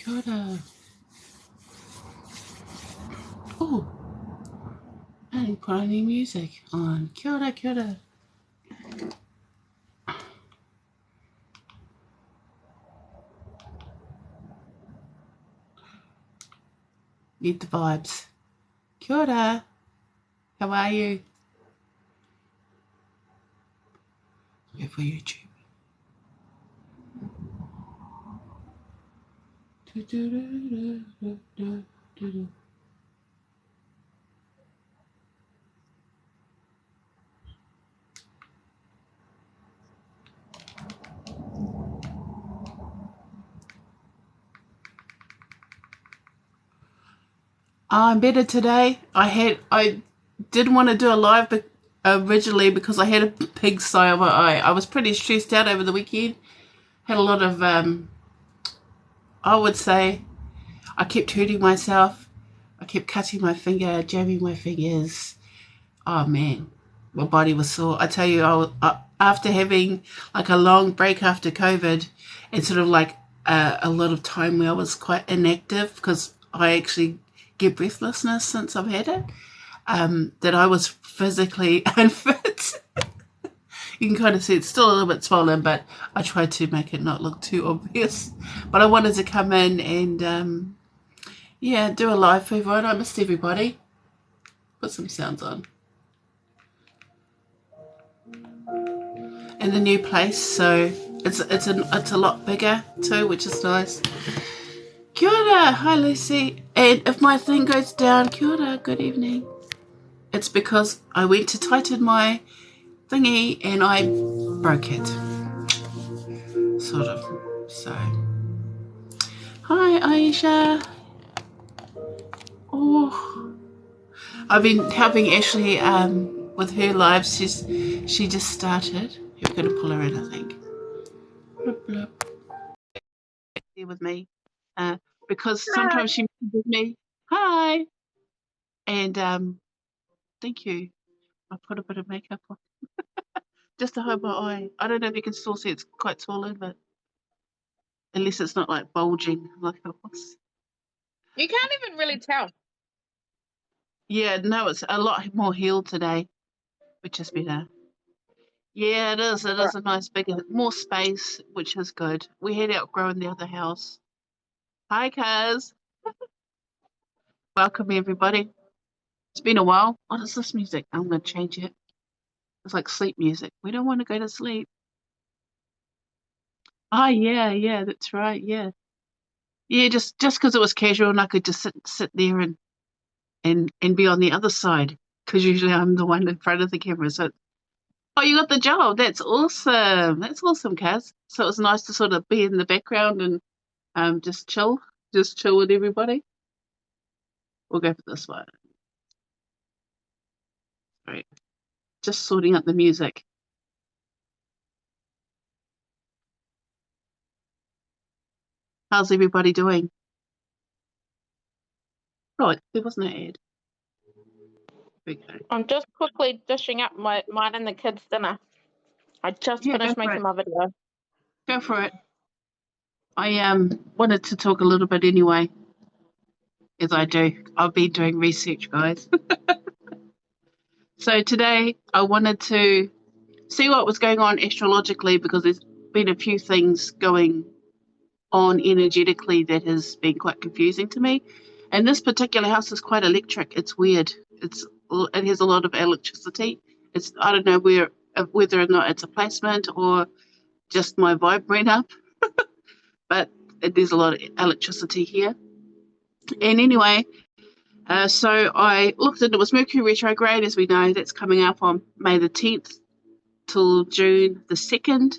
Kia ora. Oh, I didn't put any music on. Kia ora, kia ora. Need the vibes. Kia ora. How are you? Wait for YouTube. I'm better today. I didn't want to do a live originally because I had a pig sigh on my eye. I was pretty stressed out over the weekend. Had a lot of I would say I kept hurting myself. I kept cutting my finger, jamming my fingers. Oh man, my body was sore. I tell you, after having like a long break after COVID and sort of like a lot of time where I was quite inactive because I actually get breathlessness since I've had it, that I was physically unfit. You can kind of see it's still a little bit swollen, but I tried to make it not look too obvious. But I wanted to come in and, yeah, do a live for everyone. I missed everybody. Put some sounds on. In the new place, so it's a lot bigger too, which is nice. Kia ora, hi Lucy. And if my thing goes down, kia ora, good evening. It's because I went to tighten my thingy and I broke it, sort of. So, hi Aisha. Oh, I've been helping Ashley with her lives. She just started. We're going to pull her in, I think. Bloop, bloop. Here with me, because sometimes she messages me, hi, and thank you. I put a bit of makeup on just to hide my eye. I don't know if you can still see it's quite swollen, but unless it's not like bulging like it was. You can't even really tell. Yeah, no, it's a lot more healed today, which is better. Yeah, it is. It is a nice bigger, more space, which is good. We had outgrown the other house. Hi, Kaz. Welcome, everybody. It's been a while. What is this music? I'm going to change it. It's like sleep music. We don't want to go to sleep. Oh, yeah, that's right. Yeah. Yeah, just because it was casual and I could just sit there and be on the other side because usually I'm the one in front of the camera. So, oh, you got the job. That's awesome. That's awesome, Kaz. So it was nice to sort of be in the background and just chill with everybody. We'll go for this one. Right. Just sorting out the music. How's everybody doing? Right, there was no ad. Okay. I'm just quickly dishing up mine and the kids' dinner. I just finished making my video. Go for it. I wanted to talk a little bit anyway, as I do. I've been doing research, guys. So today I wanted to see what was going on astrologically because there's been a few things going on energetically that has been quite confusing to me. And this particular house is quite electric. It's weird. It has a lot of electricity. I don't know whether or not it's a placement or just my vibe went up, but there's a lot of electricity here. And anyway, so I looked into it. Was Mercury Retrograde, as we know, that's coming up on May the 10th till June the 2nd.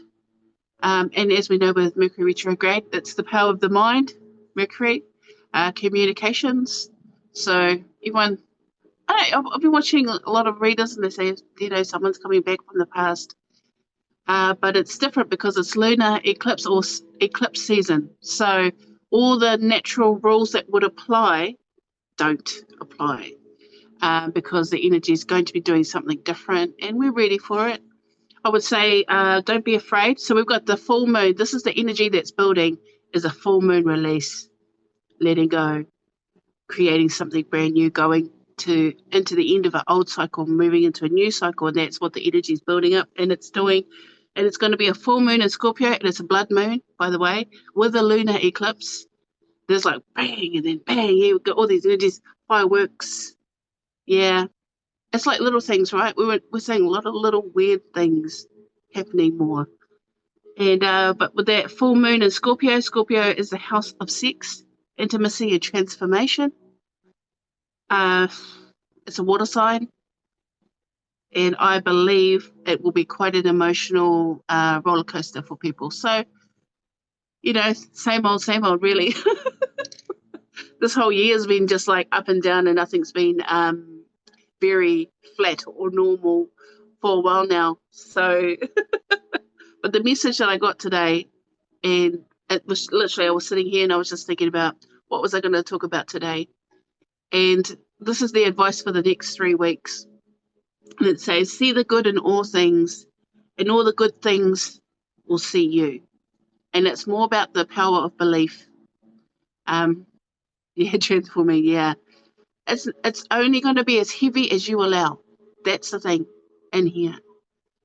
And as we know with Mercury Retrograde, it's the power of the mind, Mercury, communications. So everyone, I've been watching a lot of readers and they say, someone's coming back from the past. But it's different because it's lunar eclipse or eclipse season. So all the natural rules that would apply don't apply because the energy is going to be doing something different and we're ready for it. I would say don't be afraid. So we've got the full moon. This is the energy that's building is a full moon release. letting go, creating something brand new, going into the end of an old cycle, moving into a new cycle, and that's what the energy is building up, and it's doing. And it's going to be a full moon in Scorpio, and it's a blood moon, by the way, with a lunar eclipse. There's like bang, and then bang, here we got all these energies, fireworks. Yeah, it's like little things, right? We're seeing a lot of little weird things happening more. And but with that full moon in Scorpio, Scorpio is the house of sex, intimacy, and transformation. It's a water sign, and I believe it will be quite an emotional roller coaster for people. So, you know, same old, really. This whole year has been just like up and down, and nothing's been very flat or normal for a while now. So, but the message that I got today, and it was literally, I was sitting here and I was just thinking about what was I going to talk about today. And this is the advice for the next 3 weeks. And it says, see the good in all things, and all the good things will see you. And it's more about the power of belief. Yeah, transforming, yeah. It's only going to be as heavy as you allow. That's the thing in here.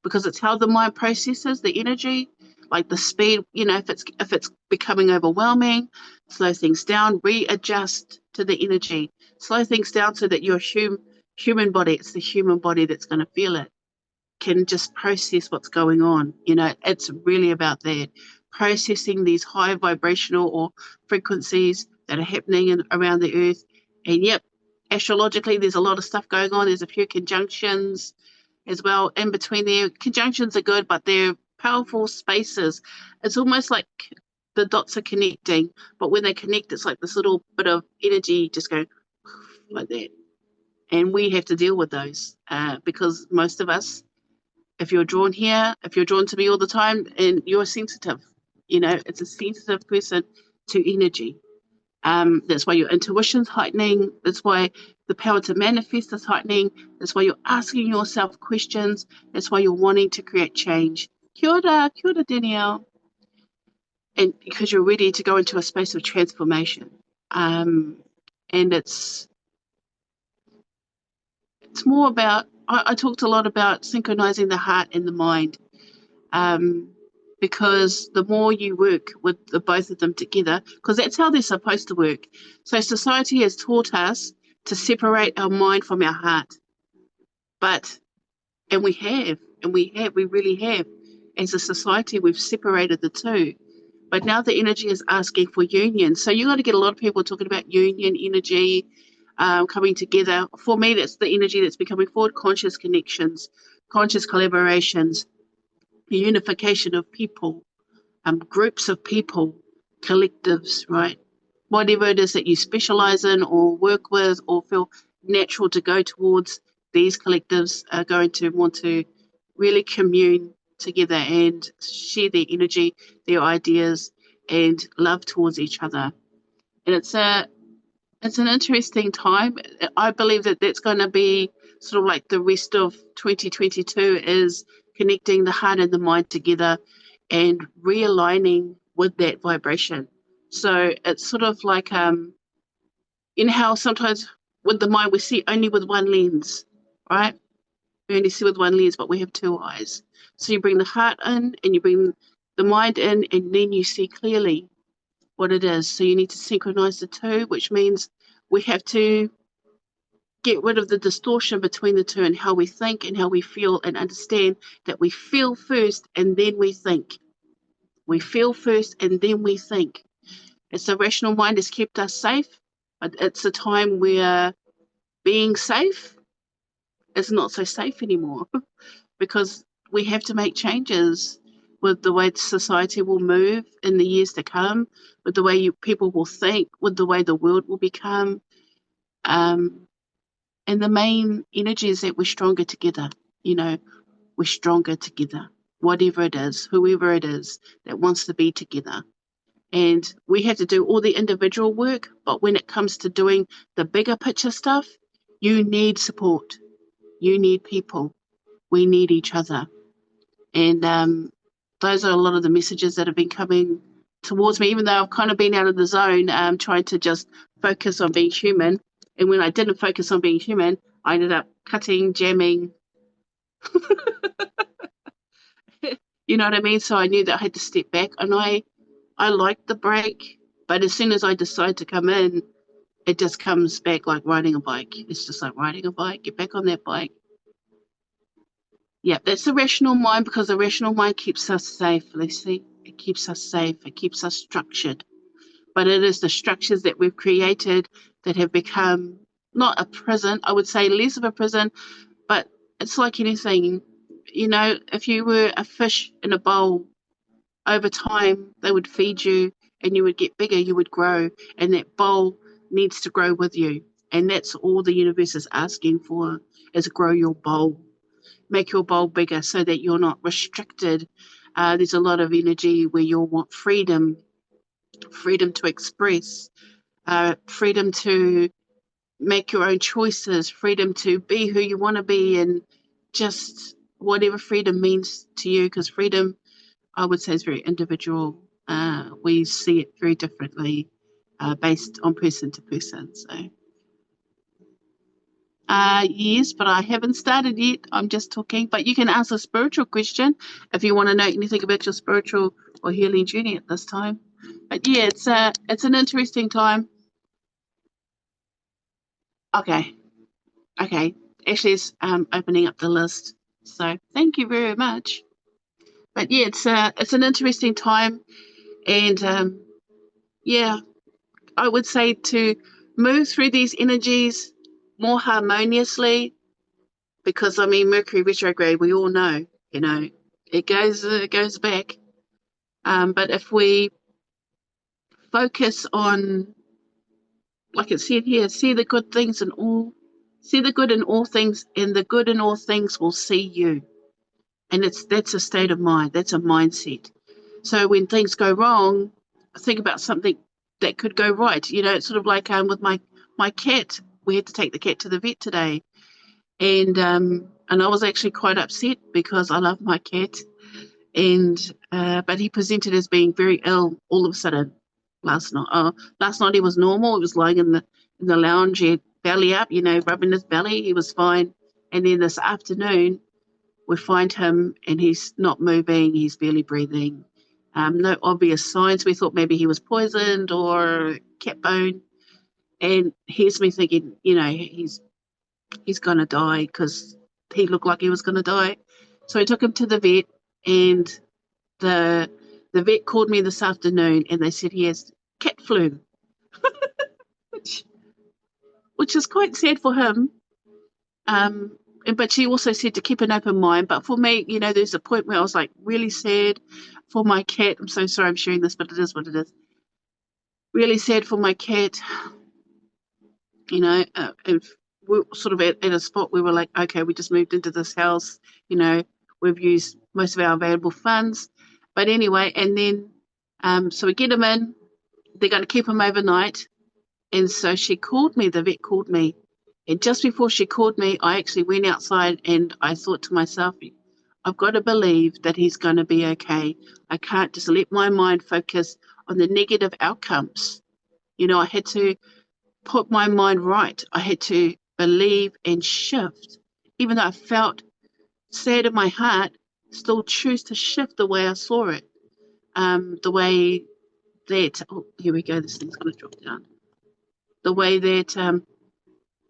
Because it's how the mind processes the energy, like the speed, you know, if it's becoming overwhelming, slow things down, readjust to the energy. Slow things down so that your human body, it's the human body that's going to feel it, can just process what's going on. You know, it's really about that. Processing these high vibrational or frequencies that are happening around the earth. And yep, astrologically, there's a lot of stuff going on. There's a few conjunctions as well in between there. Conjunctions are good, but they're powerful spaces. It's almost like the dots are connecting, but when they connect, it's like this little bit of energy just going like that. And we have to deal with those because most of us, if you're drawn here, if you're drawn to me all the time, and you're sensitive, you know, it's a sensitive person to energy. That's why your intuition's heightening. That's why the power to manifest is heightening. That's why you're asking yourself questions. That's why you're wanting to create change. Kia ora, Danielle. And because you're ready to go into a space of transformation. And it's more about, I talked a lot about synchronizing the heart and the mind. Because the more you work with the both of them together, because that's how they're supposed to work. So society has taught us to separate our mind from our heart. And we really have. As a society, we've separated the two. But now the energy is asking for union. So you're going to get a lot of people talking about union energy, coming together. For me, that's the energy that's becoming forward, conscious connections, conscious collaborations, the unification of people, groups of people, collectives, right? Whatever it is that you specialize in or work with or feel natural to go towards, these collectives are going to want to really commune together and share their energy, their ideas, and love towards each other. And it's an interesting time. I believe that that's going to be sort of like the rest of 2022 is connecting the heart and the mind together and realigning with that vibration. So it's sort of like, you know how sometimes with the mind we see only with one lens, right? We only see with one lens, but we have two eyes. So you bring the heart in and you bring the mind in, and then you see clearly what it is. So you need to synchronize the two, which means we have to get rid of the distortion between the two and how we think and how we feel, and understand that we feel first and then we think. We feel first and then we think. And so rational mind has kept us safe, but it's a time where being safe is not so safe anymore because we have to make changes with the way society will move in the years to come, with the way people will think, with the way the world will become. And the main energy is that we're stronger together. You know, we're stronger together. Whatever it is, whoever it is that wants to be together. And we have to do all the individual work, but when it comes to doing the bigger picture stuff, you need support. You need people. We need each other. And those are a lot of the messages that have been coming towards me, even though I've kind of been out of the zone, trying to just focus on being human. And when I didn't focus on being human, I ended up cutting, jamming. You know what I mean? So I knew that I had to step back, and I liked the break, but as soon as I decide to come in, it just comes back like riding a bike. It's just like riding a bike. Get back on that bike. Yeah, that's the rational mind, because the rational mind keeps us safe, Lucy. It keeps us safe. It keeps us structured. But it is the structures that we've created that have become not a prison, I would say less of a prison, but it's like anything. You know, if you were a fish in a bowl, over time they would feed you and you would get bigger, you would grow, and that bowl needs to grow with you. And that's all the universe is asking for, is grow your bowl. Make your bowl bigger so that you're not restricted. There's a lot of energy where you'll want freedom to express, freedom to make your own choices, freedom to be who you want to be, and just whatever freedom means to you, because freedom, I would say, is very individual. We see it very differently based on person to person. So, yes, but I haven't started yet. I'm just talking. But you can ask a spiritual question if you want to know anything about your spiritual or healing journey at this time. But yeah, it's an interesting time. Okay. Ashley's opening up the list. So thank you very much. But yeah, it's an interesting time, and yeah, I would say to move through these energies more harmoniously, because I mean Mercury retrograde, we all know, you know, it goes back. But if we focus on, like it said here, see the good in all things, and the good in all things will see you. And that's a state of mind, that's a mindset. So when things go wrong, think about something that could go right. You know, it's sort of like with my cat. We had to take the cat to the vet today, and I was actually quite upset because I love my cat, and but he presented as being very ill all of a sudden last night. Last night he was normal. He was lying in the lounge, he had belly up, you know, rubbing his belly. He was fine, and then this afternoon we find him and he's not moving. He's barely breathing. No obvious signs. We thought maybe he was poisoned or cat bone. And here's me thinking, you know, he's going to die, because he looked like he was going to die. So I took him to the vet, and the vet called me this afternoon and they said he has cat flu, which is quite sad for him. But she also said to keep an open mind. But for me, you know, there's a point where I was like really sad for my cat. I'm so sorry I'm sharing this, but it is what it is. Really sad for my cat. You know, we're sort of at a spot where we're like, okay, we just moved into this house. You know, we've used most of our available funds. But anyway, and then, so we get him in. They're going to keep him overnight. And so she called me, the vet called me. And just before she called me, I actually went outside and I thought to myself, I've got to believe that he's going to be okay. I can't just let my mind focus on the negative outcomes. You know, I had to put my mind right. I had to believe and shift. Even though I felt sad in my heart, still choose to shift the way I saw it. The way that, oh, here we go, this thing's going to drop down. The way that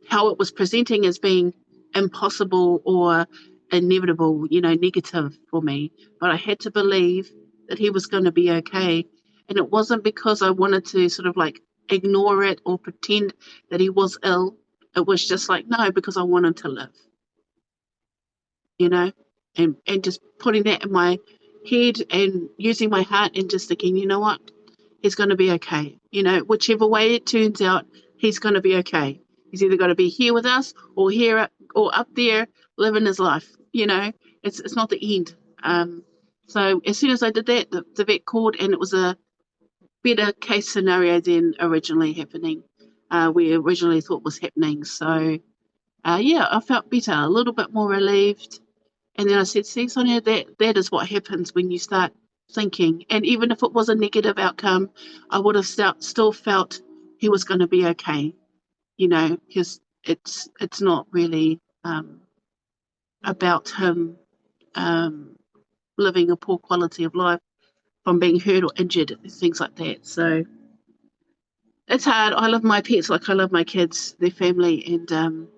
how it was presenting as being impossible or inevitable, you know, negative for me. But I had to believe that he was going to be okay. And it wasn't because I wanted to sort of like ignore it or pretend that he was ill. It was just like, no, because I want him to live, you know, and just putting that in my head and using my heart and just thinking, you know what, he's going to be okay. You know, whichever way it turns out, he's going to be okay. He's either going to be here with us or here or up there living his life. You know, it's not the end. So as soon as I did that, the vet called, and it was a better case scenario than originally happening. We originally thought was happening. So yeah, I felt better, a little bit more relieved. And then I said, see, Sonia, that is what happens when you start thinking. And even if it was a negative outcome, I would have still felt he was going to be okay, you know, because it's not really about him living a poor quality of life from being hurt or injured, things like that. So it's hard. I love my pets like I love my kids, their family, and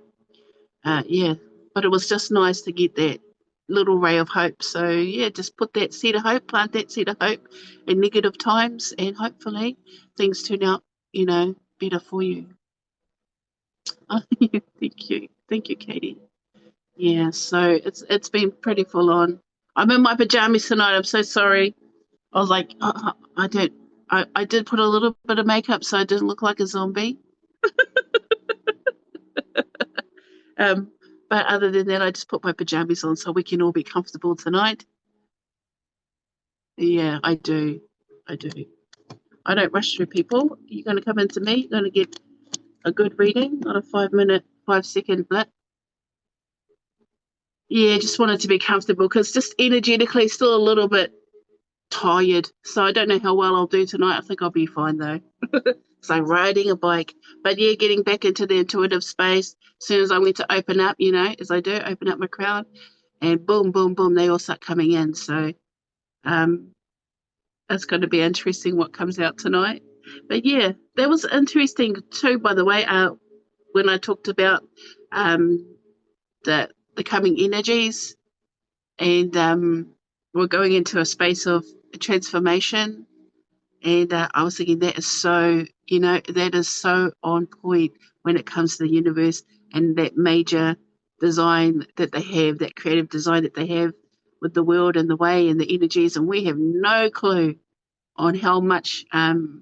yeah. But it was just nice to get that little ray of hope. So yeah, just put that seed of hope, plant that seed of hope in negative times, and hopefully things turn out, you know, better for you. Thank you, Katie. Yeah, so it's been pretty full on. I'm in my pajamas tonight. I'm so sorry. I was like, I don't. I did put a little bit of makeup so I didn't look like a zombie. Um, but other than that, I just put my pajamas on so we can all be comfortable tonight. Yeah, I do. I do. I don't rush through people. You're going to come into me. You're going to get a good reading, not a 5-minute, 5-second blip. Yeah, just wanted to be comfortable because just energetically still a little bit tired. So I don't know how well I'll do tonight. I think I'll be fine though. So riding a bike. But yeah, getting back into the intuitive space. As soon as I went to open up, you know, as I do, open up my crowd, and boom, boom, boom, they all start coming in. So it's going to be interesting what comes out tonight. But yeah, that was interesting too, by the way, when I talked about the coming energies, and we're going into a space of transformation. And I was thinking that is so, you know, that is so on point when it comes to the universe and that major design that they have, that creative design that they have with the world and the way and the energies. And we have no clue on how much the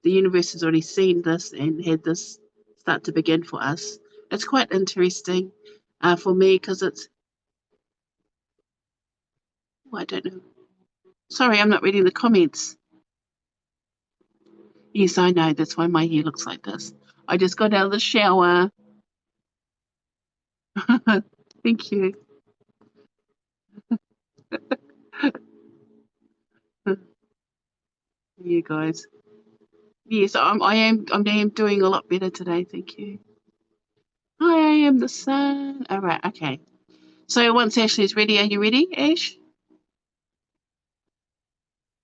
universe has already seen this and had this start to begin for us. It's quite interesting for me because it's, I don't know. Sorry, I'm not reading the comments. Yes, I know. That's why my hair looks like this. I just got out of the shower. Thank you. You guys. Yes, I am doing a lot better today. Thank you. I am the sun. All right. Okay. So once Ashley's ready, are you ready, Ash?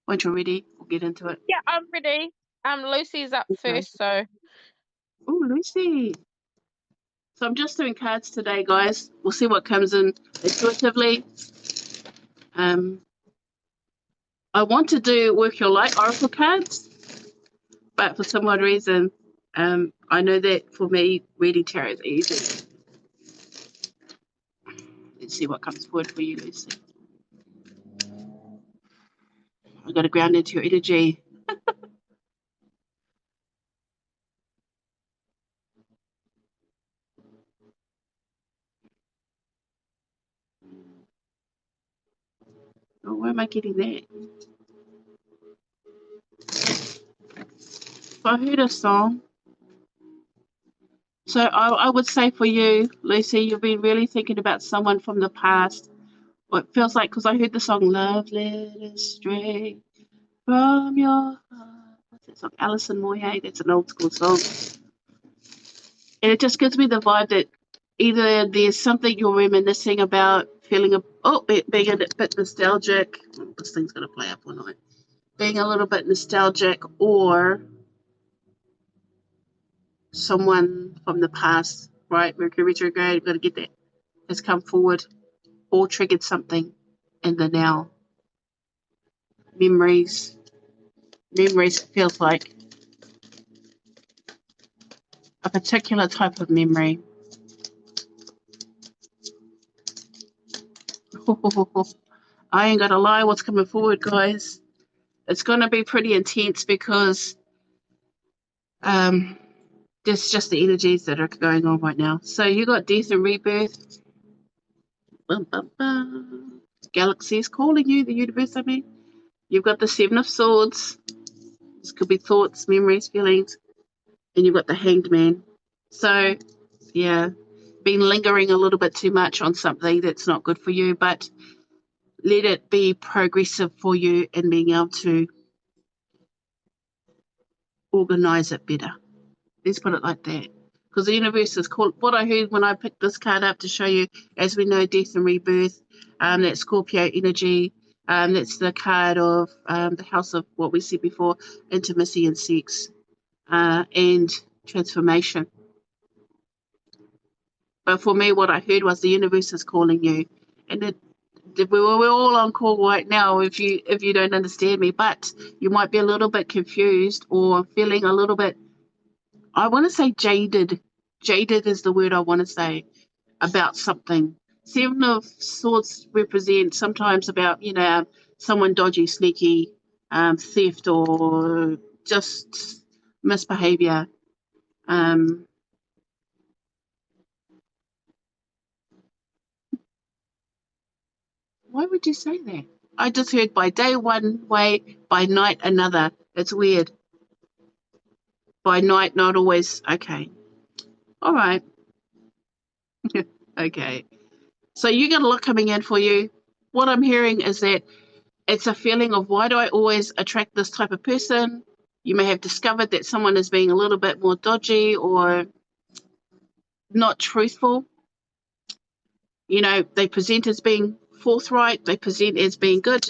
Once you're ready, we'll get into it. Yeah, I'm ready. Lucy's up Okay. first, so. Oh, Lucy. So I'm just doing cards today, guys. We'll see what comes in intuitively. I want to do Work Your Light Oracle cards, but for some odd reason, I know that for me, reading tarot is easy. Let's see what comes forward for you, Lucy. I've got to ground into your energy. Oh, where am I getting that? If I heard a song. So I would say for you, Lucy, you've been really thinking about someone from the past. What it feels like, because I heard the song Love Letters Stray from Your Heart. What's that song? Alison Moyet. That's an old school song. And it just gives me the vibe that either there's something you're reminiscing about, being a bit nostalgic. This thing's going to play up all night. Being a little bit nostalgic, or someone from the past, right? Mercury Retrograde, you've got to get that, has come forward or triggered something in the now. Memories feels like a particular type of memory. I ain't gonna lie, what's coming forward, guys? It's gonna be pretty intense because there's just the energies that are going on right now. So you got death and rebirth. Bum, bum, bum. Galaxy is calling you, the universe, I mean. You've got the Seven of Swords. This could be thoughts, memories, feelings. And you've got the Hanged Man. So, yeah, been lingering a little bit too much on something that's not good for you. But let it be progressive for you in being able to organize it better. Let's put it like that. Because the universe is called, what I heard when I picked this card up to show you, as we know, death and rebirth, that Scorpio energy, that's the card of the house of what we said before, intimacy and sex, and transformation. But for me, what I heard was the universe is calling you. And we're all on call right now if you don't understand me, but you might be a little bit confused or feeling a little bit, I want to say jaded. Jaded is the word I want to say about something. Seven of Swords represent sometimes about, someone dodgy, sneaky, theft or just misbehavior. Why would you say that? I just heard by day one way, by night another. It's weird. By night, not always. Okay. All right. Okay. So you got a lot coming in for you. What I'm hearing is that it's a feeling of, why do I always attract this type of person? You may have discovered that someone is being a little bit more dodgy or not truthful. They present as being forthright, they present as being good,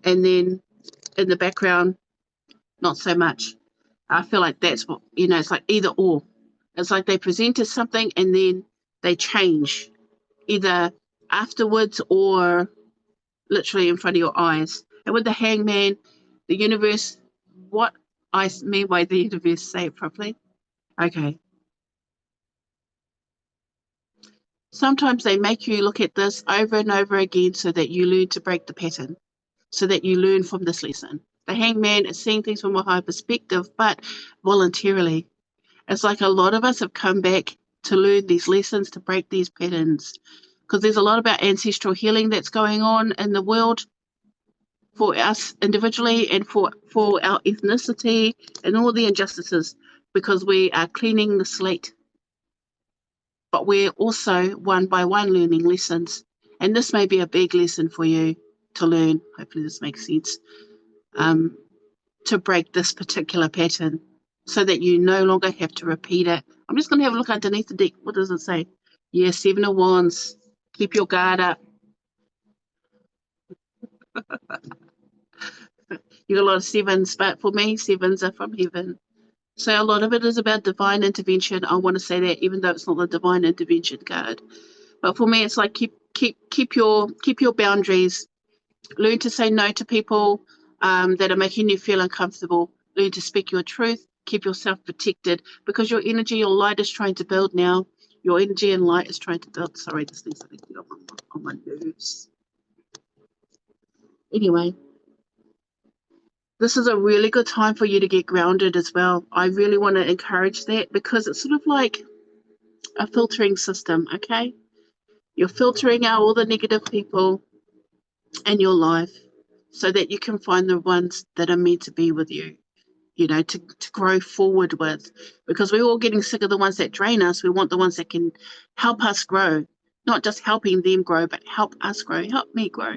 and then in the background, not so much. I feel like that's what, it's like either or. It's like they present as something and then they change, either afterwards or literally in front of your eyes. And with the Hangman, the universe, what I mean by the universe, say it properly. Okay. Sometimes they make you look at this over and over again so that you learn to break the pattern, so that you learn from this lesson. The Hangman is seeing things from a higher perspective, but voluntarily. It's like a lot of us have come back to learn these lessons, to break these patterns, because there's a lot about ancestral healing that's going on in the world for us individually and for our ethnicity and all the injustices, because we are cleaning the slate. But we're also one by one learning lessons. And this may be a big lesson for you to learn. Hopefully this makes sense. To break this particular pattern so that you no longer have to repeat it. I'm just going to have a look underneath the deck. What does it say? Yeah, 7 of Wands. Keep your guard up. You got a lot of sevens, but for me, sevens are from heaven. So a lot of it is about divine intervention. I want to say that, even though it's not the divine intervention card. But for me, it's like keep your boundaries. Learn to say no to people that are making you feel uncomfortable. Learn to speak your truth. Keep yourself protected, because your energy, your light is trying to build now. Your energy and light is trying to build. Sorry, this needs something on my nerves. Anyway, this is a really good time for you to get grounded as well. I really want to encourage that, because it's sort of like a filtering system, okay? You're filtering out all the negative people in your life so that you can find the ones that are meant to be with you, to grow forward with, because we're all getting sick of the ones that drain us. We want the ones that can help us grow, not just helping them grow, but help us grow. Help me grow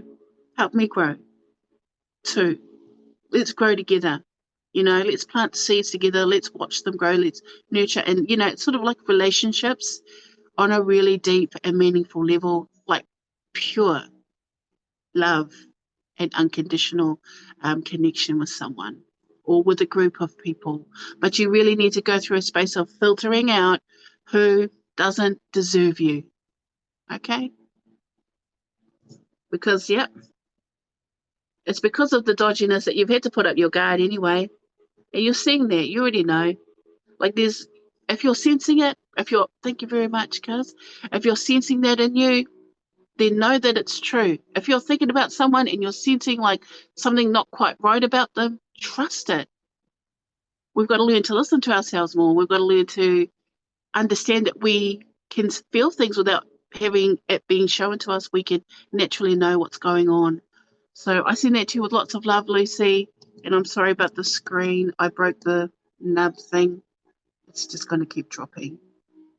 too. Let's grow together. Let's plant seeds together. Let's watch them grow. Let's nurture. And, it's sort of like relationships on a really deep and meaningful level, like pure love and unconditional connection with someone or with a group of people. But you really need to go through a space of filtering out who doesn't deserve you. Okay? Because, it's because of the dodginess that you've had to put up your guard anyway. And you're seeing that. You already know. Like if you're sensing it, thank you very much, cuz. If you're sensing that in you, then know that it's true. If you're thinking about someone and you're sensing like something not quite right about them, trust it. We've got to learn to listen to ourselves more. We've got to learn to understand that we can feel things without having it being shown to us. We can naturally know what's going on. So I send that to you with lots of love, Lucy. And I'm sorry about the screen. I broke the nub thing. It's just going to keep dropping.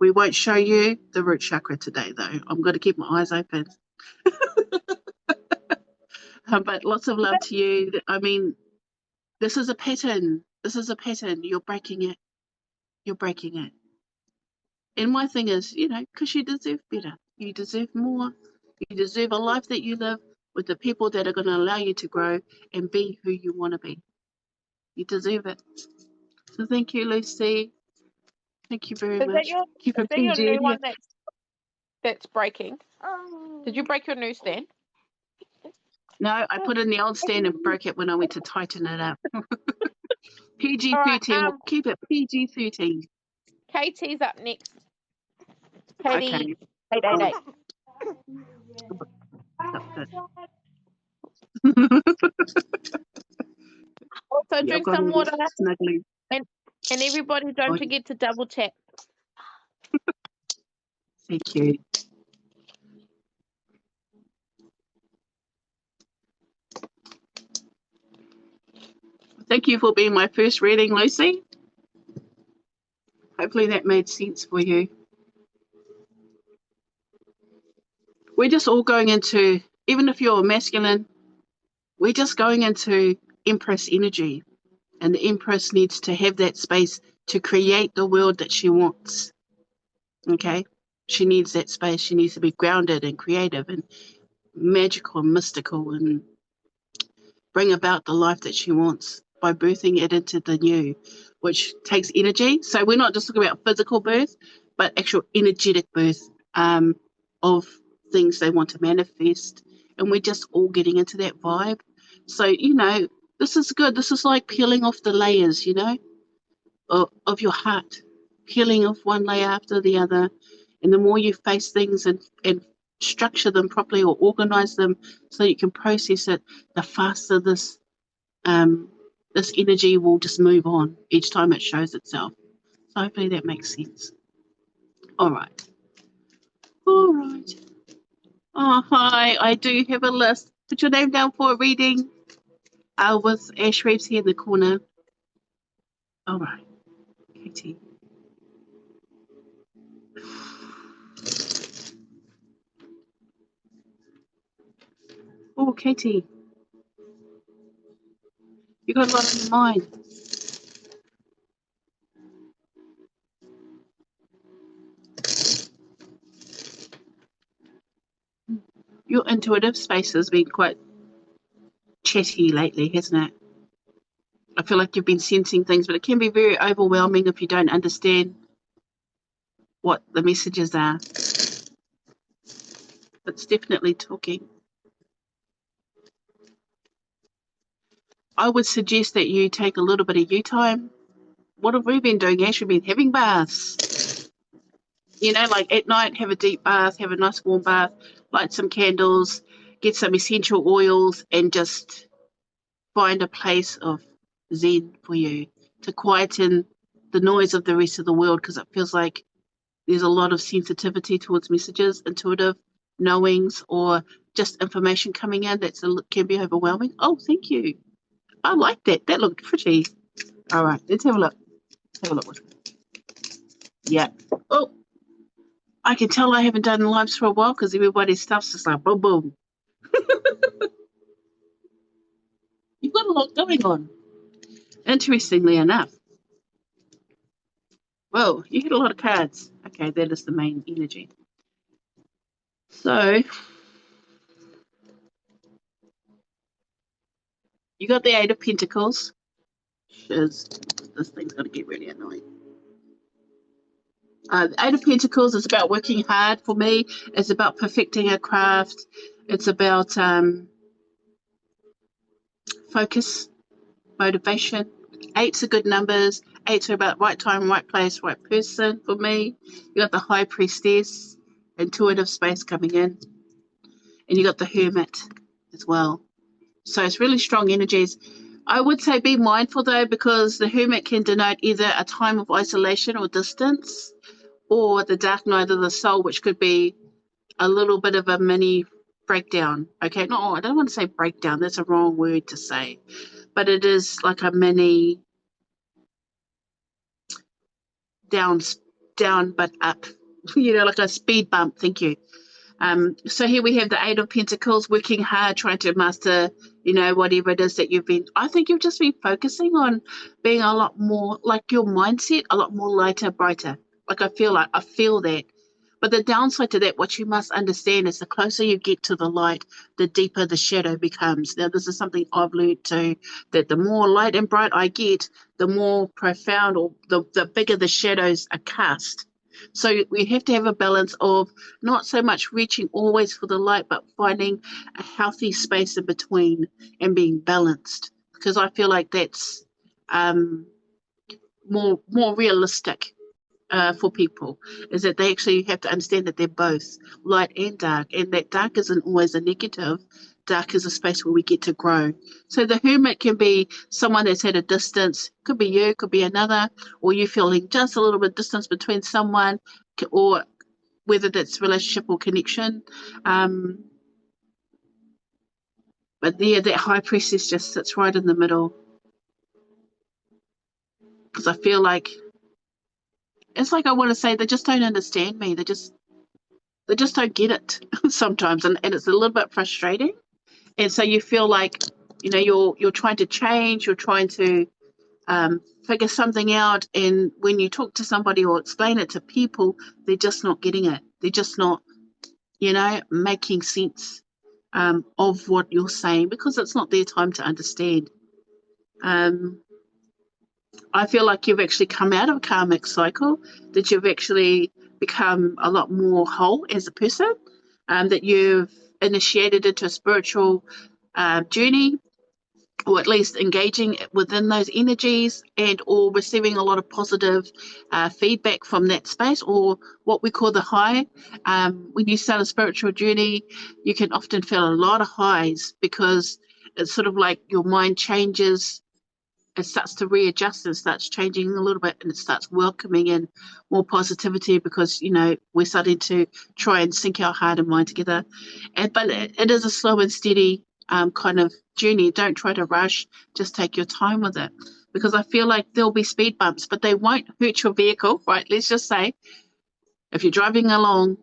We won't show you the root chakra today, though. I'm going to keep my eyes open. But lots of love to you. I mean, this is a pattern. This is a pattern. You're breaking it. You're breaking it. And my thing is, you know, because you deserve better. You deserve more. You deserve a life that you live with the people that are going to allow you to grow and be who you want to be. You deserve it. So thank you, Lucy. Thank you very much. Keep it is that your new PG. one that's breaking? Did you break your new stand? No, I put in the old stand and broke it when I went to tighten it up. PG-13. We'll keep it PG-13. KT's up next. Katie, Okay. 888. Also, drink some water. Snuggling. And everybody, don't forget to double tap. Thank you. Thank you for being my first reading, Lucy. Hopefully that made sense for you. We're just all going into, even if you're masculine, we're just going into Empress energy. And the Empress needs to have that space to create the world that she wants. Okay? She needs that space. She needs to be grounded and creative and magical and mystical and bring about the life that she wants by birthing it into the new, which takes energy. So we're not just talking about physical birth, but actual energetic birth of things they want to manifest. And we're just all getting into that vibe. So, you know, this is good. This is like peeling off the layers, you know, of your heart, peeling off one layer after the other. And the more you face things and structure them properly or organize them so you can process it, the faster this energy will just move on each time it shows itself. So hopefully that makes sense. All right. All right. Oh, hi. I do have a list. Put your name down for a reading with Ash Reeves here in the corner. All right. Katie. Oh, Katie. You got a lot on your mind. Your intuitive space has been quite chatty lately, hasn't it? I feel like you've been sensing things, but it can be very overwhelming if you don't understand what the messages are. It's definitely talking. I would suggest that you take a little bit of you time. What have we been doing, Ash? We've been having baths. You know, like at night, have a deep bath, have a nice warm bath, light some candles, get some essential oils, and just find a place of zen for you to quieten the noise of the rest of the world, because it feels like there's a lot of sensitivity towards messages, intuitive knowings, or just information coming in that can be overwhelming. Oh, thank you. I like that. That looked pretty. All right, let's have a look. Have a look. Yeah. Oh, I can tell I haven't done lives for a while because everybody's stuff's just like boom, boom. You've got a lot going on. Interestingly enough. Whoa, you hit a lot of cards. Okay, that is the main energy. So, you got the Eight of Pentacles. This thing's going to get really annoying. The Eight of Pentacles is about working hard for me. It's about perfecting a craft. It's about focus, motivation. Eights are good numbers. Eights are about right time, right place, right person for me. You got the High Priestess, intuitive space coming in. And you got the Hermit as well. So it's really strong energies. I would say be mindful though, because the Hermit can denote either a time of isolation or distance, or the dark night of the soul, which could be a little bit of a mini breakdown. Okay, no, I don't want to say breakdown. That's a wrong word to say. But it is like a mini down but up. You know, like a speed bump. Thank you. So here we have the Eight of Pentacles, working hard, trying to master, you know, whatever it is that you've been. I think you've just been focusing on being a lot more, like your mindset, a lot more lighter, brighter. Like I feel that. But the downside to that, what you must understand is the closer you get to the light, the deeper the shadow becomes. Now, this is something I've learned too, that the more light and bright I get, the more profound or the bigger the shadows are cast. So we have to have a balance of not so much reaching always for the light, but finding a healthy space in between and being balanced. Because I feel like that's more realistic for people, is that they actually have to understand that they're both light and dark, and that dark isn't always a negative. Dark is a space where we get to grow. So the hermit can be someone that's at a distance, could be you, could be another, or you feeling just a little bit distance between someone, or whether that's relationship or connection. But there, that high priestess just sits right in the middle, because I feel like it's like I want to say they just don't understand me. They just don't get it sometimes, and it's a little bit frustrating. And so you feel like, you know, you're trying to change, you're trying to figure something out, and when you talk to somebody or explain it to people, they're just not getting it. They're just not, you know, making sense of what you're saying, because it's not their time to understand. I feel like you've actually come out of a karmic cycle, that you've actually become a lot more whole as a person, that you've initiated into a spiritual journey, or at least engaging within those energies, and or receiving a lot of positive feedback from that space, or what we call the high. When you start a spiritual journey, you can often feel a lot of highs, because it's sort of like your mind changes. It starts to readjust and starts changing a little bit, and it starts welcoming in more positivity, because, you know, we're starting to try and sync our heart and mind together. But it is a slow and steady kind of journey. Don't try to rush, just take your time with it, because I feel like there'll be speed bumps, but they won't hurt your vehicle, right? Let's just say if you're driving along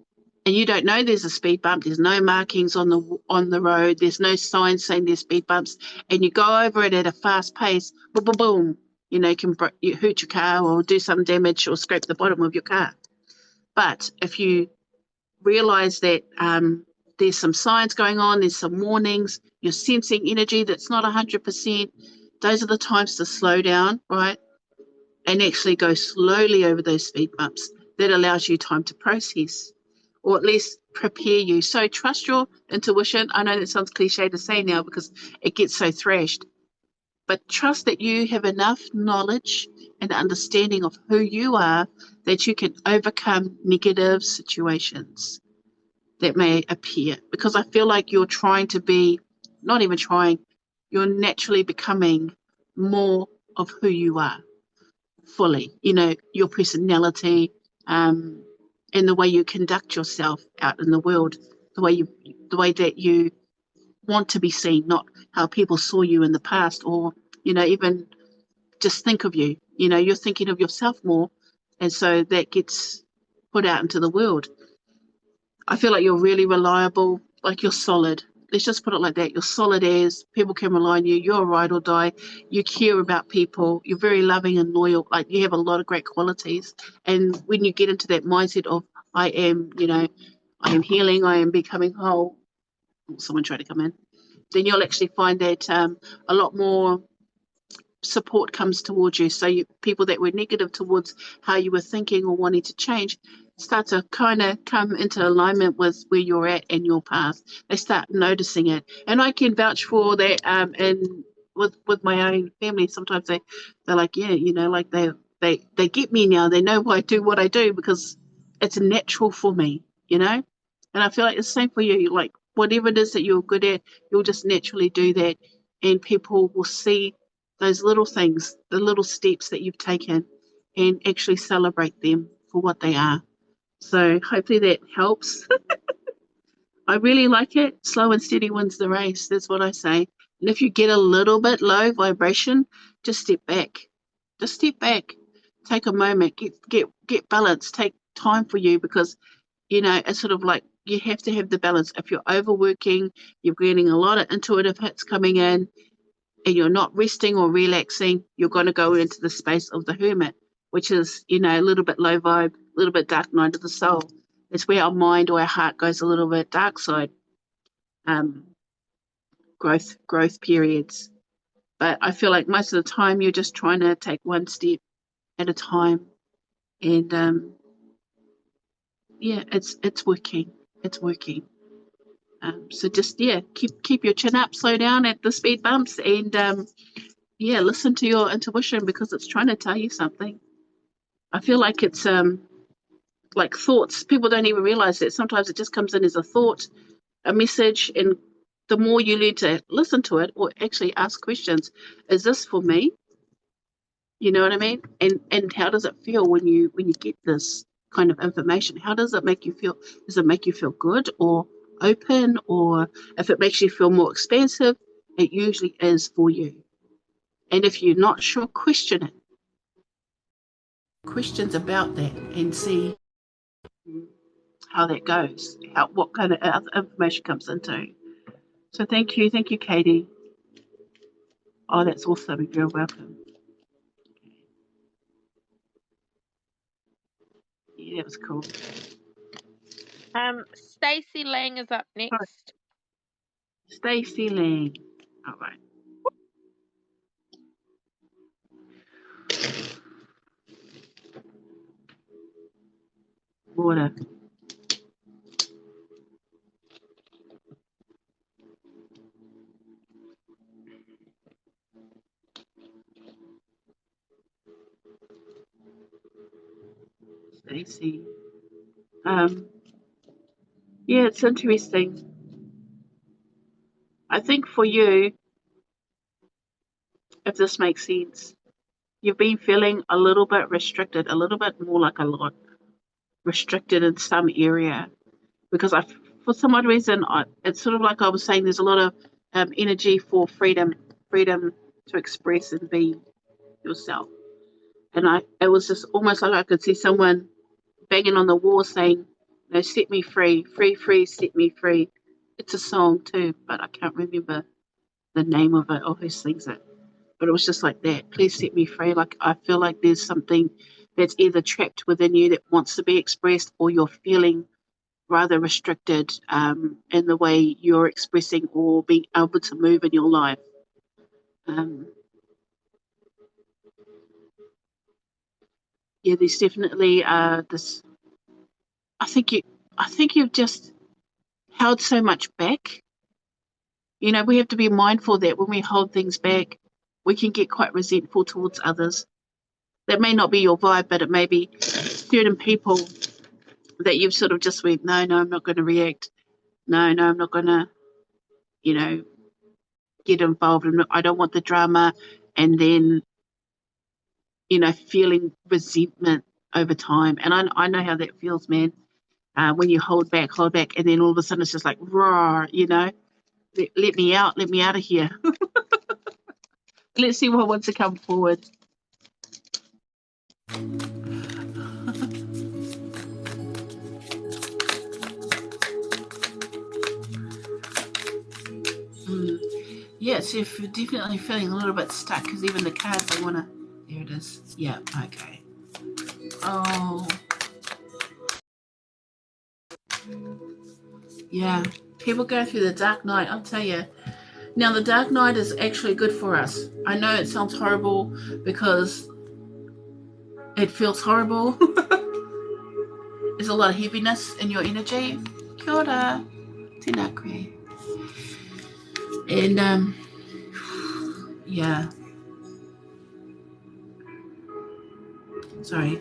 and you don't know there's a speed bump, there's no markings on the road, there's no signs saying there's speed bumps, and you go over it at a fast pace, boom, boom, boom, you know, you hurt your car or do some damage or scrape the bottom of your car. But if you realize that there's some signs going on, there's some warnings, you're sensing energy that's not 100%, those are the times to slow down, right? And actually go slowly over those speed bumps. That allows you time to process, or at least prepare you. So trust your intuition. I know that sounds cliche to say now because it gets so thrashed, but trust that you have enough knowledge and understanding of who you are that you can overcome negative situations that may appear. Because I feel like you're trying to be, not even trying, you're naturally becoming more of who you are fully, you know, your personality, and the way you conduct yourself out in the world, the way that you want to be seen, not how people saw you in the past, or, you know, even just think of you. You know, you're thinking of yourself more, and so that gets put out into the world. I feel like you're really reliable, like you're solid. Let's just put it like that. You're solid as people can rely on you. You're a ride or die. You care about people. You're very loving and loyal. Like, you have a lot of great qualities. And when you get into that mindset of, I am, you know, I am healing, I am becoming whole. Someone tried to come in. Then you'll actually find that a lot more support comes towards you. So people that were negative towards how you were thinking or wanting to change start to kind of come into alignment with where you're at and your path. They start noticing it. And I can vouch for that, and with my own family. Sometimes they're like, yeah, you know, like they get me now. They know why I do what I do, because it's natural for me, you know. And I feel like it's the same for you. Like, whatever it is that you're good at, you'll just naturally do that, and people will see those little things, the little steps that you've taken, and actually celebrate them for what they are. So hopefully that helps. I really like it. Slow and steady wins the race. That's what I say. And if you get a little bit low vibration, just step back. Just step back. Take a moment. Get balance. Take time for you, because, you know, it's sort of like you have to have the balance. If you're overworking, you're getting a lot of intuitive hits coming in, and you're not resting or relaxing, you're going to go into the space of the Hermit, which is, you know, a little bit low vibe, a little bit dark night of the soul. It's where our mind or our heart goes a little bit dark side. Growth periods. But I feel like most of the time you're just trying to take one step at a time, and yeah, it's working. It's working. So just keep your chin up, slow down at the speed bumps, and listen to your intuition because it's trying to tell you something. I feel like it's like thoughts. People don't even realize that sometimes it just comes in as a thought, a message, and the more you learn to listen to it or actually ask questions, is this for me? You know what I mean? And how does it feel when you get this kind of information? How does it make you feel? Does it make you feel good or open? Or if it makes you feel more expansive, it usually is for you. And if you're not sure, question it. Questions about that and see how that goes, what kind of information comes into. So thank you, Katie. Oh, that's awesome. You're welcome. Yeah, that was cool. Stacy Lang is up next. Right. Stacy Lang. All right. Water. Stacy. Yeah, it's interesting. I think for you, if this makes sense, you've been feeling a little bit restricted, a little bit more like a lot restricted in some area, because for some odd reason, it's sort of like I was saying, there's a lot of energy for freedom to express and be yourself. And it was just almost like I could see someone banging on the wall saying, "No, set me free, free, set me free." It's a song too, but I can't remember the name of it or who sings it. But it was just like that. Please set me free. Like I feel like there's something that's either trapped within you that wants to be expressed, or you're feeling rather restricted in the way you're expressing or being able to move in your life. There's definitely this. I think you've just held so much back. You know, we have to be mindful that when we hold things back, we can get quite resentful towards others. That may not be your vibe, but it may be certain people that you've sort of just went, no, I'm not going to react. No, I'm not going to, get involved. I don't want the drama. And then, feeling resentment over time. And I know how that feels, man. When you hold back, and then all of a sudden it's just like, roar, let me out of here. Let's see what wants to come forward. Yeah, so if you're definitely feeling a little bit stuck, because even the cards, I want to... There it is. Yeah, okay. Oh. Yeah, people go through the dark night, I'll tell you. Now, the dark night is actually good for us. I know it sounds horrible because it feels horrible. There's a lot of heaviness in your energy. Kia ora, tēnā koe. And, yeah. Sorry.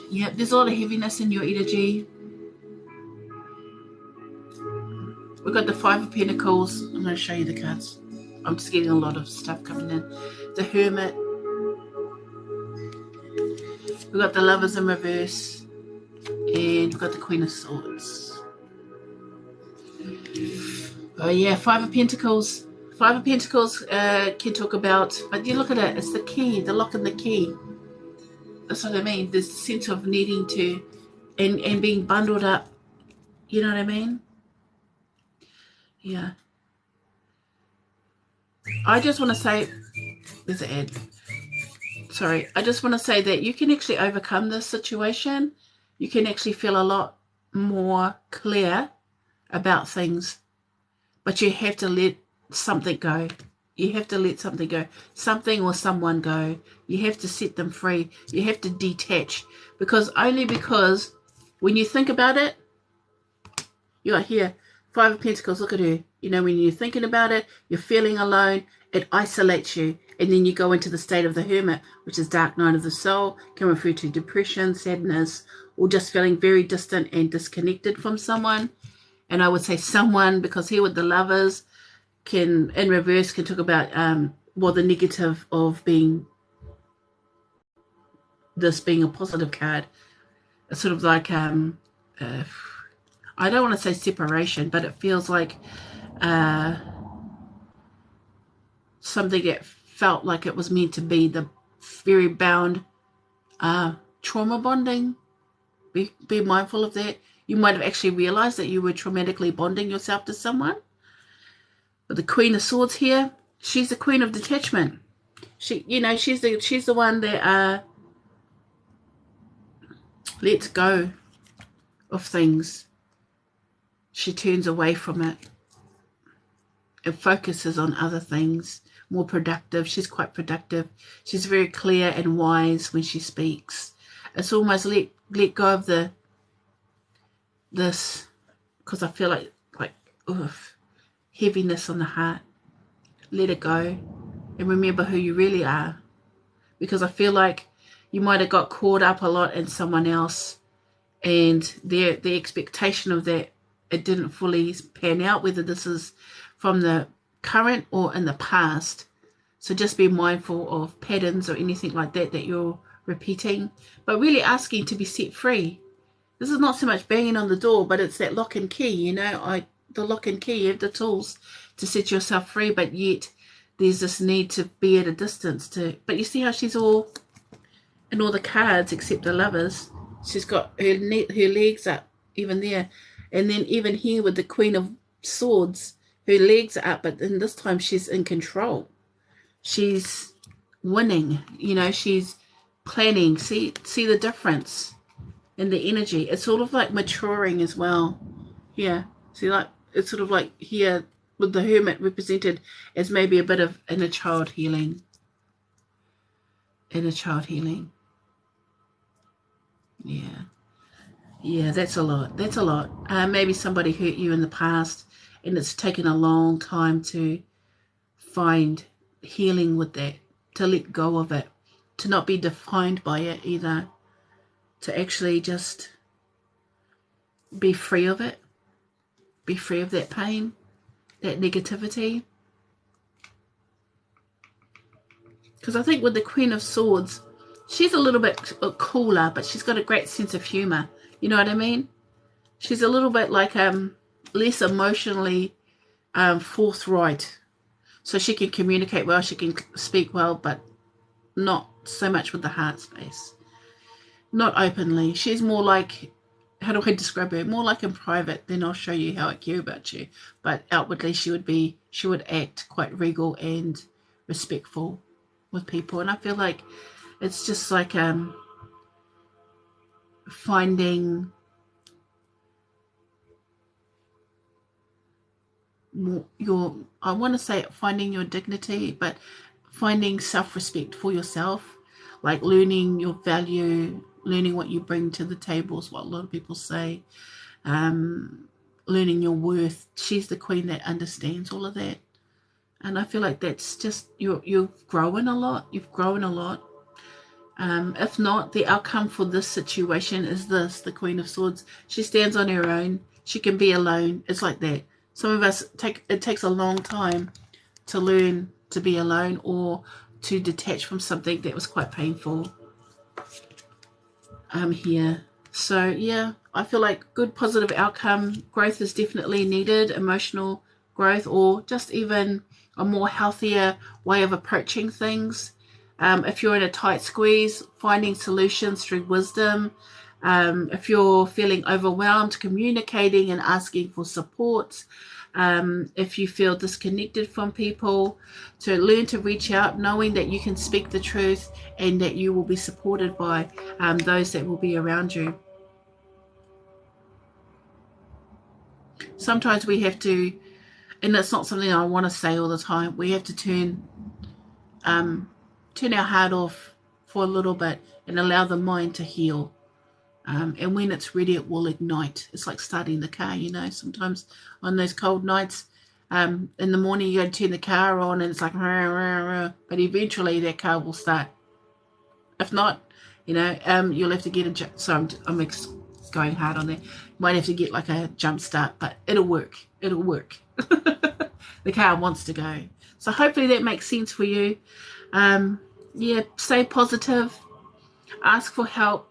Yeah, there's a lot of heaviness in your energy. We've got the Five of Pentacles. I'm going to show you the cards. I'm just getting a lot of stuff coming in. The Hermit. We've got the Lovers in reverse. And we've got the Queen of Swords. Oh yeah, Five of Pentacles. Five of Pentacles can talk about, but you look at it, it's the key, the lock and the key. That's what I mean. This sense of needing to, and being bundled up You know what I mean? Yeah. I just want to say, there's an ad. Sorry. I just want to say that you can actually overcome this situation. You can actually feel a lot more clear about things. But you have to let something go. You have to let something go. Something or someone go. You have to set them free. You have to detach. Because when you think about it, you're like, here, Five of Pentacles, look at her. You know, when you're thinking about it, you're feeling alone, it isolates you. And then you go into the state of the Hermit, which is dark night of the soul, can refer to depression, sadness, or just feeling very distant and disconnected from someone. And I would say someone, because here with the Lovers, can, in reverse, can talk about, the negative of being a positive card. It's sort of like, I don't want to say separation, but it feels like something that felt like it was meant to be, the very bound trauma bonding. Be mindful of that. You might have actually realized that you were traumatically bonding yourself to someone. But the Queen of Swords here, she's the Queen of Detachment. She's the one that lets go of things. She turns away from it. It focuses on other things, more productive. She's quite productive. She's very clear and wise when she speaks. It's almost let go of this, because I feel like heaviness on the heart. Let it go and remember who you really are. Because I feel like you might have got caught up a lot in someone else, and the expectation of that, it didn't fully pan out, whether this is from the current or in the past. So just be mindful of patterns or anything like that you're repeating, but really asking to be set free. This is not so much banging on the door, but it's that lock and key, you know, the lock and key. You have the tools to set yourself free, but yet there's this need to be at a distance but you see how she's all in all the cards except the Lovers. She's got her legs up even there. And then even here with the Queen of Swords, her legs are up, but then this time she's in control. She's winning, you know, she's planning. See the difference in the energy. It's sort of like maturing as well. Yeah. See, like, it's sort of like here with the Hermit represented as maybe a bit of inner child healing. Inner child healing. Yeah. Yeah, that's a lot. That's a lot. Maybe somebody hurt you in the past, and it's taken a long time to find healing with that, to let go of it, to not be defined by it either, to actually just be free of it, be free of that pain, that negativity. Because I think with the Queen of Swords, she's a little bit cooler, but she's got a great sense of humor. You know what I mean? She's a little bit like less emotionally forthright. So she can communicate well, she can speak well, but not so much with the heart space. Not openly. She's more like, how do I describe her? More like in private, then I'll show you how I care about you. But outwardly she would act quite regal and respectful with people. And I feel like it's just like finding I want to say finding your dignity, but finding self-respect for yourself, like learning your value, learning what you bring to the table is what a lot of people say, learning your worth. She's the Queen that understands all of that. And I feel like that's just, you've grown a lot. You've grown a lot. If not, the outcome for this situation is this, the Queen of Swords. She stands on her own. She can be alone. It's like that. Some of us, it takes a long time to learn to be alone or to detach from something that was quite painful. Here. So, yeah, I feel like good positive outcome. Growth is definitely needed, emotional growth, or just even a more healthier way of approaching things. If you're in a tight squeeze, finding solutions through wisdom, If you're feeling overwhelmed, communicating and asking for support. If you feel disconnected from people, to learn to reach out, knowing that you can speak the truth and that you will be supported by those that will be around you. Sometimes we have to, and that's not something I want to say all the time, we have to turn our heart off for a little bit and allow the mind to heal. And when it's ready, it will ignite. It's like starting the car, you know. Sometimes on those cold nights, in the morning, you go to turn the car on and it's like, rah, rah, rah, but eventually that car will start. If not, you know, you'll have to get a, so I'm going hard on that. You might have to get like a jump start, but it'll work. It'll work. The car wants to go. So hopefully that makes sense for you. Yeah, stay positive. Ask for help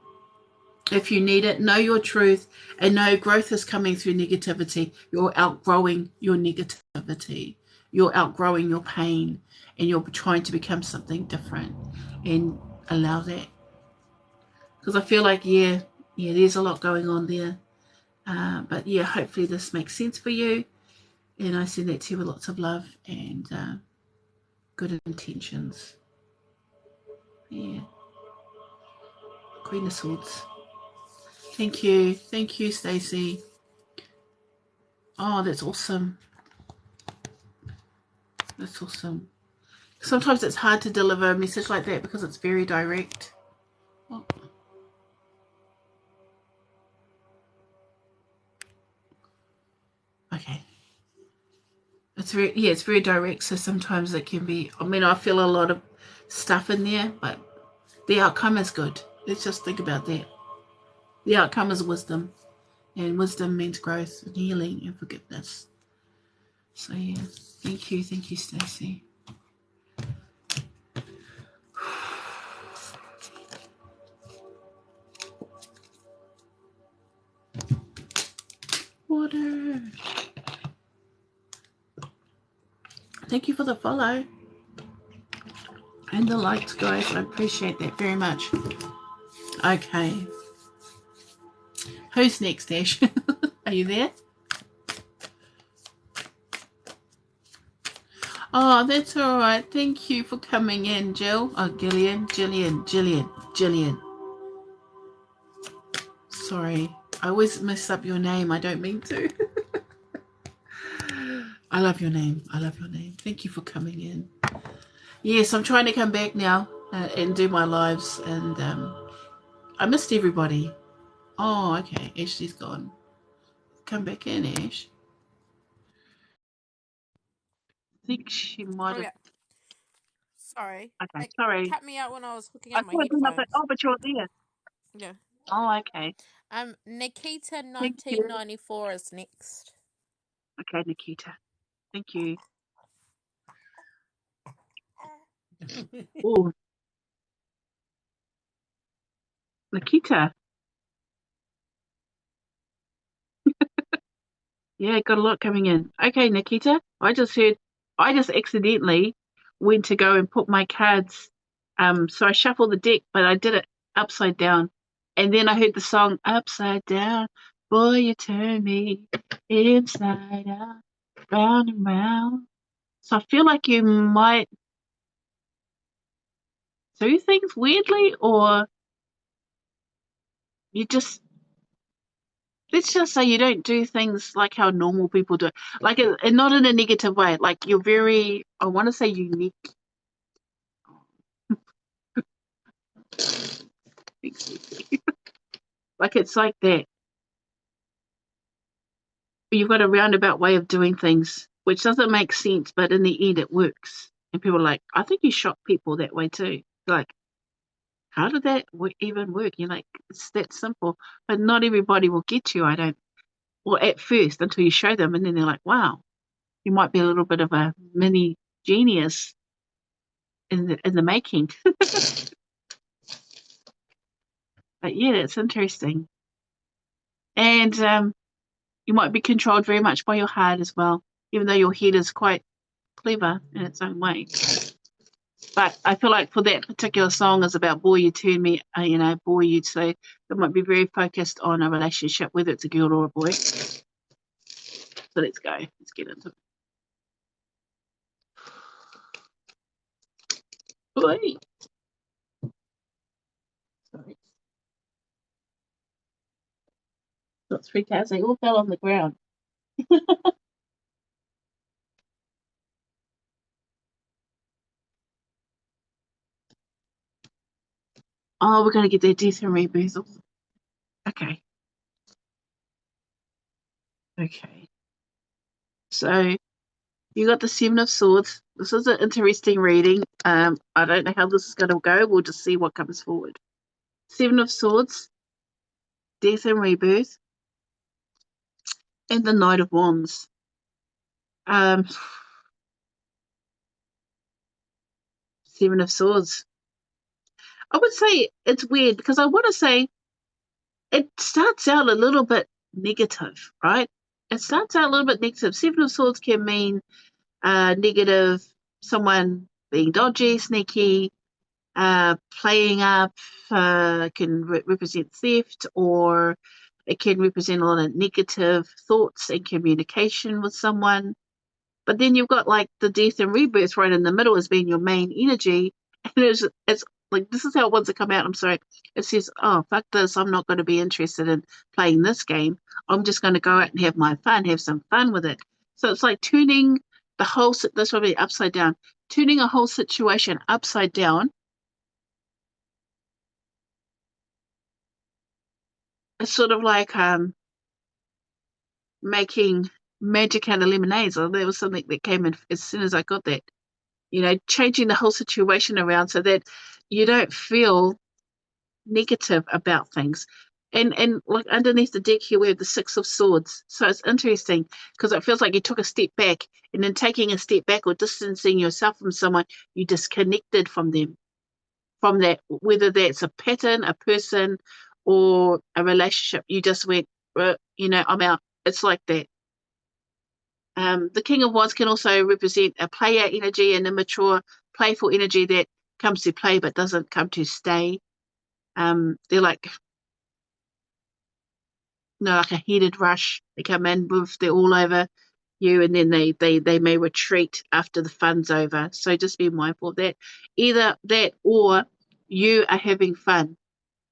if you need it. Know your truth and know growth is coming through negativity. You're outgrowing your negativity. You're outgrowing your pain and you're trying to become something different, and allow that. Because I feel like, yeah, there's a lot going on there. But yeah, hopefully this makes sense for you. And I send that to you with lots of love and good intentions. Yeah. Queen of Swords. Thank you. Thank you, Stacy. Oh, that's awesome. That's awesome. Sometimes it's hard to deliver a message like that because it's very direct. Oh. Okay. It's very direct, so sometimes it can be, I mean, I feel a lot of stuff in there, but the outcome is good. Let's just think about that. The outcome is wisdom, and wisdom means growth and healing and forgiveness. So yeah, thank you, Stacy. Water. Thank you for the follow and the likes, guys. I appreciate that very much. Okay. Who's next, Ash? Are you there? Oh, that's all right. Thank you for coming in, Jill. Oh, Gillian. Sorry. I always mess up your name. I don't mean to. I love your name. Thank you for coming in. Yes, I'm trying to come back now and do my lives. And I missed everybody. Oh, okay. Ashley's gone. Come back in, Ash. I think she might have. Yeah. Sorry. Okay, sorry. Cut me out when I was hooking up my headphones. headphones. But you're there. Yeah. Oh, okay. Nikita 1994 is next. Okay, Nikita. Thank you. Oh, Nikita. Yeah, got a lot coming in. Okay, Nikita. I just accidentally went to go and put my cards. So I shuffled the deck, but I did it upside down. And then I heard the song Upside Down. Boy, you turn me inside out, round and round. So I feel like you might do things weirdly, or you just, let's just say you don't do things like how normal people do it. Like, and not in a negative way. Like, you're very, I want to say, unique. Like, it's like that. But you've got a roundabout way of doing things, which doesn't make sense, but in the end, it works. And people are like, I think you shock people that way too. Like, how did that even work? You're like, it's that simple. But not everybody will get you, I don't. Well, at first, until you show them, and then they're like, wow, you might be a little bit of a mini genius in the making. But yeah, it's interesting. And you might be controlled very much by your heart as well, even though your head is quite clever in its own way. But I feel like for that particular song is about boy, you turn me, boy, you'd say it might be very focused on a relationship, whether it's a girl or a boy. So let's go. Let's get into it. Boy. Sorry. Got 3 cards. They all fell on the ground. Oh, we're going to get their death and rebirth. Okay. Okay. So you got the 7 of Swords. This is an interesting reading. I don't know how this is going to go. We'll just see what comes forward. 7 of Swords, death and rebirth, and the Knight of Wands. Seven of Swords. I would say it's weird because I want to say it starts out a little bit negative, right? It starts out a little bit negative. 7 of Swords can mean negative, someone being dodgy, sneaky, playing up, can represent theft, or it can represent a lot of negative thoughts and communication with someone. But then you've got like the death and rebirth right in the middle as being your main energy. And it's like, this is how it wants to come out. I'm sorry. It says, oh, fuck this. I'm not going to be interested in playing this game. I'm just going to go out and have my fun, have some fun with it. So it's like turning the whole, this will be upside down, turning a whole situation upside down. It's sort of like making magic out of lemonade. So there was something that came in as soon as I got that. Changing the whole situation around so that you don't feel negative about things. And like underneath the deck here, we have the 6 of Swords. So it's interesting because it feels like you took a step back, and then taking a step back or distancing yourself from someone, you disconnected from them, from that, whether that's a pattern, a person, or a relationship. You just went, I'm out. It's like that. The King of Wands can also represent a player energy, an immature, playful energy that comes to play but doesn't come to stay. They're like, like a heated rush. They come in, they're all over you, and then they may retreat after the fun's over. So just be mindful of that. Either that or you are having fun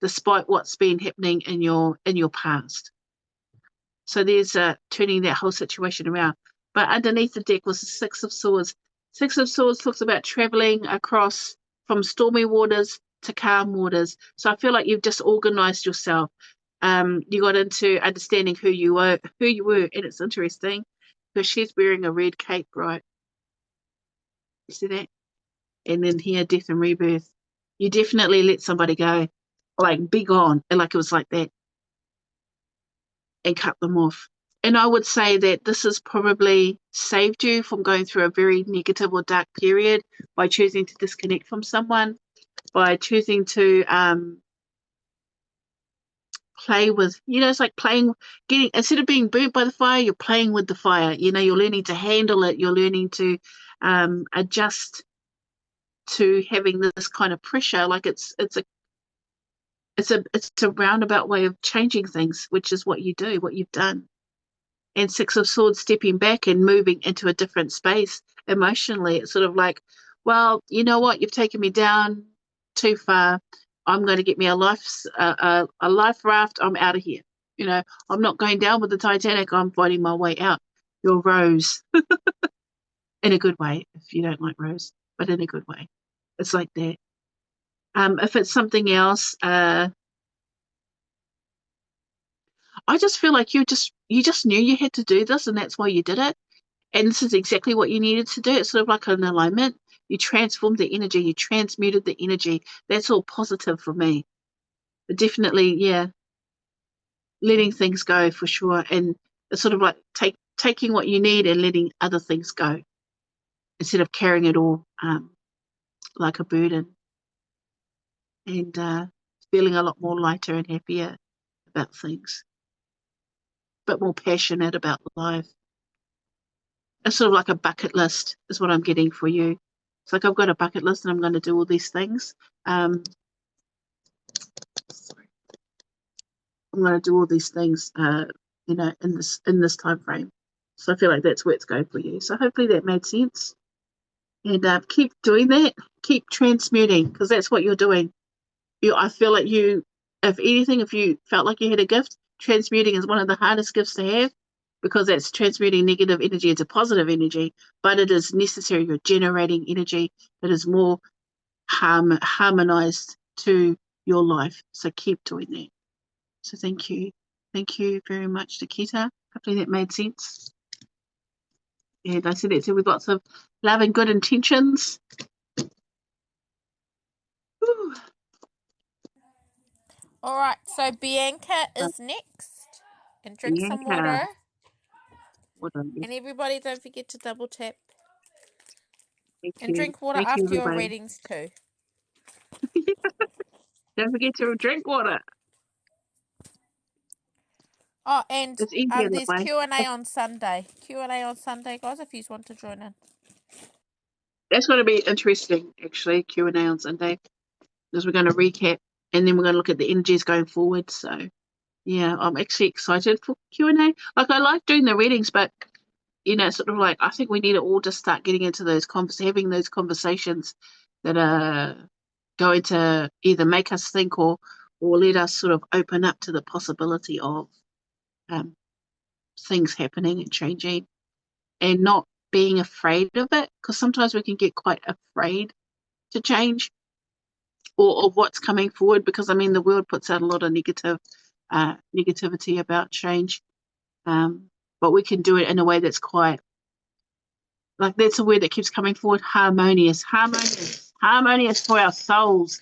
despite what's been happening in your past. So there's turning that whole situation around. But underneath the deck was the 6 of Swords. 6 of Swords talks about traveling across from stormy waters to calm waters. So I feel like you've just organized yourself. You got into understanding who you were, and it's interesting because she's wearing a red cape, right? You see that? And then here, death and rebirth. You definitely let somebody go, like be gone, and like it was like that, and cut them off. And I would say that this has probably saved you from going through a very negative or dark period by choosing to disconnect from someone, by choosing to play with, it's like instead of being burnt by the fire, you're playing with the fire. You're learning to handle it. You're learning to adjust to having this kind of pressure. Like it's a roundabout way of changing things, which is what you do, what you've done. And 6 of Swords, stepping back and moving into a different space emotionally. It's sort of like, well, you know what? You've taken me down too far. I'm going to get me a life raft. I'm out of here. I'm not going down with the Titanic. I'm finding my way out. You're Rose. In a good way, if you don't like Rose, but in a good way. It's like that. If it's something else, I just feel like you just knew you had to do this, and that's why you did it. And this is exactly what you needed to do. It's sort of like an alignment. You transformed the energy. You transmuted the energy. That's all positive for me. But definitely, yeah, letting things go for sure. And it's sort of like taking what you need and letting other things go instead of carrying it all like a burden. And feeling a lot more lighter and happier about things. A bit more passionate about life. It's sort of like a bucket list is what I'm getting for you. It's like I've got a bucket list and I'm going to do all these things. Sorry. I'm going to do all these things, you know, in this time frame. So I feel like that's where it's going for you. So hopefully that made sense. And keep doing that. Keep transmuting, because that's what you're doing. I feel like you, if anything, if you felt like you had a gift, transmuting is one of the hardest gifts to have, because that's transmuting negative energy into positive energy. But it is necessary. You're generating energy that is more harmonized to your life. So keep doing that. So thank you. Thank you very much, Nikita. Hopefully that made sense. And I said that too with lots of love and good intentions. Whew. All right, so Bianca is next. And drink some water. And everybody, don't forget to double tap. And drink water after your readings too. Don't forget to drink water. Oh, and there's way. Q&A on Sunday. Q&A on Sunday, guys, if you want to join in. That's going to be interesting, actually, Q&A on Sunday. Because we're going to recap, and then we're going to look at the energies going forward. So, yeah, I'm actually excited for Q&A. Like, I like doing the readings, but, you know, sort of like, I think we need to all just start getting into those having those conversations that are going to either make us think or let us sort of open up to the possibility of things happening and changing, and not being afraid of it, because sometimes we can get quite afraid to change or what's coming forward, because I mean the world puts out a lot of negativity about change, but we can do it in a way that's quite, like, that's a word that keeps coming forward, harmonious for our souls,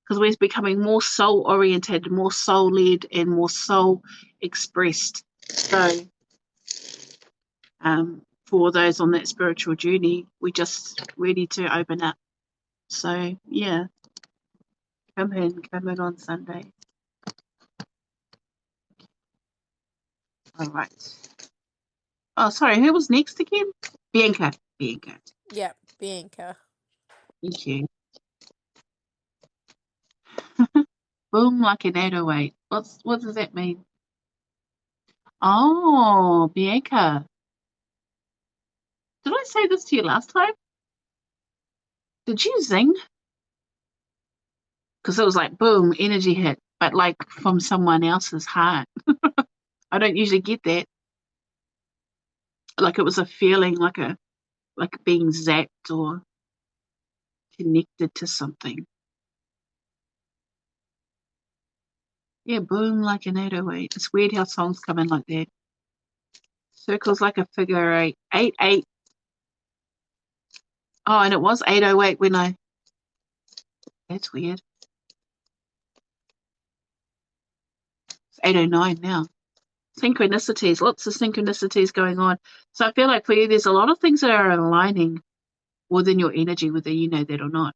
because we're becoming more soul oriented, more soul led, and more soul expressed. So for those on that spiritual journey, we just ready to open up. So yeah, come in on Sunday. All right. Oh, sorry, who was next again? Bianca. Yep, Bianca. Thank you. Boom like an 808. What does that mean? Oh, Bianca. Did I say this to you last time? Did you zing? Because it was like, boom, energy hit, but like from someone else's heart. I don't usually get that. Like it was a feeling, like being zapped or connected to something. Yeah, boom like an 808. It's weird how songs come in like that. Circles like a figure eight. 8-8. Oh, and it was 808 when I... That's weird. It's 809 now. Synchronicities. Lots of synchronicities going on. So I feel like for you, there's a lot of things that are aligning within your energy, whether you know that or not,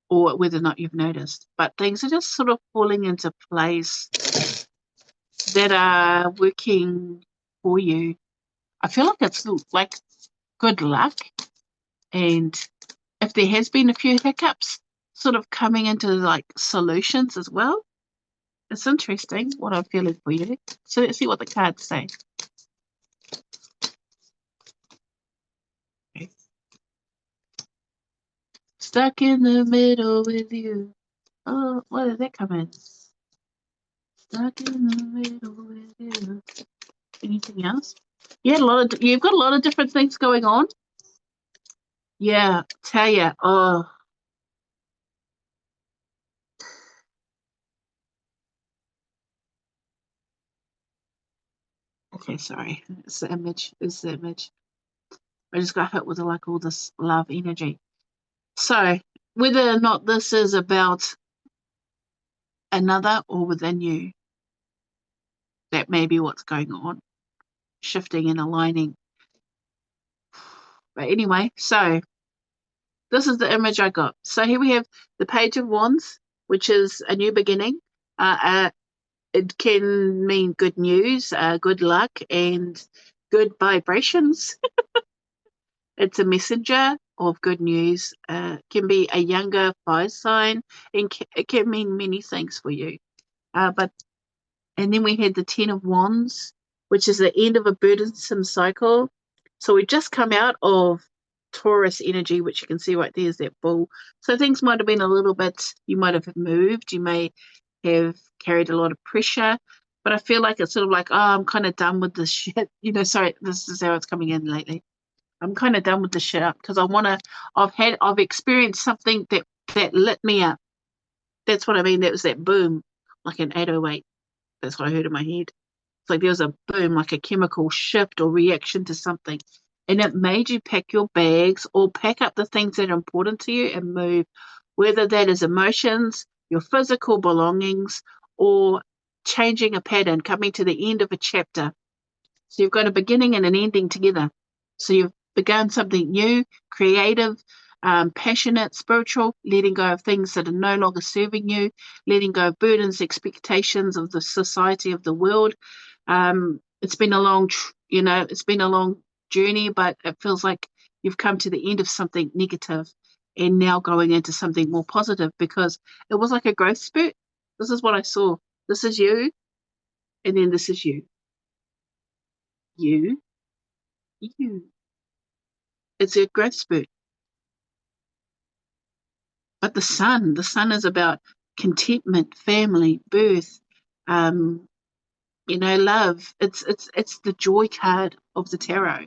or whether or not you've noticed. But things are just sort of falling into place that are working for you. I feel like it's like good luck, and if there has been a few hiccups, sort of coming into like solutions as well. It's interesting what I'm feeling for you. So let's see what the cards say. Okay. Stuck in the middle with you. Oh, what did that come in? Stuck in the middle with you. Anything else? You've got a lot of different things going on. Yeah, tell ya. Oh. Okay, sorry. It's the image. I just got hit with all this love energy. So whether or not this is about another or within you, that may be what's going on, shifting and aligning. But anyway, so this is the image I got. So here we have the Page of Wands, which is a new beginning. It can mean good news, good luck, and good vibrations. It's a messenger of good news. Can be a younger fire sign, and it can mean many things for you. And then we had the Ten of Wands, which is the end of a burdensome cycle. So we just come out of Taurus energy, which you can see right there is that bull. So things might have been a little bit, you might have moved, you may have carried a lot of pressure, but I feel like it's sort of like, oh, I'm kind of done with this shit. Sorry, this is how it's coming in lately. I'm kind of done with the shit up because I've experienced something that lit me up. That's what I mean. That was that boom, like an 808. That's what I heard in my head. It's like there was a boom, like a chemical shift or reaction to something. And it made you pack your bags or pack up the things that are important to you and move, whether that is emotions, your physical belongings, or changing a pattern, coming to the end of a chapter. So you've got a beginning and an ending together. So you've begun something new, creative, passionate, spiritual, letting go of things that are no longer serving you, letting go of burdens, expectations of the society, of the world. It's been a long, it's been a long journey, but it feels like you've come to the end of something negative and now going into something more positive because it was like a growth spurt. This is what I saw. This is you, and then this is you. You. It's a growth spurt. But the sun is about contentment, family, birth, love. It's the joy card of the tarot.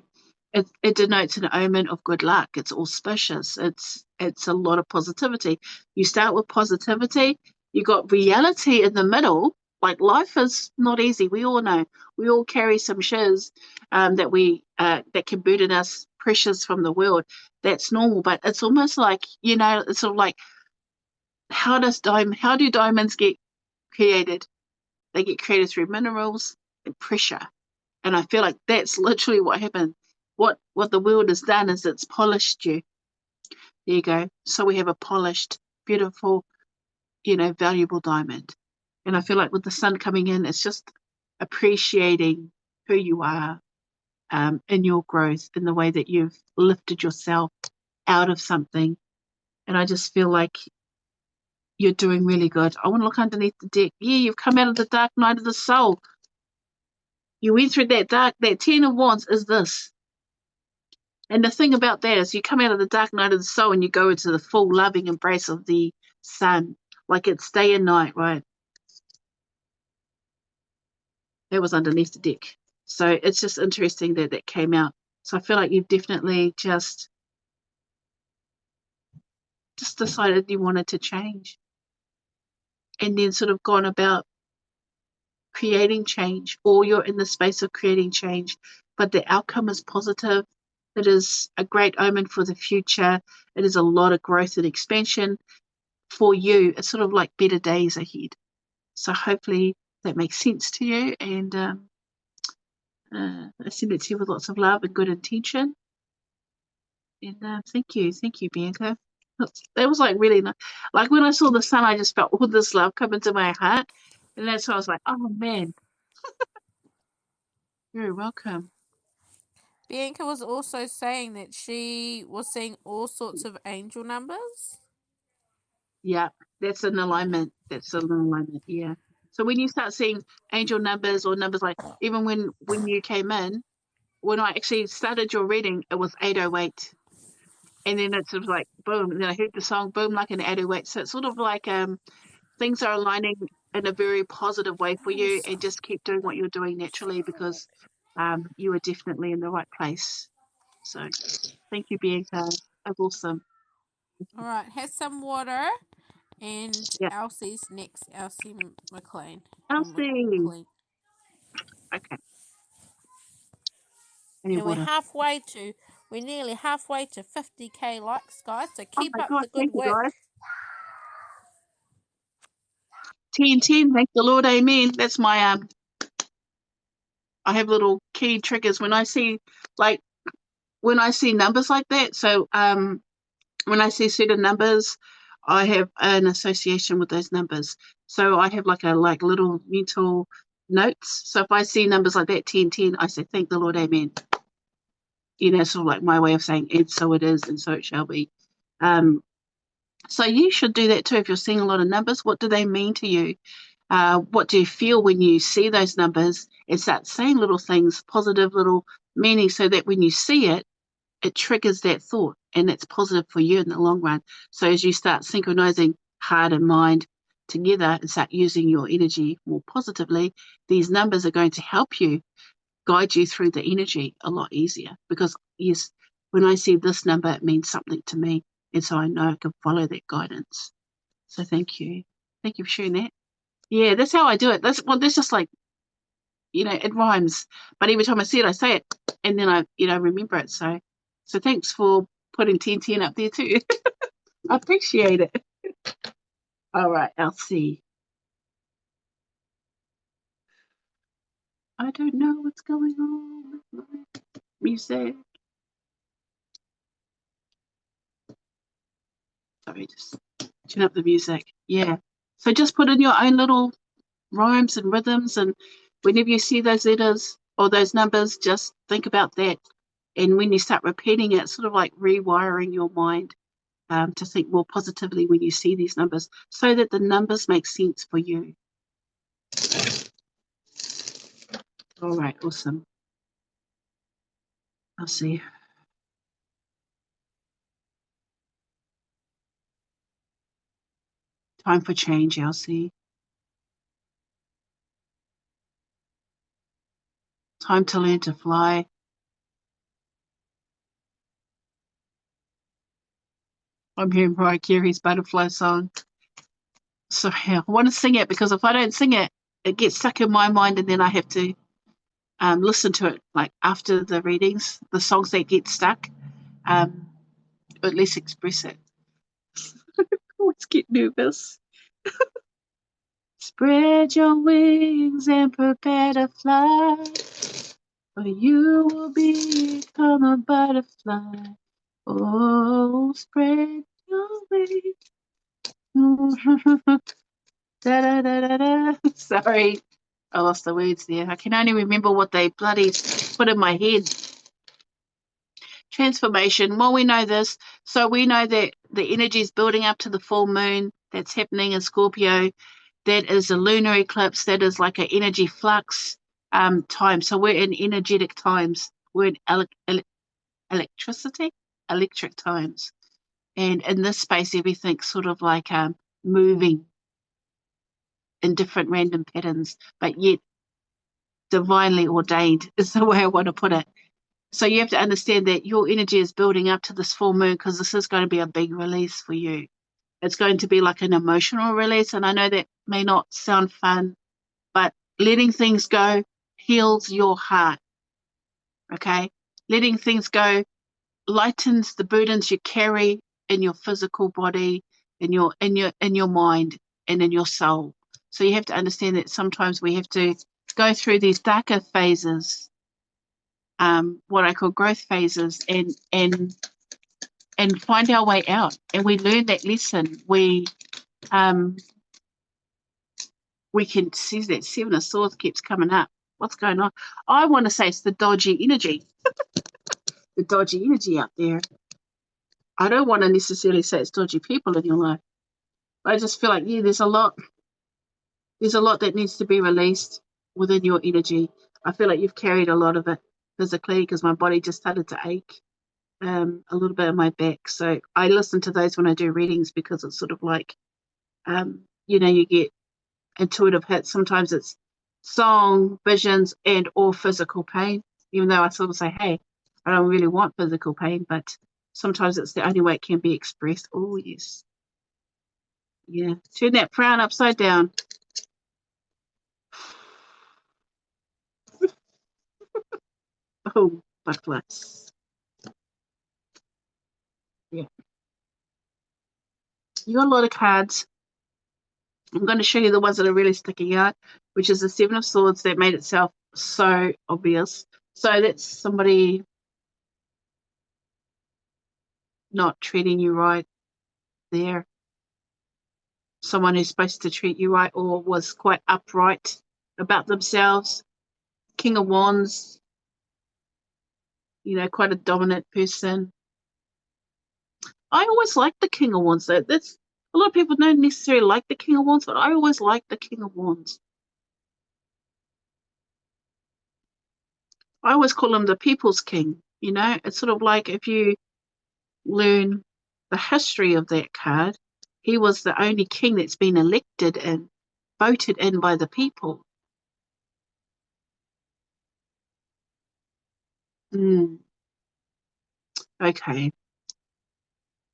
It denotes an omen of good luck. It's auspicious. It's a lot of positivity. You start with positivity. You got reality in the middle. Like life is not easy. We all know. We all carry some shiz that can burden us, pressures from the world. That's normal. But it's almost like it's sort of like how do diamonds get created? They get created through minerals and pressure. And I feel like that's literally what happened. What the world has done is it's polished you. There you go. So we have a polished, beautiful, valuable diamond. And I feel like with the sun coming in, it's just appreciating who you are in your growth, in the way that you've lifted yourself out of something. And I just feel like you're doing really good. I want to look underneath the deck. Yeah, you've come out of the dark night of the soul. You went through that 10 of wands is this. And the thing about that is you come out of the dark night of the soul and you go into the full loving embrace of the sun. Like it's day and night, right? That was underneath the deck. So it's just interesting that came out. So I feel like you've definitely just decided you wanted to change. And then sort of gone about creating change, or you're in the space of creating change, but the outcome is positive. It is a great omen for the future. It is a lot of growth and expansion for you. It's sort of like better days ahead. So hopefully that makes sense to you. And I send it to you with lots of love and good intention. And thank you, Bianca. That was like really nice. Like when I saw the sun, I just felt all this love come into my heart. And that's why I was like, oh man. You're welcome. Bianca was also saying that she was seeing all sorts of angel numbers. Yeah, that's an alignment. Yeah. So when you start seeing angel numbers or numbers like, even when you came in, when I actually started your reading, it was 808. And then it's sort of like, boom. And then I heard the song, boom, like an 808. So it's sort of like things are aligning in a very positive way for you, and just keep doing what you're doing naturally because you are definitely in the right place. So thank you, Bianca. That's awesome. All right, have some water. And Yeah. Elsie's next, Elsie McLean. Elsie. Okay. And we're nearly halfway to 50k likes, guys. So keep up the good work. Guys. 10, thank the Lord, amen. That's my I have little key triggers when I see numbers like that. So when I see certain numbers, I have an association with those numbers. So I have like little mental notes. So if I see numbers like that, 10, I say, thank the Lord, amen. sort of like my way of saying, and so it is, and so it shall be. So you should do that too. If you're seeing a lot of numbers, what do they mean to you? What do you feel when you see those numbers? And start saying little things, positive little meanings, so that when you see it, it triggers that thought, and it's positive for you in the long run. So as you start synchronizing heart and mind together and start using your energy more positively, these numbers are going to help you guide you through the energy a lot easier. Because yes, when I see this number, it means something to me, and so I know I can follow that guidance. So thank you for sharing that. Yeah, that's how I do it. That's just like, it rhymes, but every time I see it, I say it, and then I remember it. So thanks for putting 1010 up there too. I appreciate it. All right, I'll see. I don't know what's going on with my music. Sorry, just turn up the music. Yeah. So just put in your own little rhymes and rhythms, and whenever you see those letters or those numbers, just think about that. And when you start repeating it, sort of like rewiring your mind to think more positively when you see these numbers, so that the numbers make sense for you. All right, awesome. I'll see. Time for change, Elsie. Time to learn to fly. I'm hearing Mariah Carey's Butterfly song. Sorry, I want to sing it, because if I don't sing it, it gets stuck in my mind, and then I have to listen to it like after the readings, the songs that get stuck, or at least express it. I always get nervous. Spread your wings and prepare to fly, for you will become a butterfly. Oh, spread your wings. Da, da, da, da, da. Sorry, I lost the words there. I can only remember what they bloody put in my head. Transformation. Well, we know this. So we know that the energy is building up to the full moon that's happening in Scorpio. That is a lunar eclipse. That is like an energy flux time. So we're in energetic times. We're in electric times. And in this space, everything's sort of like moving in different random patterns, but yet divinely ordained is the way I want to put it. So you have to understand that your energy is building up to this full moon, because this is going to be a big release for you. It's going to be like an emotional release. And I know that may not sound fun, but letting things go heals your heart. Okay? Letting things go lightens the burdens you carry in your physical body, in your mind, and in your soul. So you have to understand that sometimes we have to go through these darker phases, what I call growth phases, and find our way out. And we learn that lesson. We can see that Seven of Swords keeps coming up. What's going on? I want to say it's the dodgy energy. The dodgy energy out there. I don't want to necessarily say it's dodgy people in your life. I just feel like, there's a lot that needs to be released within your energy. I feel like you've carried a lot of it physically, because my body just started to ache a little bit in my back. So I listen to those when I do readings, because it's sort of like, you get intuitive hits. Sometimes it's song, visions, and or physical pain, even though I sort of say, hey, I don't really want physical pain, but sometimes it's the only way it can be expressed. Oh, yes. Yeah. Turn that frown upside down. Oh, butterflies. Yeah. You got a lot of cards. I'm going to show you the ones that are really sticking out, which is the Seven of Swords that made itself so obvious. So that's somebody not treating you right there. Someone who's supposed to treat you right, or was quite upright about themselves. King of Wands. you know, quite a dominant person. I always like the King of Wands. That's a lot of people don't necessarily like the King of Wands, but I always like the King of Wands. I always call him the People's King. You know, it's sort of like if you learn the history of that card, he was the only king that's been elected and voted in by the people. Okay.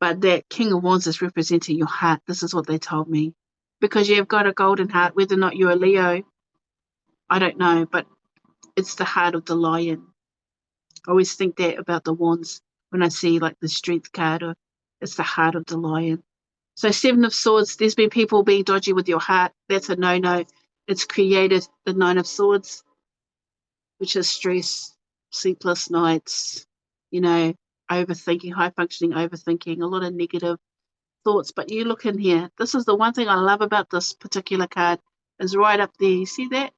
But that King of Wands is representing your heart. This is what they told me. Because you've got a golden heart, whether or not you're a Leo, I don't know, but it's the heart of the lion. I always think that about the wands when I see like the strength card, or it's the heart of the lion. So 7 of Swords, there's been people being dodgy with your heart. That's a no-no. It's created the 9 of Swords, which is stress, sleepless nights, you know, overthinking, high-functioning overthinking, a lot of negative thoughts. But you look in here. This is the one thing I love about this particular card is right up there. You see that?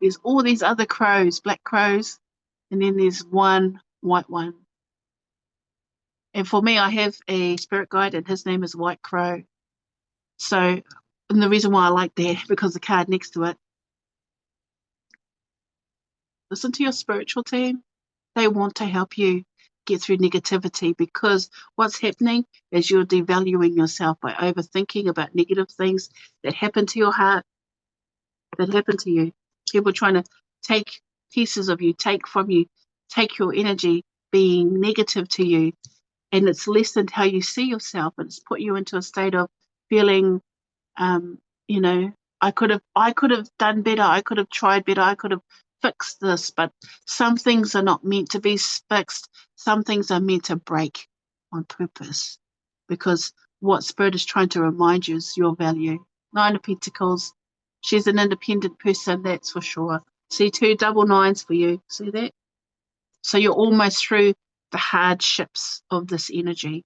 There's all these other crows, black crows, and then there's one white one. And for me, I have a spirit guide, and his name is White Crow. So, and the reason why I like that, because the card next to it, listen to your spiritual team. They want to help you get through negativity, because what's happening is you're devaluing yourself by overthinking about negative things that happen to your heart, that happen to you. People trying to take pieces of you, take from you, take your energy, being negative to you. And it's lessened how you see yourself, and it's put you into a state of feeling, you know, I could have done better. I could have tried better. I could have fixed this, but some things are not meant to be fixed. Some things are meant to break on purpose, because what Spirit is trying to remind you is your value. 9 of Pentacles. She's an independent person, that's for sure. See 2 double 9s for you. See that? So you're almost through the hardships of this energy,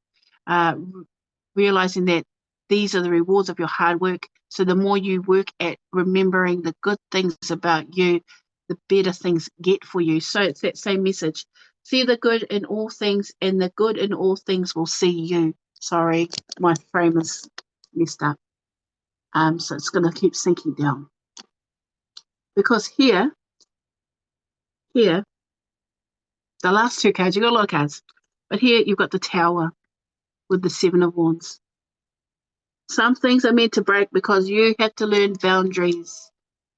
realizing that these are the rewards of your hard work. So the more you work at remembering the good things about you, the better things get for you. So it's that same message. See the good in all things, and the good in all things will see you. Sorry, my frame is messed up. So it's going to keep sinking down. Because here, the last 2 cards, you've got a lot of cards, but here you've got the Tower with the 7 of Wands. Some things are meant to break because you have to learn boundaries.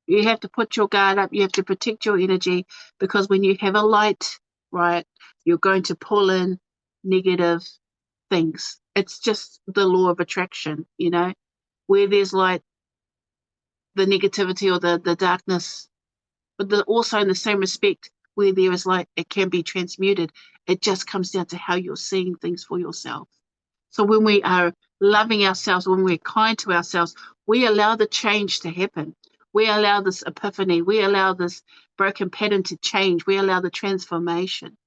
You have to put your guard up. You have to protect your energy, because when you have a light, right, you're going to pull in negative things. It's just the law of attraction, you know, where there's light, the negativity or the darkness, but also in the same respect, where there is light, it can be transmuted. It just comes down to how you're seeing things for yourself. So when we are loving ourselves, when we're kind to ourselves, we allow the change to happen. We allow this epiphany. We allow this broken pattern to change. We allow the transformation,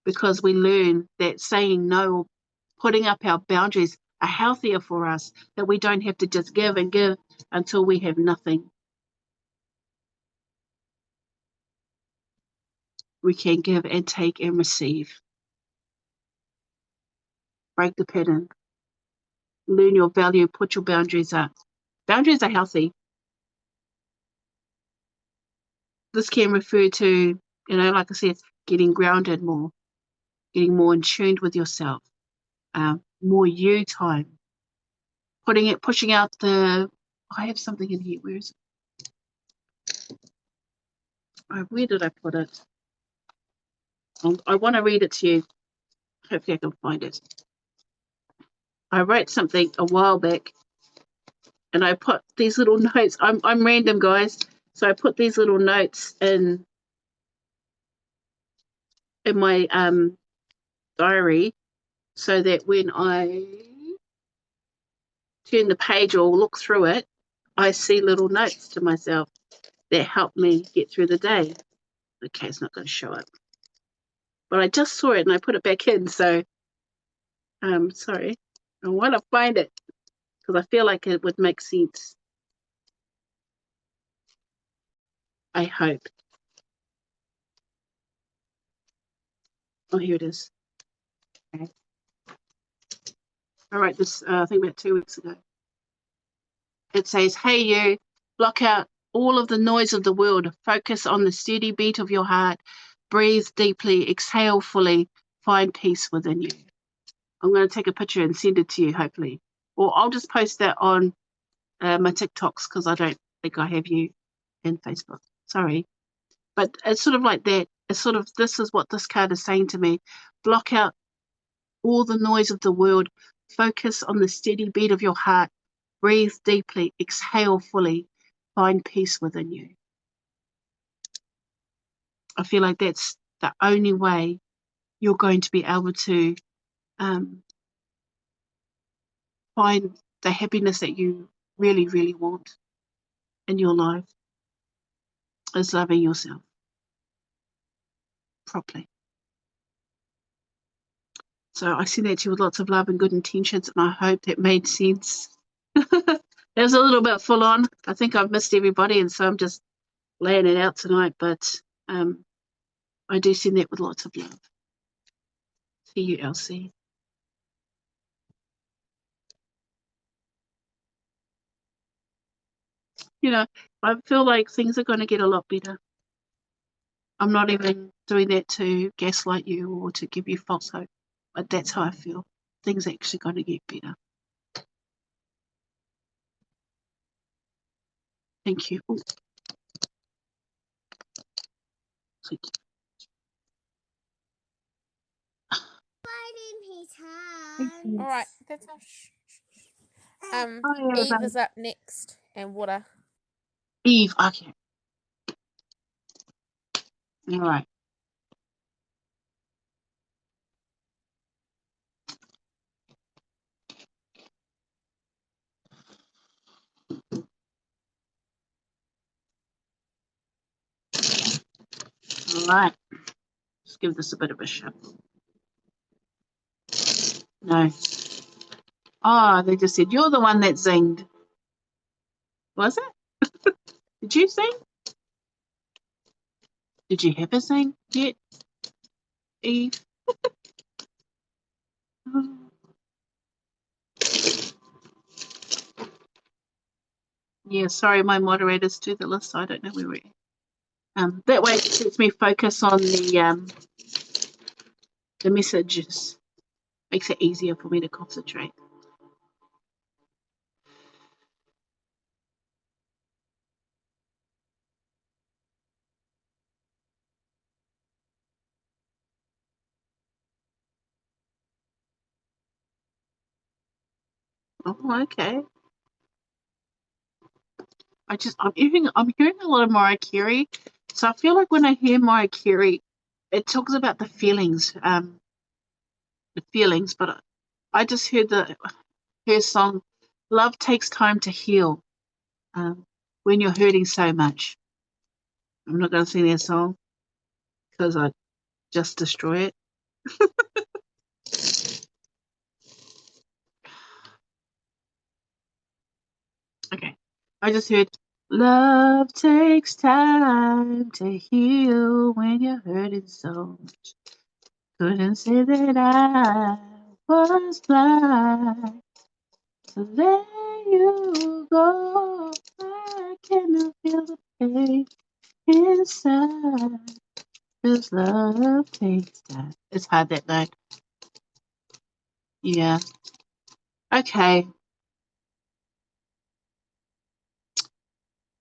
because we learn that saying no, putting up our boundaries are healthier for us, that we don't have to just give and give until we have nothing. We can give and take and receive. Break the pattern. Learn your value. Put your boundaries up. Boundaries are healthy. This can refer to, you know, like I said, getting grounded more, getting more in tune with yourself, more you time, pushing out the, I have something in here, where is it? Where did I put it? I want to read it to you. Hopefully I can find it. I wrote something a while back, and I put these little notes. I'm random, guys, so I put these little notes in my diary, so that when I turn the page or look through it, I see little notes to myself that help me get through the day. Okay, it's not going to show up, but I just saw it and I put it back in. So sorry, I want to find it because I feel like it would make sense. I hope. Oh, here it is. Okay. I wrote this, I think about 2 weeks ago. It says, hey, you, block out all of the noise of the world. Focus on the steady beat of your heart. Breathe deeply, exhale fully, find peace within you. I'm going to take a picture and send it to you, hopefully. Or I'll just post that on my TikToks because I don't think I have you in Facebook. Sorry. But it's sort of like that. It's sort of, this is what this card is saying to me. Block out all the noise of the world. Focus on the steady beat of your heart. Breathe deeply. Exhale fully. Find peace within you. I feel like that's the only way you're going to be able to find the happiness that you really, really want in your life, is loving yourself properly. So I send that to you with lots of love and good intentions, and I hope that made sense. It was a little bit full on. I think I've missed everybody, and so I'm just laying it out tonight, but I do send that with lots of love. See you, Elsie. You know, I feel like things are going to get a lot better. I'm not even doing that to gaslight you or to give you false hope, but that's how I feel. Things are actually going to get better. Thank you. Ooh. Thank you. All right, that's all. Oh, Eve is up next, and water. Eve, okay. All right. All right. Let's give this a bit of a shuffle. No. Oh, they just said, you're the one that zinged. Was it? Did you sing? Did you have a sing yet, Eve? Yeah, sorry, my moderators do the list, so I don't know where we're at. That way it lets me focus on the messages. Makes it easier for me to concentrate. Oh, okay. I'm hearing a lot of Mariah Carey. So I feel like when I hear Mariah Carey, it talks about the feelings, but I just heard her song, Love Takes Time to Heal, when you're hurting so much. I'm not going to sing that song because I just destroy it. Okay. I just heard, love takes time to heal when you're hurting so much. Couldn't say that I was blind to let you go. I cannot feel the pain inside. This love takes time. It's hard, that note. Yeah. Okay.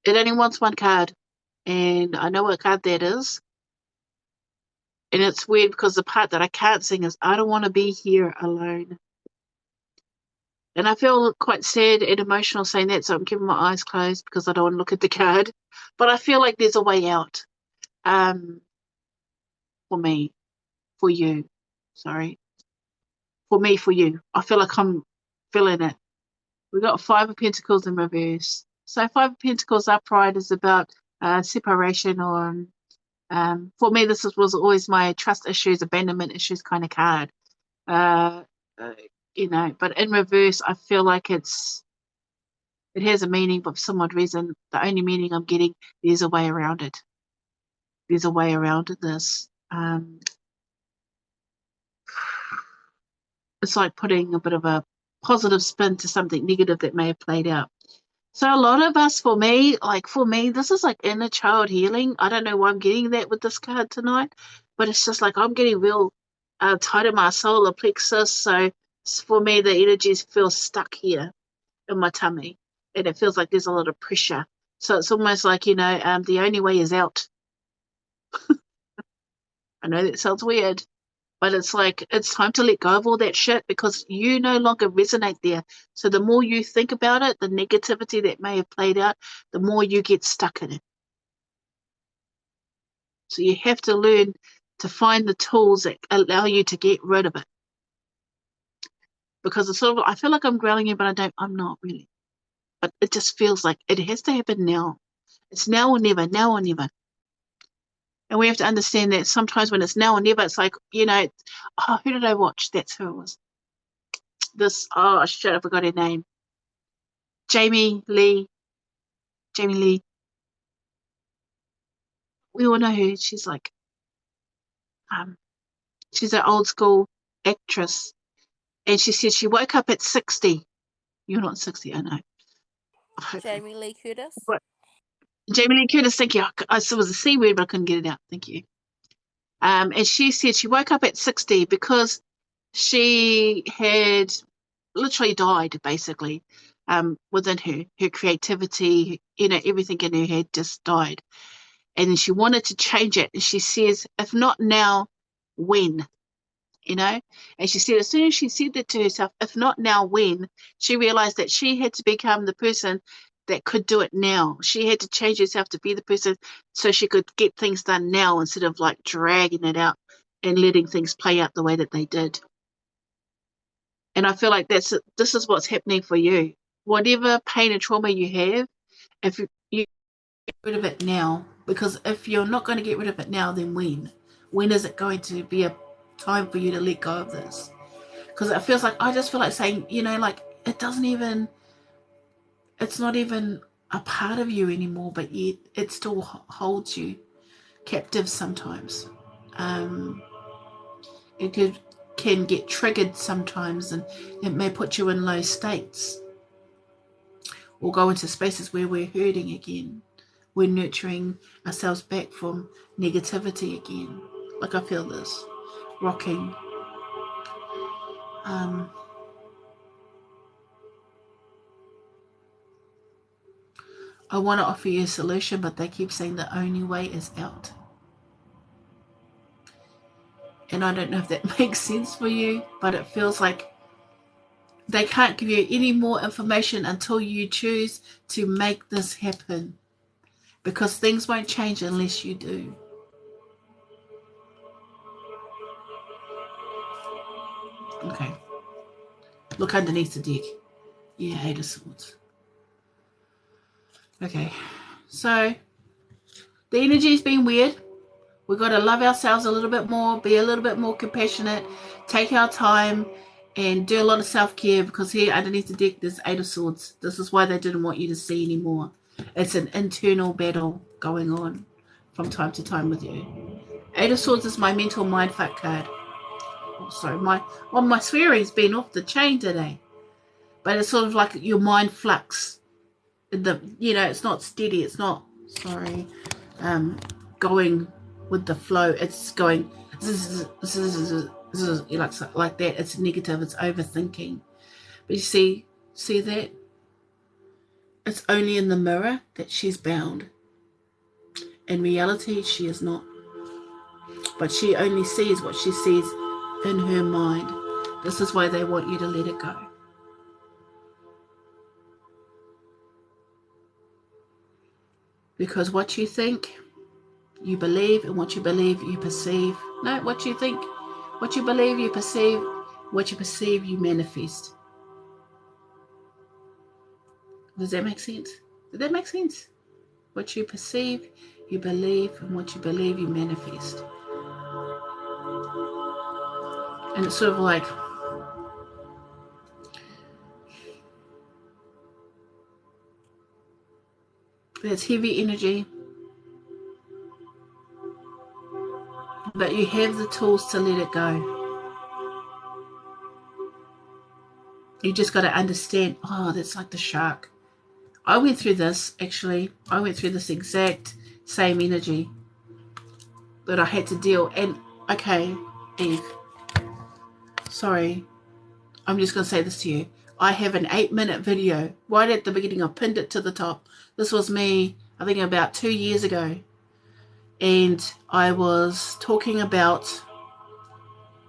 It only wants one card. And I know what card that is. And it's weird because the part that I can't sing is I don't want to be here alone. And I feel quite sad and emotional saying that, so I'm keeping my eyes closed because I don't want to look at the card. But I feel like there's a way out. For me, for you. Sorry. For me, for you. I feel like I'm feeling it. We've got Five of Pentacles in reverse. So Five of Pentacles upright is about separation, or for me, this was always my trust issues, abandonment issues kind of card. Uh, but in reverse, I feel like it has a meaning, but for some odd reason, the only meaning I'm getting, there's a way around it. There's a way around this. it's like putting a bit of a positive spin to something negative that may have played out. So a lot of us, for me, this is like inner child healing. I don't know why I'm getting that with this card tonight, but it's just like I'm getting real tight in my solar plexus. So for me, the energies feel stuck here in my tummy, and it feels like there's a lot of pressure. So it's almost like, the only way is out. I know that sounds weird, but it's like it's time to let go of all that shit because you no longer resonate there. So the more you think about it, the negativity that may have played out, the more you get stuck in it. So you have to learn to find the tools that allow you to get rid of it. Because it's sort of, I feel like I'm growling you, but I'm not really. But it just feels like it has to happen now. It's now or never, now or never. And we have to understand that sometimes when it's now or never, it's like, who did I watch? That's who it was. I forgot her name. Jamie Lee. We all know her. She's like, she's an old school actress. And she said she woke up at 60. You're not 60, I know. Jamie Lee Curtis. But Jamie Lee Curtis, thank you. I saw it was a C word, but I couldn't get it out. Thank you. And she said she woke up at 60 because she had literally died, basically, within her creativity, everything in her head just died. And then she wanted to change it. And she says, if not now, when? And she said, as soon as she said that to herself, if not now, when? She realized that she had to become the person that could do it now. She had to change herself to be the person so she could get things done now instead of like dragging it out and letting things play out the way that they did. And I feel like this is what's happening for you. Whatever pain and trauma you have, if you get rid of it now, because if you're not going to get rid of it now, then when? When is it going to be a time for you to let go of this? Because it feels like, I just feel like saying, it's not even a part of you anymore, but yet it still holds you captive sometimes. It can get triggered sometimes, and it may put you in low states or go into spaces where we're hurting again. We're nurturing ourselves back from negativity again. Like I feel this rocking. I want to offer you a solution, but they keep saying the only way is out. And I don't know if that makes sense for you, but it feels like they can't give you any more information until you choose to make this happen. Because things won't change unless you do. Okay. Look underneath the deck. Yeah, 8 of Swords. Okay. So, the energy's been weird. We've got to love ourselves a little bit more, be a little bit more compassionate, take our time, and do a lot of self-care, because here underneath the deck there's 8 of Swords. This is why they didn't want you to see anymore. It's an internal battle going on from time to time with you. 8 of Swords is my mental mindfuck card. Oh, sorry, my swearing's been off the chain today. But it's sort of like your mind flux. It's not steady. It's not, going with the flow. It's going like that. It's negative. It's overthinking. But you see that? It's only in the mirror that she's bound. In reality, she is not. But she only sees what she sees in her mind. This is why they want you to let it go. Because what you think, you believe, and what you believe, you perceive. No, what you think, what you believe, you perceive. What you perceive, you manifest. Does that make sense? Did that make sense? What you perceive, you believe, and what you believe, you manifest. And it's sort of like, there's heavy energy, but you have the tools to let it go. You just got to understand, oh, that's like the shark. I went through this, actually. I went through this exact same energy that I had to deal. And, okay, Eve, sorry, I'm just going to say this to you. I have an 8-minute video right at the beginning. I pinned it to the top. This was me, I think, about 2 years ago. And I was talking about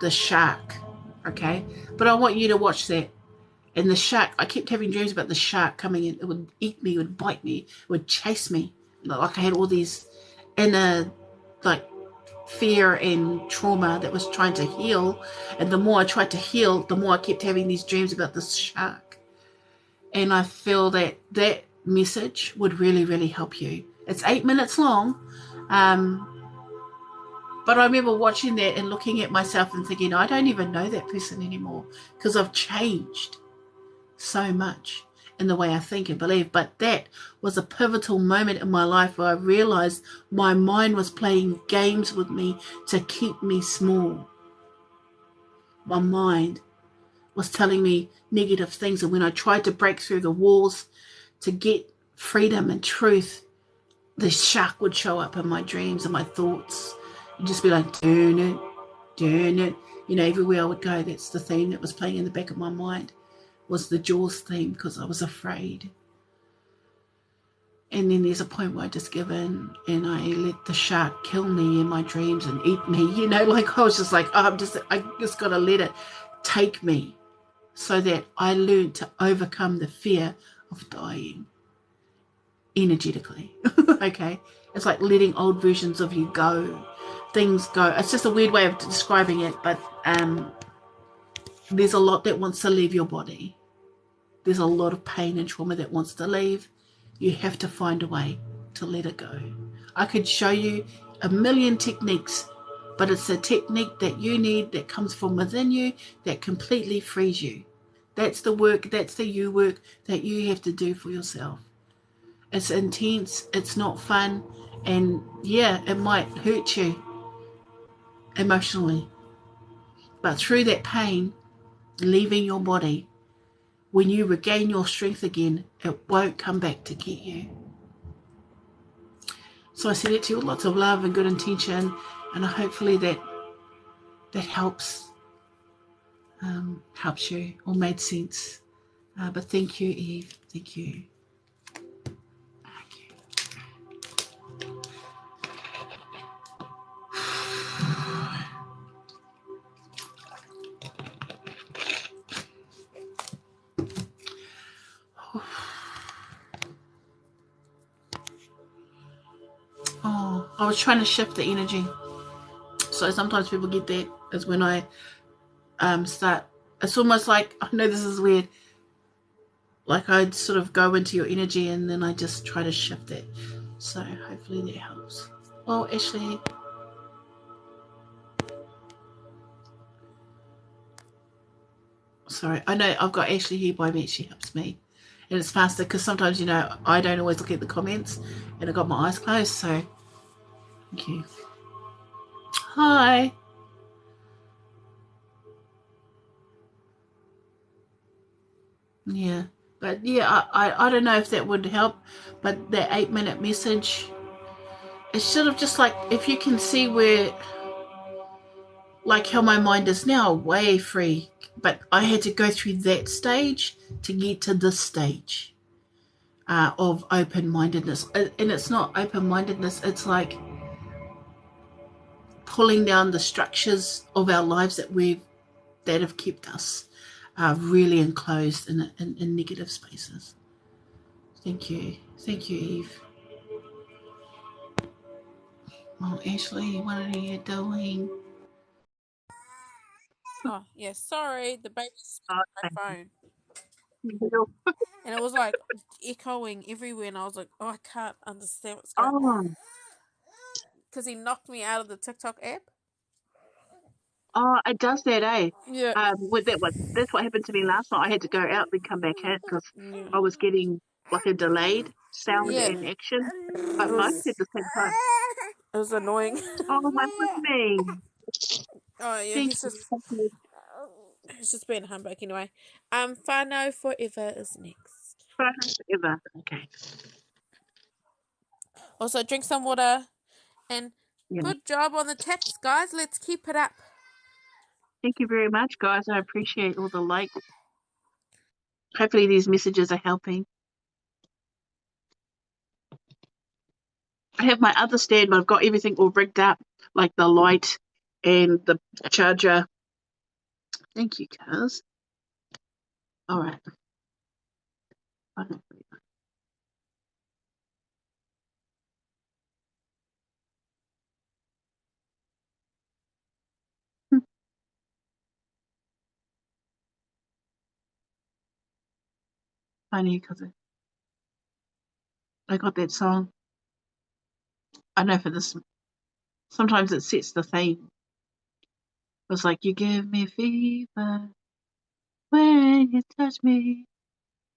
the shark, okay? But I want you to watch that. And the shark, I kept having dreams about the shark coming in. It would eat me, it would bite me, it would chase me. Like I had all these inner, like, fear and trauma that was trying to heal. And the more I tried to heal, the more I kept having these dreams about this shark. And I feel that that message would really, really help you. It's 8 minutes long. But I remember watching that and looking at myself and thinking, I don't even know that person anymore because I've changed so much in the way I think and believe. But that was a pivotal moment in my life where I realized my mind was playing games with me to keep me small. My mind was telling me negative things, and when I tried to break through the walls to get freedom and truth, the shark would show up in my dreams and my thoughts and just be like, turn it, turn it. You know, everywhere I would go, that's the theme that was playing in the back of my mind, was the Jaws theme, because I was afraid. And then there's a point where I just give in and I let the shark kill me in my dreams and eat me. You know, like I was just like, oh, I just got to let it take me, so that I learned to overcome the fear of dying energetically. Okay, it's like letting old versions of you go. Things go. It's just a weird way of describing it, but there's a lot that wants to leave your body. There's a lot of pain and trauma that wants to leave. You have to find a way to let it go. I could show you a million techniques, but it's a technique that you need, that comes from within you, that completely frees you. That's the work, that's the you work that you have to do for yourself. It's intense, it's not fun, and yeah, it might hurt you emotionally. But through that pain, leaving your body, when you regain your strength again, it won't come back to get you. So I send it to you with lots of love and good intention, and hopefully that helps you, or made sense. But thank you, Eve. Thank you. Oh, I was trying to shift the energy. So sometimes people get that, is when I start. It's almost like, I know this is weird, like I'd sort of go into your energy and then I just try to shift it. So hopefully that helps. Well, Ashley. Sorry, I know I've got Ashley here by me. She helps me. And it's faster because sometimes, you know, I don't always look at the comments and I got my eyes closed. So thank you. Hi. Yeah. But yeah, I don't know if that would help. But that 8-minute message, it's sort of just like, if you can see where, like how my mind is now, way free. But I had to go through that stage to get to this stage of open-mindedness. And it's not open-mindedness, it's like pulling down the structures of our lives that have kept us really enclosed in negative spaces. Thank you, Eve. Oh, Ashley, what are you doing? Oh, yeah, sorry, the baby's on my phone. Yeah. And it was like echoing everywhere, and I was like, oh, I can't understand what's going on. Because he knocked me out of the TikTok app. Oh, it does that, eh? Yeah. That's what happened to me last night. I had to go out and come back in because I was getting like a delayed sound and action. But both at the same time. It was annoying. Oh, my me. Oh yeah, Thank he's you. just. Thank you. It's just been a humbug anyway. Whānau Forever is next. Whānau Forever. Okay. Also, drink some water. And good job on the taps, guys. Let's keep it up. Thank you very much, guys. I appreciate all the likes. Hopefully these messages are helping. I have my other stand, but I've got everything all rigged up, like the light and the charger. Thank you, guys. All right. Funny because I got that song. I know for this, sometimes it sets the theme. It's like, you give me fever when you touch me,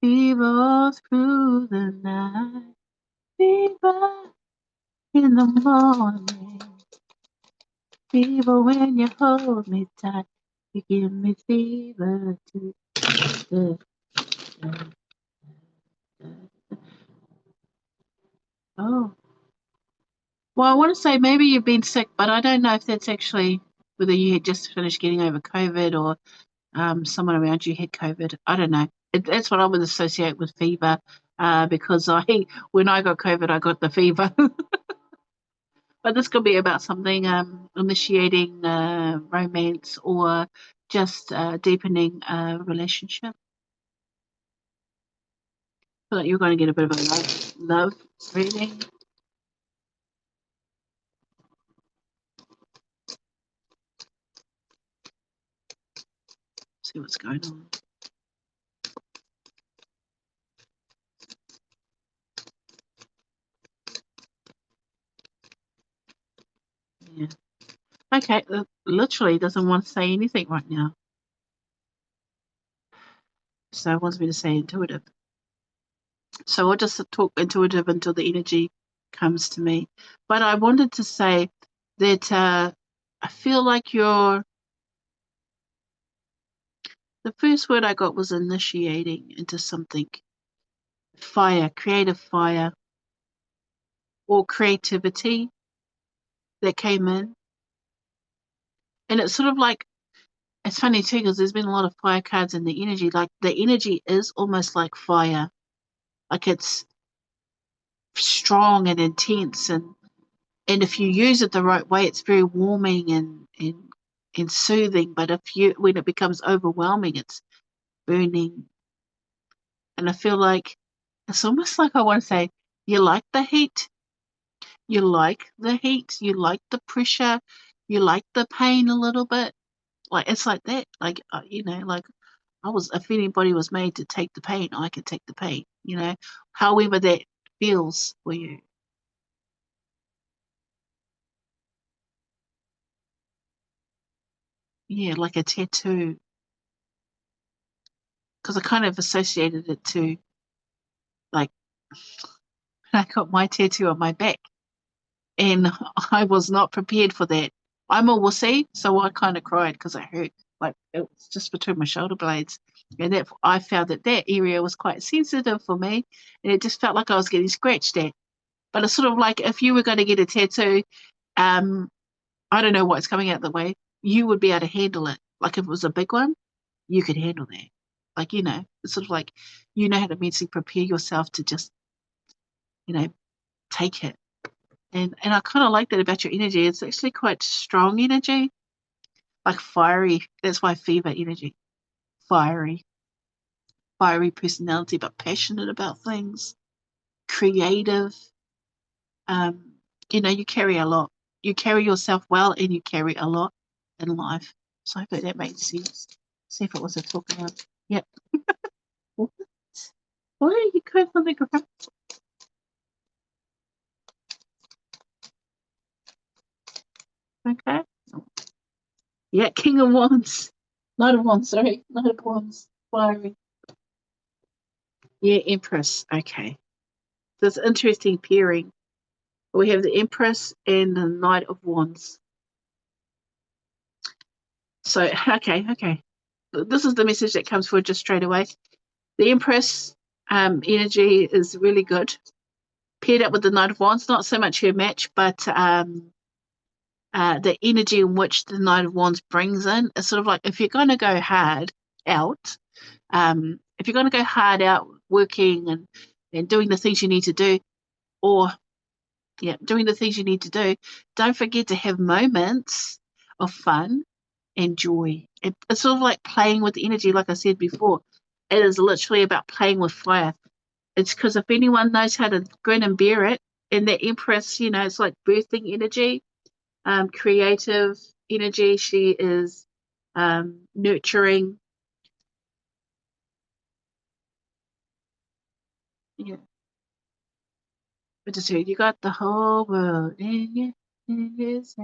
fever all through the night, fever in the morning, fever when you hold me tight, you give me fever too. Oh. Well, I want to say maybe you've been sick, but I don't know if that's actually whether you had just finished getting over COVID or someone around you had COVID. I don't know. That's what I would associate with fever because when I got COVID, I got the fever. But this could be about something initiating romance or just deepening a relationship. I feel like you're going to get a bit of a love reading. See what's going on. Yeah. Okay, literally doesn't want to say anything right now. So it wants me to say intuitive. So I'll just talk intuitive until the energy comes to me. But I wanted to say that I feel like the first word I got was initiating into something. Fire, creative fire, or creativity that came in. And it's sort of like, it's funny too, because there's been a lot of fire cards in the energy. Like the energy is almost like fire. Like it's strong and intense, and if you use it the right way, it's very warming and soothing. But when it becomes overwhelming, it's burning. And I feel like it's almost like I want to say, you like the heat, you like the pressure, you like the pain a little bit. Like it's like that. Like like if anybody was made to take the pain, I could take the pain. However that feels for you. Yeah, like a tattoo. Because I kind of associated it to, like, I got my tattoo on my back, and I was not prepared for that. I'm a wussy, so I kind of cried because it hurt. Like, it was just between my shoulder blades. And I found that area was quite sensitive for me, and it just felt like I was getting scratched at. But it's sort of like if you were going to get a tattoo, I don't know what's coming out the way, you would be able to handle it. Like if it was a big one, you could handle that. Like, it's sort of like you know how to mentally prepare yourself to just, take it. And I kind of like that about your energy. It's actually quite strong energy, like fiery. That's why fever energy. Fiery personality, but passionate about things, creative. You carry a lot. You carry yourself well, and you carry a lot in life. So I hope that made sense. See if it was a talk about. Yep. What? Why are you going on the ground? Okay. Yeah, King of Wands. Knight of Wands, sorry. Knight of Wands. Fiery. Yeah, Empress. Okay. So it's interesting pairing. We have the Empress and the Knight of Wands. So, okay. this is the message that comes forward just straight away. The Empress energy is really good. Paired up with the Knight of Wands, not so much her match, but the energy in which the Knight of Wands brings in is sort of like, if you're going to go hard out, if you're going to go hard out working and doing the things you need to do, doing the things you need to do, don't forget to have moments of fun and joy. It's sort of like playing with energy, like I said before. It is literally about playing with fire. It's because if anyone knows how to grin and bear it, and the Empress, it's like birthing energy, creative energy. She is nurturing. Yeah. But just you got the whole world in your hands.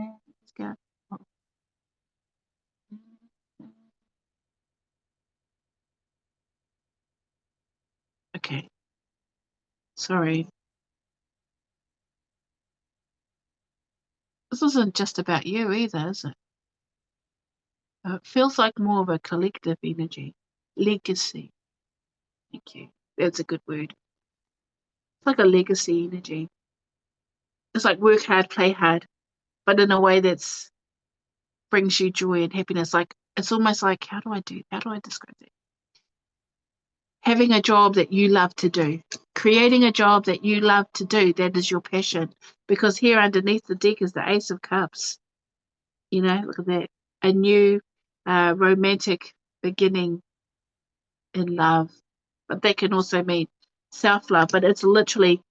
Okay. Sorry. This isn't just about you either, is it? It feels like more of a collective energy. Legacy. Thank you. That's a good word. It's like a legacy energy. It's like work hard, play hard, but in a way that's brings you joy and happiness. Like it's almost like how do I describe that? Having a job that you love to do. Creating a job that you love to do, that is your passion. Because here underneath the deck is the Ace of Cups. Look at that. A new romantic beginning in love. But that can also mean self-love. But it's literally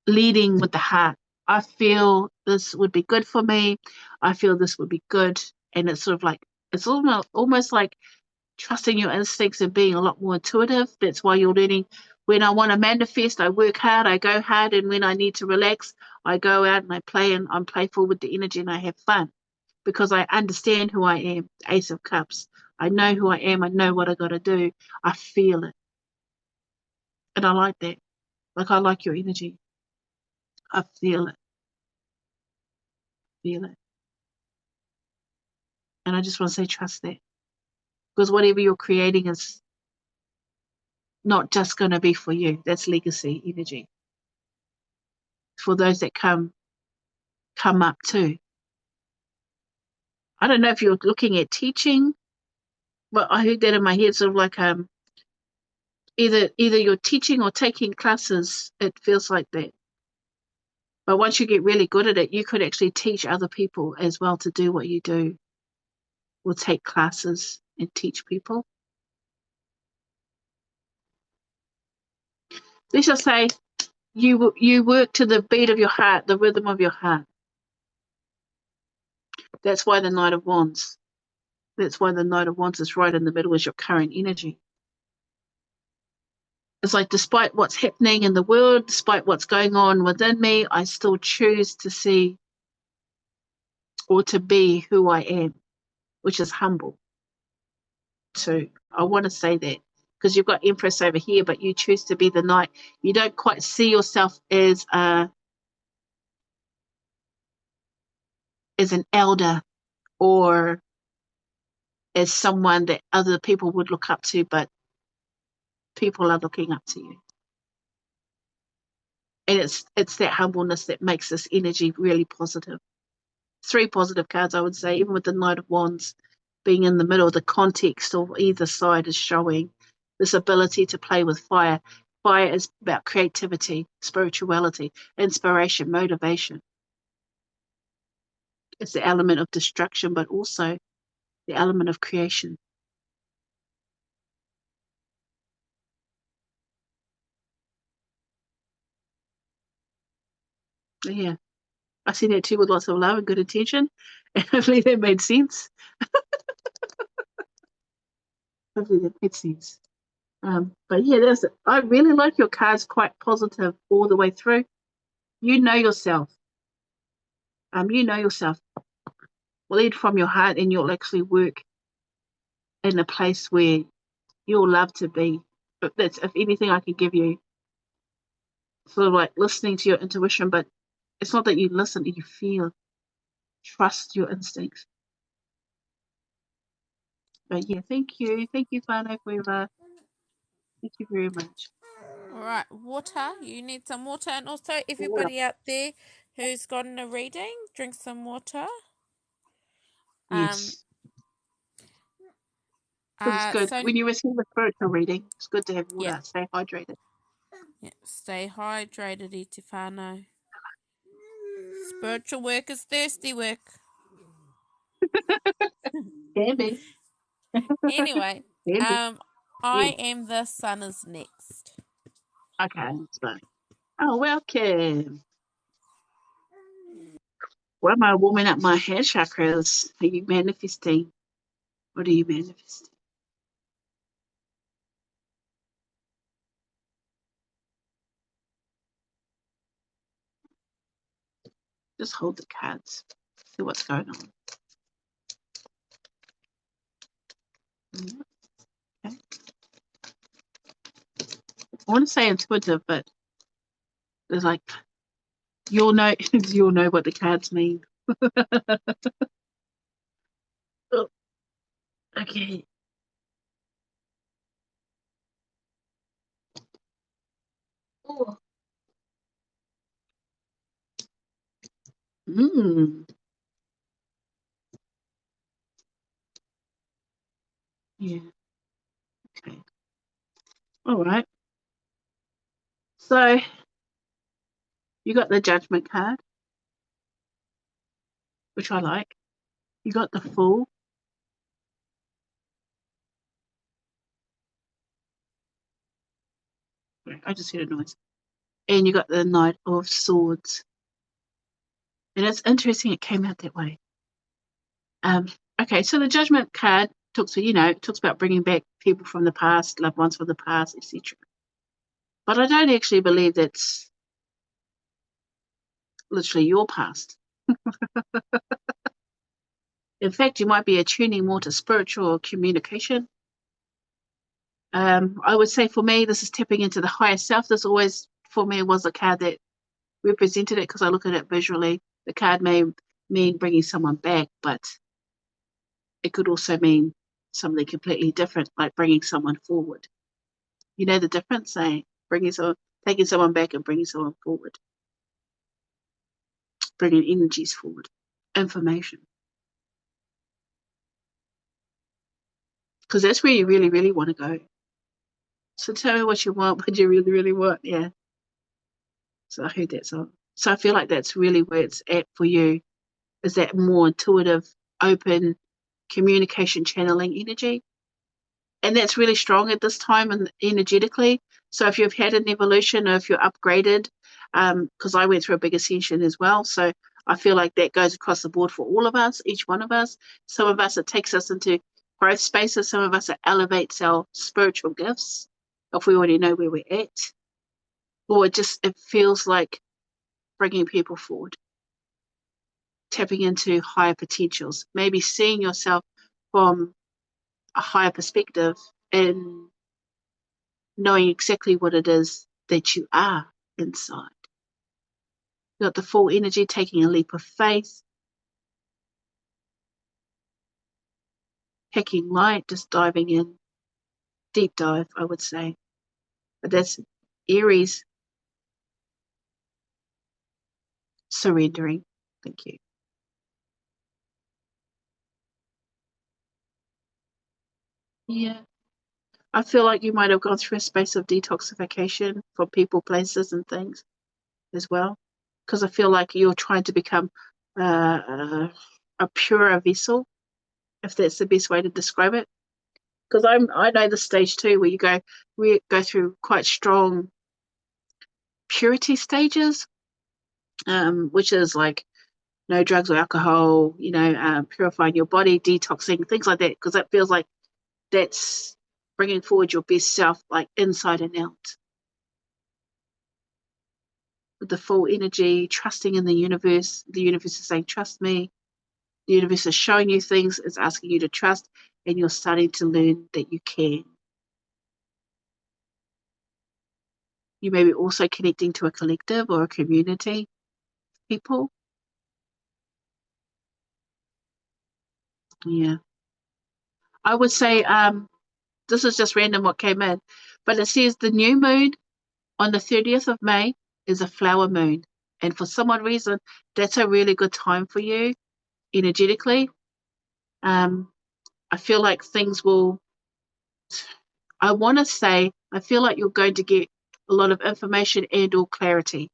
leading with the heart. I feel this would be good for me. I feel this would be good. And it's sort of like, it's almost like trusting your instincts and being a lot more intuitive. That's why you're learning. When I want to manifest, I work hard, I go hard. And when I need to relax, I go out and I play, and I'm playful with the energy and I have fun. Because I understand who I am, Ace of Cups. I know who I am. I know what I got to do. I feel it. And I like that. Like I like your energy. I feel it. Feel it. And I just want to say trust that. Because whatever you're creating is not just going to be for you. That's legacy energy. For those that come up too. I don't know if you're looking at teaching, but I heard that in my head, sort of like either you're teaching or taking classes. It feels like that. But once you get really good at it, you could actually teach other people as well to do what you do, or take classes and teach people. Let's just say you work to the beat of your heart, the rhythm of your heart. That's why the Knight of Wands. That's why the Knight of Wands is right in the middle as your current energy. It's like, despite what's happening in the world, despite what's going on within me, I still choose to see or to be who I am, which is humble. So I want to say that, because you've got Empress over here, but you choose to be the Knight. You don't quite see yourself as an elder or as someone that other people would look up to, but people are looking up to you. And it's that humbleness that makes this energy really positive. 3 positive cards, I would say, even with the Knight of Wands being in the middle. The context of either side is showing this ability to play with fire. Fire is about creativity, spirituality, inspiration, motivation. It's the element of destruction, but also the element of creation. Yeah, I see that too, with lots of love and good intention. And hopefully that made sense. Hopefully that made sense. But yeah, I really like your cards, quite positive all the way through. You know yourself. You know yourself. Lead from your heart, and you'll actually work in a place where you'll love to be. But that's, if anything I can give you, sort of like listening to your intuition, but it's not that you listen, you feel. Trust your instincts. But yeah, thank you. Thank you, Whānau Koewa. Thank you very much. All right, water. You need some water. And also, Water. everybody out there who's gotten a reading, drink some water. Yes. It's good. So, When you receive a spiritual reading, it's good to have water. yeah. Stay hydrated. Yeah, stay hydrated, Iti whānau. Spiritual work is thirsty work. Can be. Anyway, Can be. I am the sun is next. Okay, so. Oh, welcome. Why am I warming up my hair chakras? Are you manifesting? What are you manifesting? Just hold the cards. See what's going on. Okay. I want to say intuitive, but there's like you'll know you'll know what the cards mean. Oh, okay. Oh. Yeah. Okay. All right. So you got the Judgment card, which I like. You got the Fool. I just heard a noise. And you got the Knight of Swords. And it's interesting it came out that way. Okay, so the Judgment card talks about bringing back people from the past, loved ones from the past, etc. But I don't actually believe that's literally your past. In fact, you might be attuning more to spiritual communication. I would say for me, this is tapping into the higher self. This always, for me, was a card that represented it because I look at it visually. The card may mean bringing someone back, but it could also mean something completely different, like bringing someone forward. You know the difference, taking someone back and bringing someone forward, bringing energies forward, information. Because that's where you really, really want to go. So tell me what you want, what you really, really want. Yeah. So I heard that song. So I feel like that's really where it's at for you, is that more intuitive, open communication channeling energy. And that's really strong at this time and energetically. So if you've had an evolution or if you're upgraded, because I went through a big ascension as well. So I feel like that goes across the board for all of us, each one of us. Some of us, it takes us into growth spaces. Some of us, it elevates our spiritual gifts if we already know where we're at. Or it feels like bringing people forward, tapping into higher potentials, maybe seeing yourself from a higher perspective and knowing exactly what it is that you are inside. You got the full energy, taking a leap of faith, picking light, just diving in, deep dive, I would say. But that's Aries, surrendering. Thank you. Yeah. I feel like you might have gone through a space of detoxification from people, places, and things as well. Because I feel like you're trying to become a purer vessel, if that's the best way to describe it. Because I know the stage too, where we go through quite strong purity stages, which is like no drugs or alcohol, purifying your body, detoxing, things like that. Because that feels like that's bringing forward your best self, like inside and out. With the full energy, trusting in the universe. The universe is saying, trust me. The universe is showing you things, it's asking you to trust, and you're starting to learn that you can. You may be also connecting to a collective or a community, people. Yeah. I would say this is just random what came in, but it says the new moon on the 30th of May is a flower moon. And for some odd reason, that's a really good time for you energetically. I feel like things will, I want to say, I feel like you're going to get a lot of information and or clarity,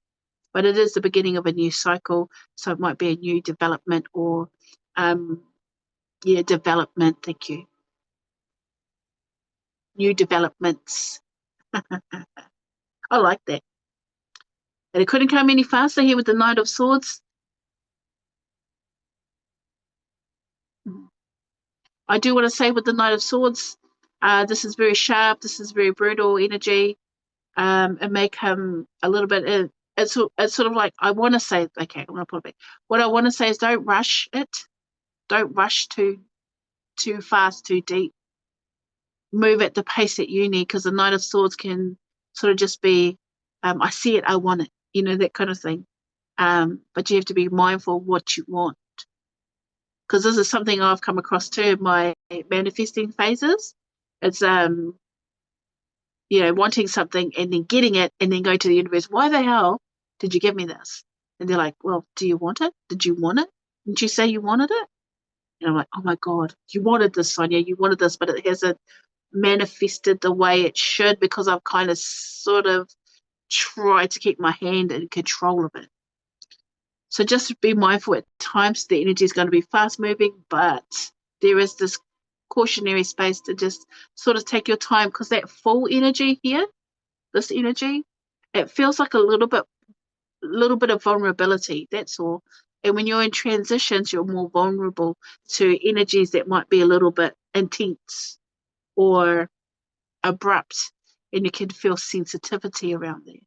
but it is the beginning of a new cycle. So it might be a new development or, development. Thank you. New developments. I like that. And it couldn't come any faster here with the Knight of Swords. I do want to say with the Knight of Swords, this is very sharp. This is very brutal energy. It may come a little bit. It's sort of like I want to say. Okay, I'm gonna put it back. What I want to say is don't rush it. Don't rush too fast, too deep. Move at the pace that you need, because the Knight of Swords can sort of just be, I see it, I want it, that kind of thing. But you have to be mindful of what you want, because this is something I've come across too in my manifesting phases. It's wanting something and then getting it and then going to the universe. Why the hell did you give me this? And they're like, well, do you want it? Did you want it? Didn't you say you wanted it? And I'm like, oh my God, you wanted this, Sonia, you wanted this, but it hasn't manifested the way it should, because I've kind of sort of tried to keep my hand in control of it. So just be mindful at times the energy is going to be fast moving, but there is this cautionary space to just sort of take your time, because that full energy here, this energy, it feels like a little bit of vulnerability, that's all. And when you're in transitions, you're more vulnerable to energies that might be a little bit intense or abrupt, and you can feel sensitivity around there.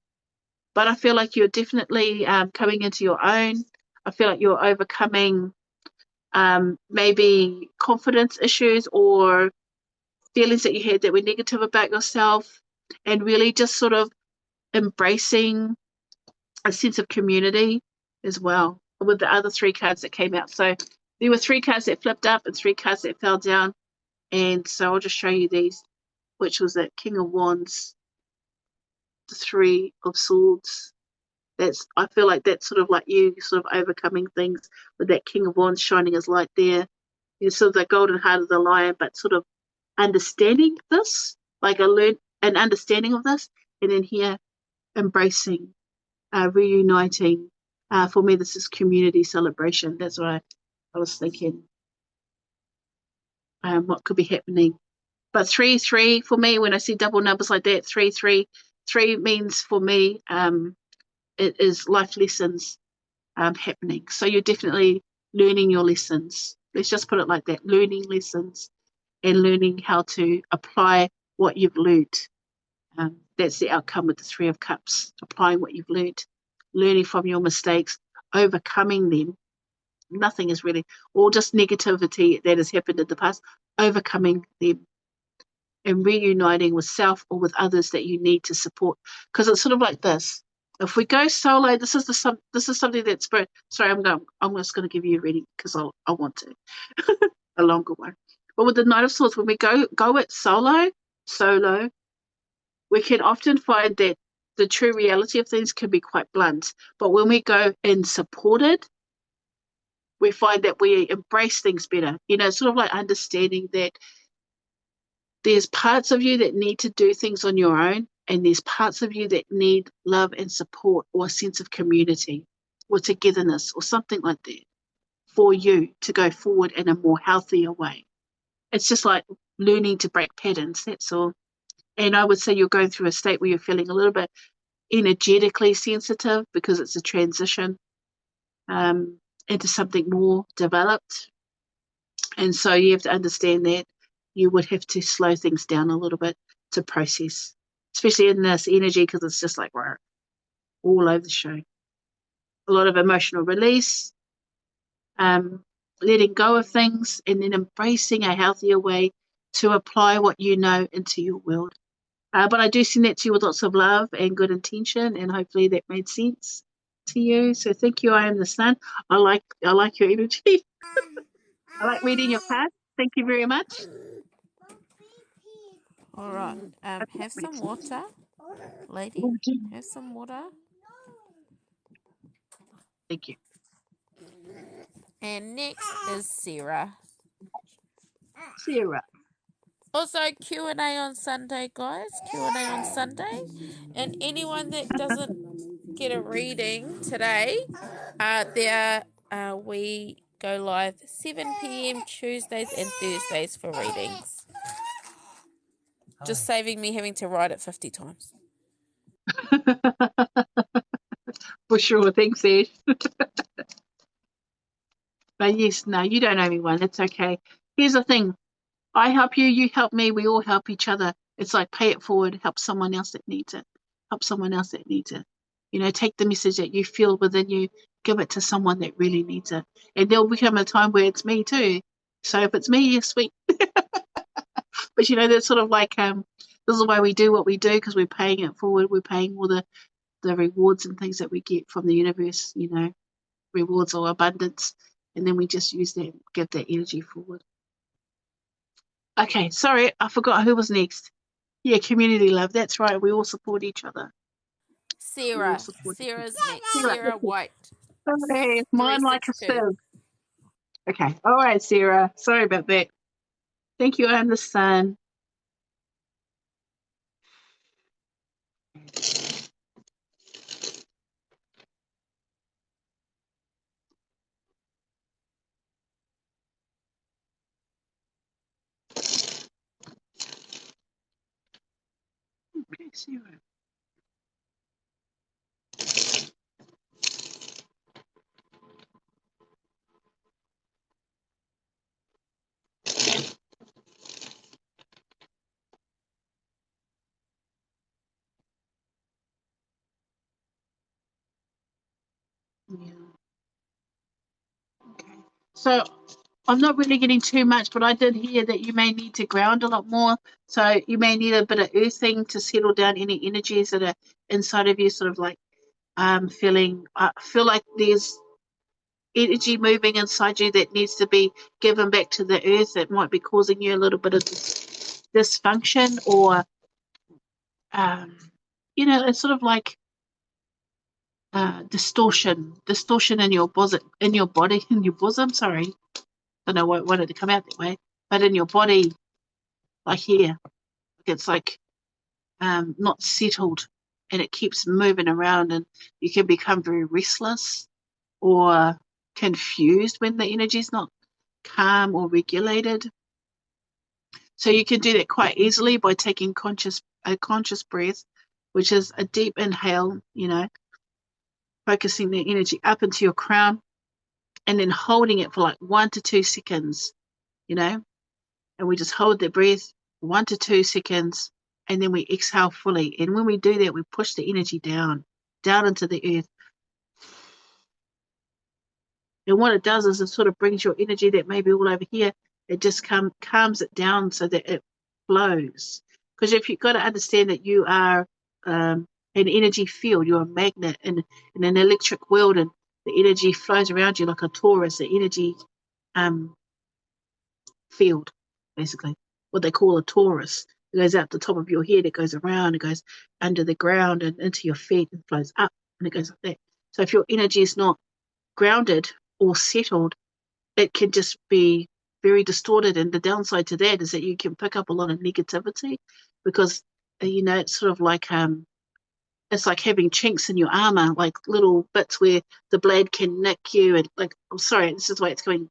But I feel like you're definitely coming into your own. I feel like you're overcoming maybe confidence issues or feelings that you had that were negative about yourself, and really just sort of embracing a sense of community as well with the other 3 cards that came out. So there were 3 cards that flipped up and 3 cards that fell down. And so I'll just show you these, which was that King of Wands, the 3 of Swords. I feel like that's sort of like you sort of overcoming things with that King of Wands shining his light there. It's sort of the golden heart of the lion, but sort of understanding this, like an understanding of this, and then here embracing, reuniting. For me, this is community celebration. That's what I was thinking. What could be happening? But 3 for me, when I see double numbers like that, 3 means for me, it is life lessons happening. So you're definitely learning your lessons. Let's just put it like that: learning lessons and learning how to apply what you've learned. That's the outcome with the 3 of Cups: applying what you've learned, learning from your mistakes, overcoming them. Nothing is really, or just negativity that has happened in the past, overcoming them and reuniting with self or with others that you need to support. Because it's sort of like this: if we go solo, this is something that's spirit. Sorry, I'm just going to give you a reading because I want to a longer one. But with the Knight of Swords, when we go it solo, we can often find that the true reality of things can be quite blunt. But when we go in supported, we find that we embrace things better. Sort of like understanding that there's parts of you that need to do things on your own, and there's parts of you that need love and support or a sense of community or togetherness or something like that for you to go forward in a more healthier way. It's just like learning to break patterns, that's all. And I would say you're going through a state where you're feeling a little bit energetically sensitive because it's a transition into something more developed. And so you have to understand that you would have to slow things down a little bit to process, especially in this energy, because it's just like all over the show. A lot of emotional release, letting go of things, and then embracing a healthier way to apply what you know into your world. But I do send that to you with lots of love and good intention, and hopefully that made sense to you. So thank you. I am the Sun. I like your energy. I like reading your cards. Thank you very much. All right. Have some water, lady. Have some water. Thank you. And next is Sarah. Sarah. Also, Q&A on Sunday, guys. Q&A on Sunday. And anyone that doesn't get a reading today, we go live 7 p.m. Tuesdays and Thursdays for readings. Just saving me having to write it 50 times. For sure. Thanks, Ed. But yes, no, you don't owe me one. It's okay. Here's the thing. I help you, you help me, we all help each other. It's like pay it forward, help someone else that needs it. Help someone else that needs it. You know, take the message that you feel within you, give it to someone that really needs it. And there'll become a time where it's me too. So if it's me, yes, sweet. But you know, that's sort of like this is why we do what we do, because we're paying it forward, we're paying all the rewards and things that we get from the universe, you know, rewards or abundance. And then we just use that, give that energy forward. Okay, sorry, I forgot who was next. Yeah, community love. That's right. We all support each other. Sarah's next. Sarah White. Okay, mine like a 362. sieve. Okay, all right, Sarah. Sorry about that. Thank you. I'm the sun. Okay, Sarah. Yeah. Okay. So I'm not really getting too much, but I did hear that you may need to ground a lot more. So you may need a bit of earthing to settle down any energies that are inside of you, sort of like feeling. I feel like there's energy moving inside you that needs to be given back to the earth. It might be causing you a little bit of dysfunction, or you know, it's sort of like distortion in your bosom, in your body, in your bosom. Sorry, don't know why it wanted to come out that way, but in your body, like here, it's like not settled, and it keeps moving around, and you can become very restless or confused when the energy is not calm or regulated. So you can do that quite easily by taking a conscious breath, which is a deep inhale, you know, focusing the energy up into your crown and then holding it for like 1 to 2 seconds, you know, and we just hold the breath 1 to 2 seconds, and then we exhale fully. And when we do that, we push the energy down into the earth. And what it does is it sort of brings your energy that may be all over here, it just calms it down so that it flows. Because if you've got to understand that you are an energy field, you're a magnet in an electric world, and the energy flows around you like a torus, the energy field, basically. What they call a torus. It goes out the top of your head, it goes around, it goes under the ground and into your feet and flows up, and it goes like that. So if your energy is not grounded or settled, it can just be very distorted. And the downside to that is that you can pick up a lot of negativity, because you know, it's sort of like it's like having chinks in your armor, like little bits where the blade can nick you, and like, I'm sorry, this is the way it's going.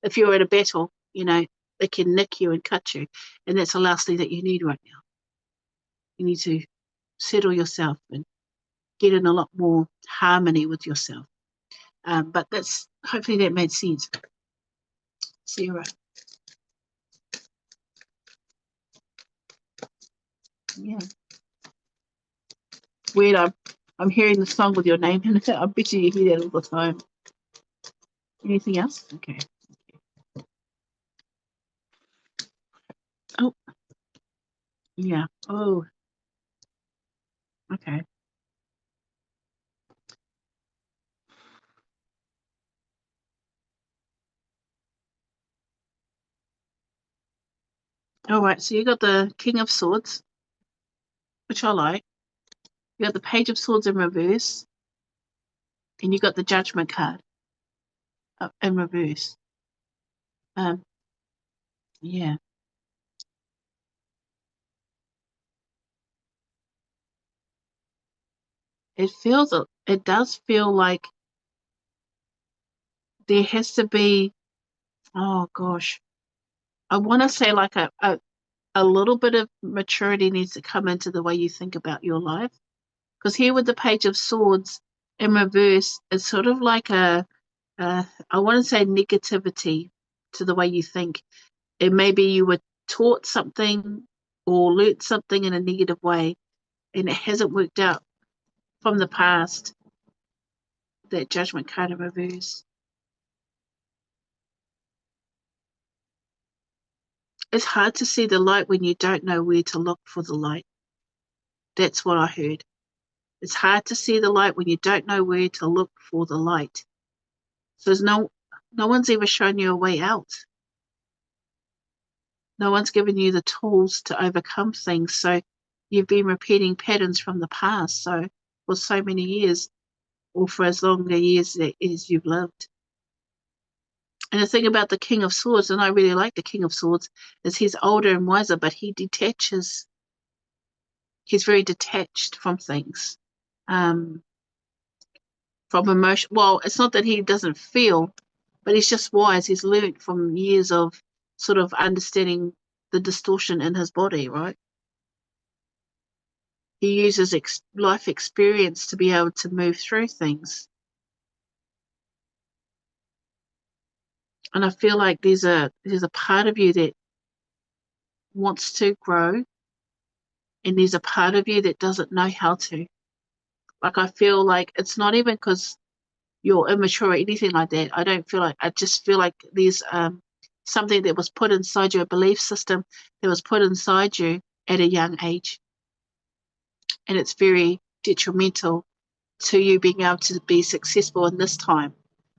If you're in a battle, you know, it can nick you and cut you, and that's the last thing that you need right now. You need to settle yourself and get in a lot more harmony with yourself. But that's, hopefully that made sense. Sarah. Yeah. Weird. I'm hearing the song with your name in it. I bet you hear that all the time. Anything else? Okay. Oh. Yeah. Oh. Okay. All right, so you got the King of Swords, which I like. You got the Page of Swords in reverse, and you got the Judgment card in reverse. Yeah. It does feel like there has to be, oh gosh, I want to say like a little bit of maturity needs to come into the way you think about your life. Because here with the Page of Swords in reverse, it's sort of like I want to say negativity to the way you think. And maybe you were taught something or learnt something in a negative way and it hasn't worked out from the past. That Judgment card in reverse. It's hard to see the light when you don't know where to look for the light. That's what I heard. It's hard to see the light when you don't know where to look for the light. So there's no one's ever shown you a way out. No one's given you the tools to overcome things. So you've been repeating patterns from the past. So for so many years, or for as long a years as you've lived. And the thing about the King of Swords, and I really like the King of Swords, is he's older and wiser, but he detaches. He's very detached from things, from emotion. Well, it's not that he doesn't feel, but he's just wise. He's learnt from years of sort of understanding the distortion in his body, right? He uses life experience to be able to move through things. And I feel like there's a part of you that wants to grow, and there's a part of you that doesn't know how to. Like I feel like it's not even because you're immature or anything like that. I just feel like there's something that was put inside you, a belief system that was put inside you at a young age. And it's very detrimental to you being able to be successful in this time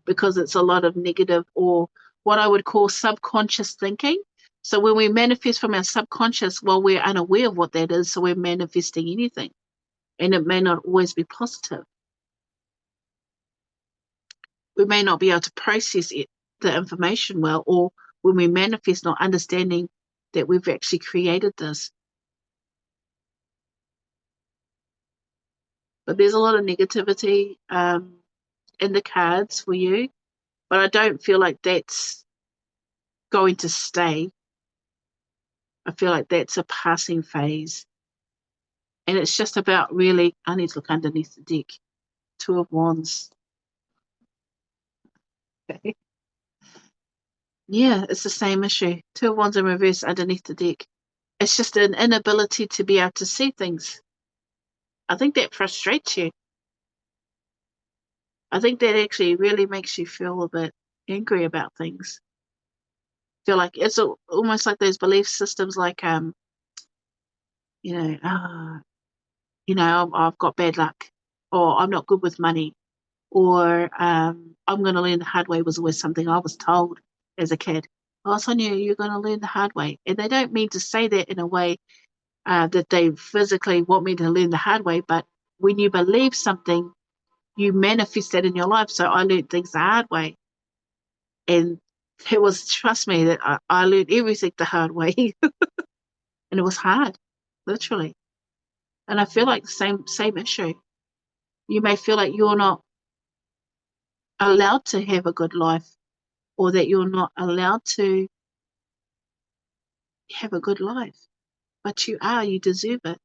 because it's a lot of negative or what I would call subconscious thinking. So when we manifest from our subconscious, well, we're unaware of what that is, so we're manifesting anything. And it may not always be positive. We may not be able to process the information well, or when we manifest, not understanding that we've actually created this. But there's a lot of negativity in the cards for you, but I don't feel like that's going to stay. I feel like that's a passing phase. And it's just about really, I need to look underneath the deck. Two of Wands. Okay. Yeah, it's the same issue. Two of Wands in reverse underneath the deck. It's just an inability to be able to see things. I think that frustrates you. I think that actually really makes you feel a bit angry about things. Feel like it's almost like those belief systems, like I've got bad luck, or I'm not good with money, or I'm going to learn the hard way was always something I was told as a kid. Oh, Sonia, you're going to learn the hard way, and they don't mean to say that in a way that they physically want me to learn the hard way, but when you believe something, you manifest that in your life. So I learned things the hard way. And it was, trust me, that I learned everything the hard way. And it was hard, literally. And I feel like the same issue. You may feel like you're not allowed to have a good life, or that you're not allowed to have a good life. But you are, you deserve it.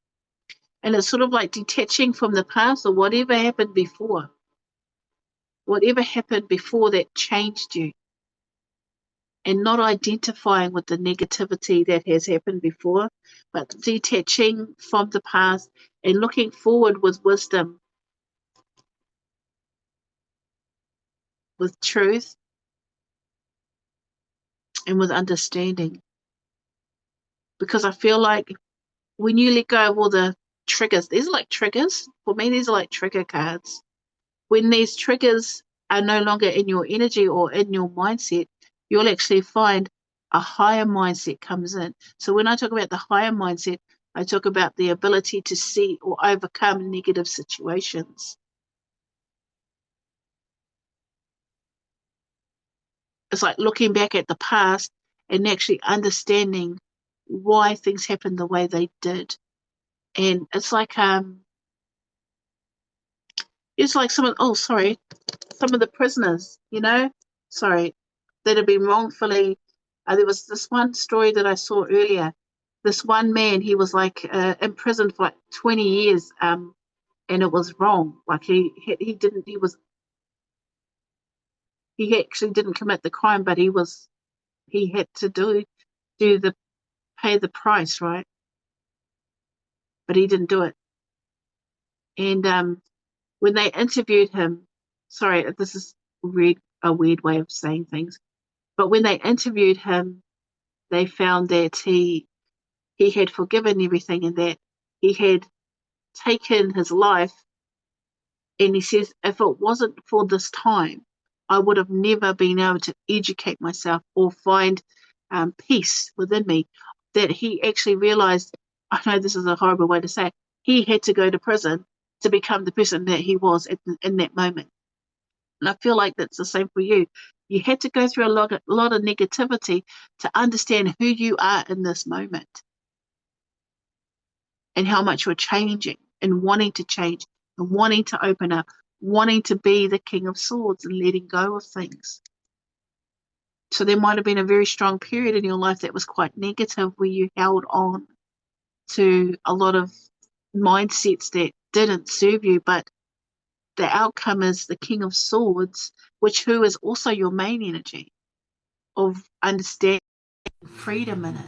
And it's sort of like detaching from the past or whatever happened before. Whatever happened before that changed you. And not identifying with the negativity that has happened before, but detaching from the past and looking forward with wisdom, with truth, and with understanding. Because I feel like when you let go of all the triggers, these are like triggers. For me, these are like trigger cards. When these triggers are no longer in your energy or in your mindset, you'll actually find a higher mindset comes in. So when I talk about the higher mindset, I talk about the ability to see or overcome negative situations. It's like looking back at the past and actually understanding why things happened the way they did. And it's like some of the prisoners, that have been wrongfully. There was this one story that I saw earlier. This one man, he was like in prison for like 20 years, and it was wrong. Like he actually didn't commit the crime, but he had to pay the price, right? But he didn't do it. And when they interviewed him, sorry, this is a weird way of saying things, but when they interviewed him, they found that he had forgiven everything and that he had taken his life. And he says, if it wasn't for this time, I would have never been able to educate myself or find peace within me. That he actually realized, I know this is a horrible way to say it, he had to go to prison to become the person that he was in that moment. And I feel like that's the same for you. You had to go through a lot of negativity to understand who you are in this moment and how much you're changing and wanting to change and wanting to open up, wanting to be the King of Swords and letting go of things. So there might have been a very strong period in your life that was quite negative where you held on to a lot of mindsets that didn't serve you, but the outcome is the King of Swords, who is also your main energy of understanding freedom in it.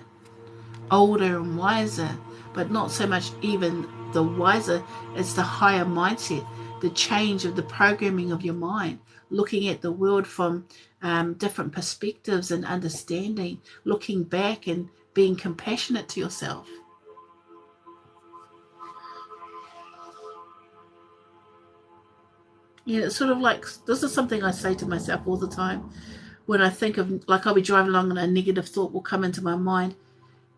Older and wiser, but not so much even the wiser, it's the higher mindset, the change of the programming of your mind, looking at the world from different perspectives and understanding, looking back and being compassionate to yourself. It's sort of like, this is something I say to myself all the time when I think of, like, I'll be driving along and a negative thought will come into my mind,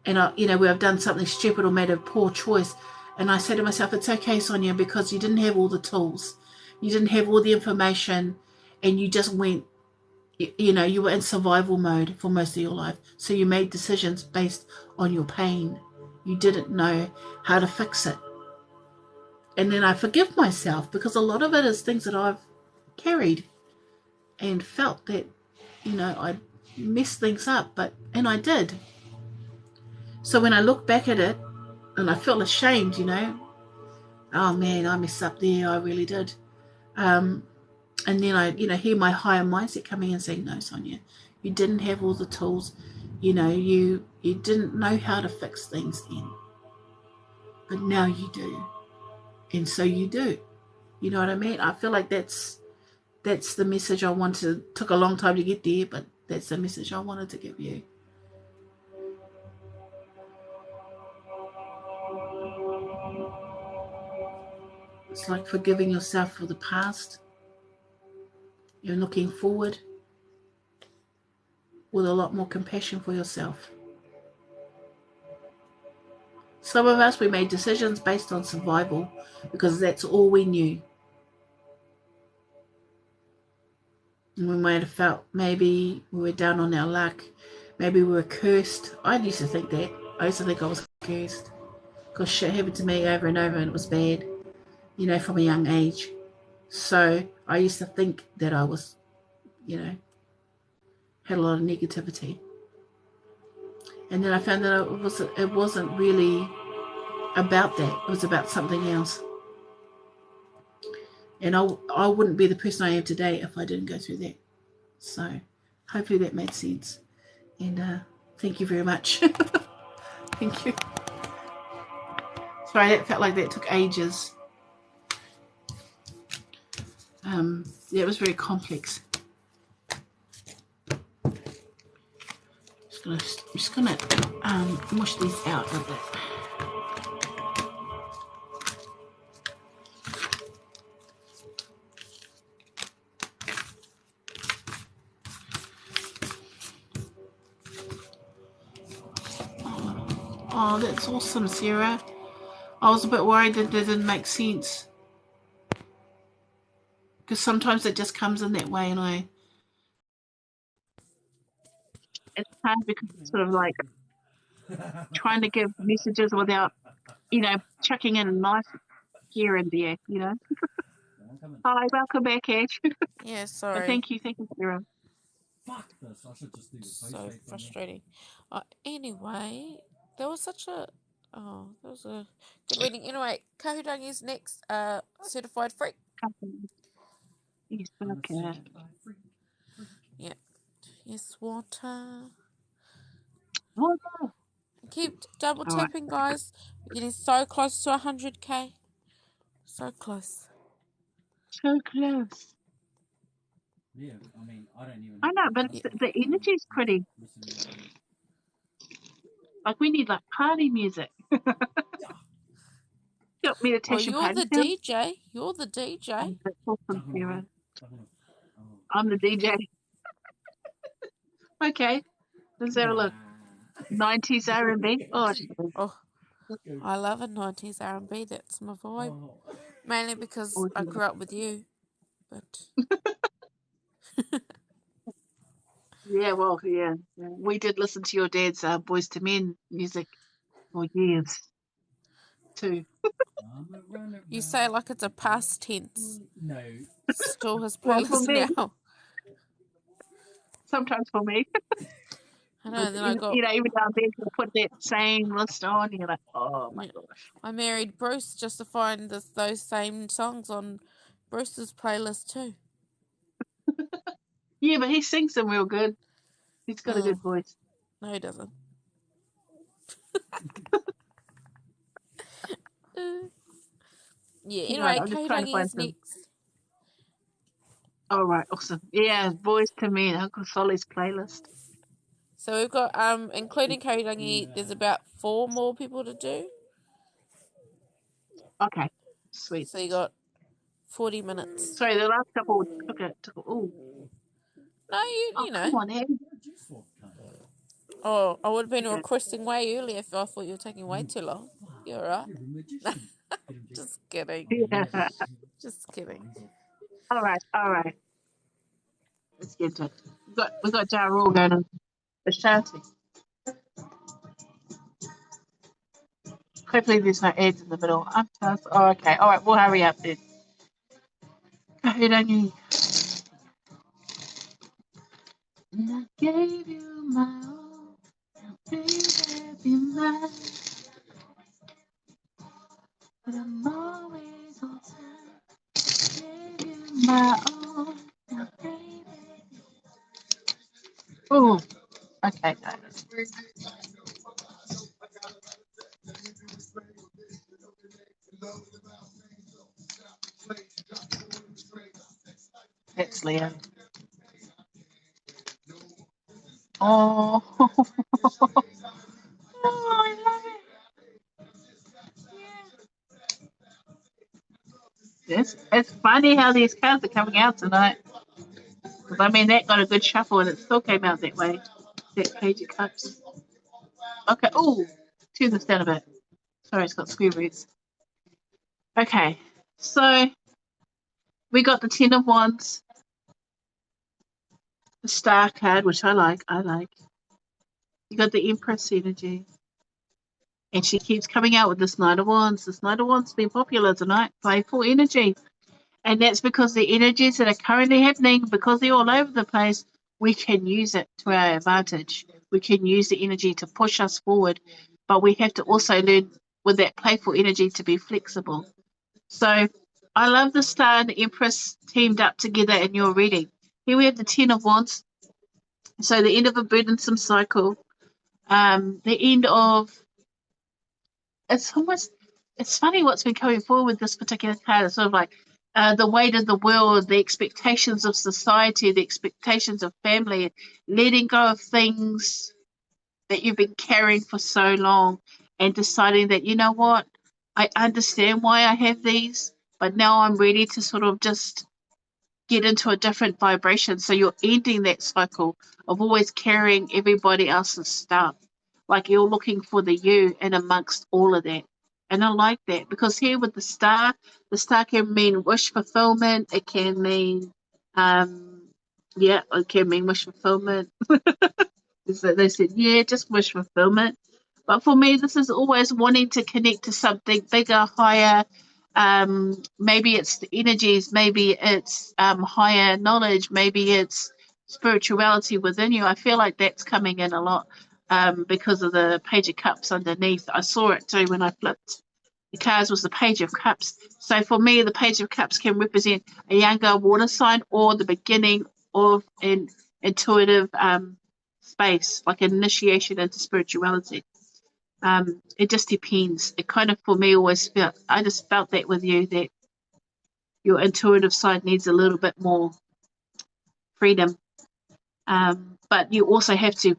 and where I've done something stupid or made a poor choice, and I say to myself, it's okay, Sonia, because you didn't have all the tools, you didn't have all the information, and you just went, you were in survival mode for most of your life, so you made decisions based on your pain. You didn't know how to fix it. And then I forgive myself, because a lot of it is things that I've carried and felt that, I messed things up, and I did. So when I look back at it and I feel ashamed, oh man, I messed up there, I really did. And then I, hear my higher mindset coming and saying, no, Sonia, you didn't have all the tools. You didn't know how to fix things then. But now you do. And so you do. You know what I mean? I feel like that's the message I wanted. Took a long time to get there, but that's the message I wanted to give you. It's like forgiving yourself for the past. You're looking forward with a lot more compassion for yourself. Some of us, we made decisions based on survival because that's all we knew. And we might have felt maybe we were down on our luck. Maybe we were cursed. I used to think that. I used to think I was cursed because shit happened to me over and over and it was bad, from a young age. So I used to think that I was, had a lot of negativity. And then I found that it wasn't really about that. It was about something else. And I wouldn't be the person I am today if I didn't go through that. So hopefully that made sense. And thank you very much. Thank you. Sorry, that felt like that took ages. It was very complex. I'm just gonna mush these out a bit. Oh, that's awesome, Sarah. I was a bit worried that didn't make sense. Because sometimes it just comes in that way, and it's hard because it's sort of like trying to give messages without, chucking in nice here and there, Hi, welcome back, Ash. Yeah, sorry. But thank you, Sarah. Fuck this, I should just do the So frustrating. Anyway, there was such a... Oh, that was a good reading. Anyway, Kahurangi's next certified freak. Yes, okay. Yeah. Yes, water. Water. Keep double tapping, guys. We're getting so close to 100k. So close. So close. Yeah, I mean, I don't even. I know, but the energy is pretty. Like we need party music. Got meditation you're party the DJ. You're the DJ. That's awesome, Sarah. I'm the DJ. Okay. Let's have a look. 90s R&B. Oh, I love a 90s R&B. That's my vibe. Mainly because I grew up with you. But yeah, well, yeah. We did listen to your dad's Boys to Men music for years, too. You say like it's a past tense. No. Still his Well, for playlist me, now. sometimes for me. I know, then I got... even down there to put that same list on, you're like, oh my gosh. I married Bruce just to find those same songs on Bruce's playlist too. Yeah, but he sings them real good. He's got a good voice. No, he doesn't. Yeah, anyway, Kahurangi's next. All right, awesome. Yeah, Boys to Men, Uncle Solly's playlist. So we've got, including Kahurangi, there's about 4 more people to do. Okay, sweet. So you got 40 minutes. Sorry, the last couple took ooh. No, you know. Come on, Ed. Oh, I would have been requesting way earlier if I thought you were taking way too long. You're right. Just kidding. Yeah. Just kidding. All right. Let's get to it. We got Ja Rule going on. The shouting. Hopefully there's no ads in the middle. Oh, okay. All right, we'll hurry up then. Kahurangi. And I gave you my all. Now, baby, be mine. But I'm always on time. Gave you my all. Now, baby. Oh, okay. That's Leo. Oh. Oh, I love it. Yeah. It's funny how these cards are coming out tonight. Because I mean, that got a good shuffle and it still came out that way. That Page of Cups. Okay. Oh, turn this down a bit. Sorry, it's got square roots. Okay. So we got the 10 of Wands. The Star card, which I like. You got the Empress energy. And she keeps coming out with this Knight of Wands. This Knight of Wands has been popular tonight. Playful energy. And that's because the energies that are currently happening, because they're all over the place, we can use it to our advantage. We can use the energy to push us forward. But we have to also learn with that playful energy to be flexible. So I love the Star and the Empress teamed up together in your reading. Here we have the 10 of Wands. So the end of a burdensome cycle. The end of... It's funny what's been coming forward with this particular card. It's sort of like the weight of the world, the expectations of society, the expectations of family, letting go of things that you've been carrying for so long and deciding that, you know what, I understand why I have these, but now I'm ready to sort of just get into a different vibration. So you're ending that cycle of always carrying everybody else's stuff. like you're looking for the you in amongst all of that. And I like that, because here with the star can mean wish fulfillment. It can mean, it can mean wish fulfillment. So they said, yeah, just wish fulfillment. But for me, this is always wanting to connect to something bigger, higher. Maybe it's the energies, maybe it's higher knowledge, maybe it's spirituality within you. I feel like that's coming in a lot because of the Page of Cups underneath. I saw it too when I flipped the cards, was the Page of Cups. So for me, the Page of Cups can represent a younger water sign or the beginning of an intuitive space, like an initiation into spirituality. It just depends. It kind of, for me, always felt, I just felt that with you, that your intuitive side needs a little bit more freedom. But you also have to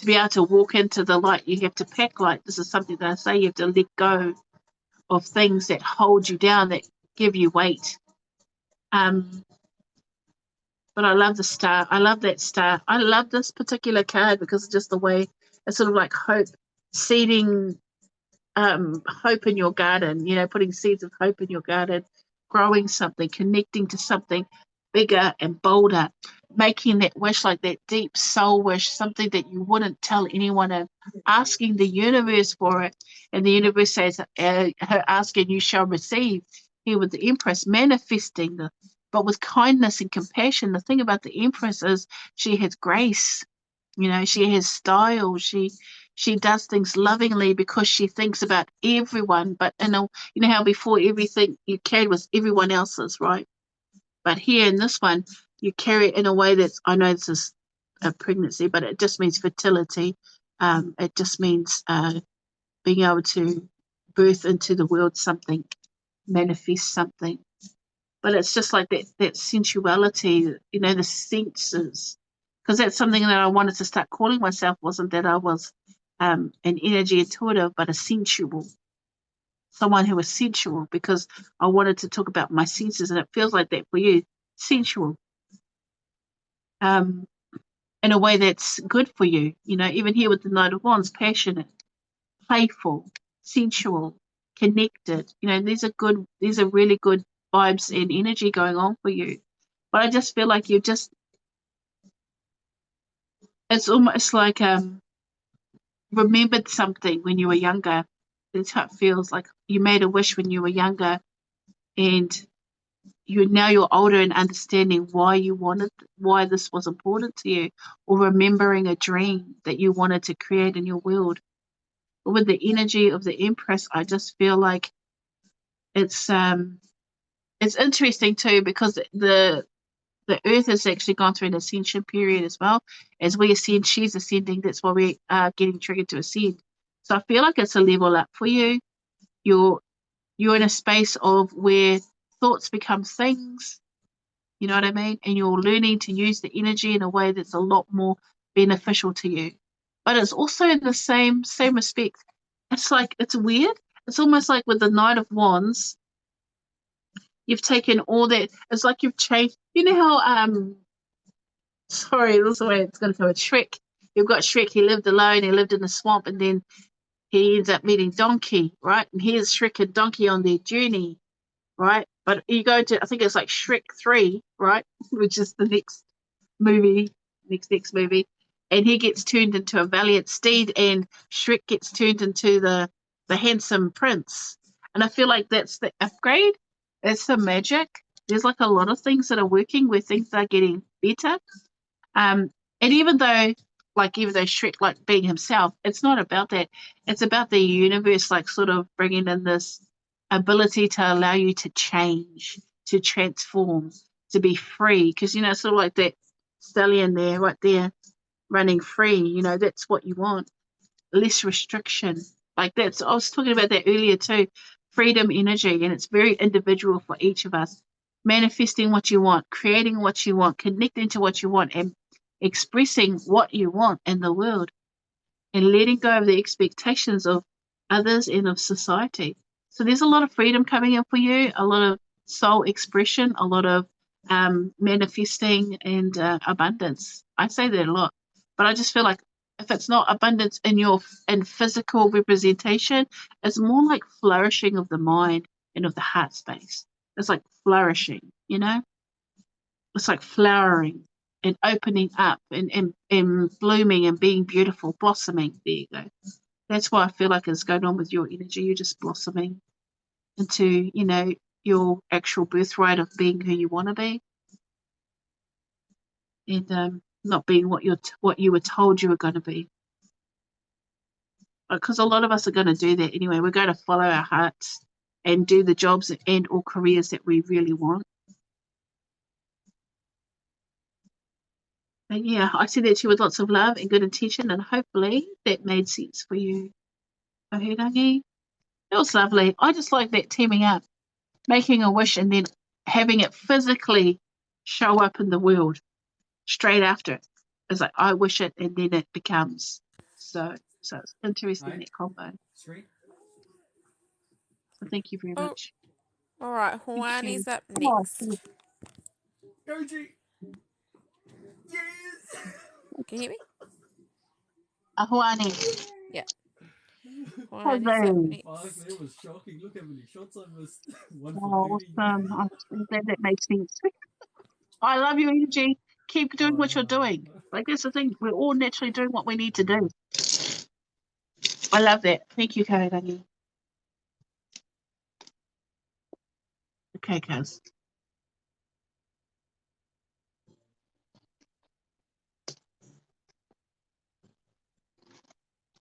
be able to walk into the light, you have to pack light. This is something that I say, you have to let go of things that hold you down, that give you weight. But I love the star. I love that star. I love this particular card because it's just the way it's sort of like hope, seeding hope in your garden, putting seeds of hope in your garden, growing something, connecting to something bigger and bolder, making that wish, like that deep soul wish, something that you wouldn't tell anyone, and asking the universe for it. And the universe says, her asking, you shall receive. Here with the Empress, manifesting, but with kindness and compassion. The thing about the Empress is she has grace. She has style. She does things lovingly because she thinks about everyone. But how before everything you carried was everyone else's, right? But here in this one, you carry it in a way that's, I know this is a pregnancy, but it just means fertility. It just means being able to birth into the world something, manifest something. But it's just like that sensuality, the senses. Because that's something that I wanted to start calling myself, wasn't that I was an energy intuitive, but a sensual. Someone who was sensual, because I wanted to talk about my senses, and it feels like that for you, sensual. In a way that's good for you. Even here with the Knight of Wands, passionate, playful, sensual, connected. These are really good vibes and energy going on for you. But I just feel like it's almost like remembered something when you were younger. That's how it feels, like you made a wish when you were younger, and you're older and understanding why this was important to you, or remembering a dream that you wanted to create in your world. But with the energy of the Empress, I just feel like it's interesting too, because the Earth has actually gone through an ascension period as well. As we ascend, she's ascending. That's why we are getting triggered to ascend. So I feel like it's a level up for you. You're in a space of where thoughts become things. You know what I mean? And you're learning to use the energy in a way that's a lot more beneficial to you. But it's also in the same respect. It's like, it's weird. It's almost like with the Knight of Wands, you've taken all that. It's like you've changed. You know how sorry, this is the way it's going to come with Shrek. You've got Shrek. He lived alone. He lived in the swamp, and then he ends up meeting Donkey, right? And here's Shrek and Donkey on their journey, right? But you go to, I think it's like Shrek 3, right? Which is the next movie, next movie. And he gets turned into a valiant steed, and Shrek gets turned into the handsome prince. And I feel like that's the upgrade. That's the magic. There's like a lot of things that are working where things are getting better. And even though Shrek, like being himself, it's not about that. It's about the universe, like sort of bringing in this ability to allow you to change, to transform, to be free. Because, sort of like that stallion there, right there, running free, that's what you want. Less restriction. Like that's, I was talking about that earlier too. Freedom energy, and it's very individual for each of us. Manifesting what you want, creating what you want, connecting to what you want, and expressing what you want in the world, and letting go of the expectations of others and of society. So there's a lot of freedom coming in for you, a lot of soul expression, a lot of manifesting and abundance. I say that a lot, but I just feel like if it's not abundance in physical representation, it's more like flourishing of the mind and of the heart space. It's like flourishing, you know? It's like flowering and opening up and blooming and being beautiful, blossoming. There you go. That's what I feel like is going on with your energy. You're just blossoming into, you know, your actual birthright of being who you want to be, and not being what you were told you were going to be. Because a lot of us are going to do that anyway. We're going to follow our hearts and do the jobs and or careers that we really want. But yeah, I see that you with lots of love and good intention, and hopefully that made sense for you. Ohirangi. It was lovely. I just like that teaming up, making a wish and then having it physically show up in the world straight after it. It's like I wish it and then it becomes. So it's interesting, that combo. So thank you very much. All right, Hawani's up next. Goji. Yes. Can you hear me? Hawani. Yeah. Hawani's up next. Fuck, that was shocking. Look how many shots I missed. One for Oh, beauty. awesome. I'm glad that makes sense. I love your energy. Keep doing what you're doing. Like, that's the thing. We're all naturally doing what we need to do. I love that. Thank you, Kairani. Okay, Kaz.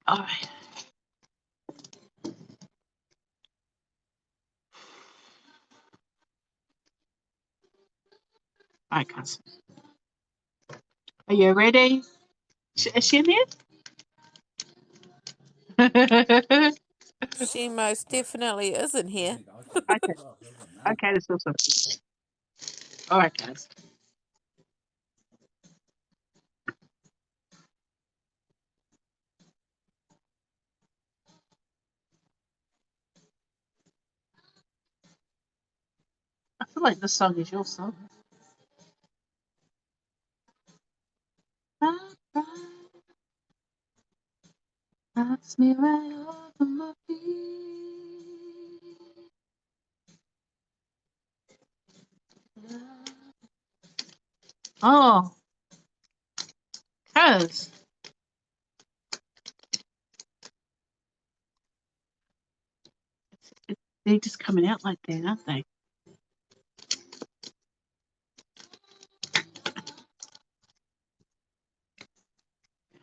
All right. All right, Kaz. Are you ready? Is she in there? She most definitely isn't here. Okay, that's awesome. All right, guys. I feel like this song is your song. Knocks me right off of my feet. Oh, cuz they're just coming out like that, aren't they?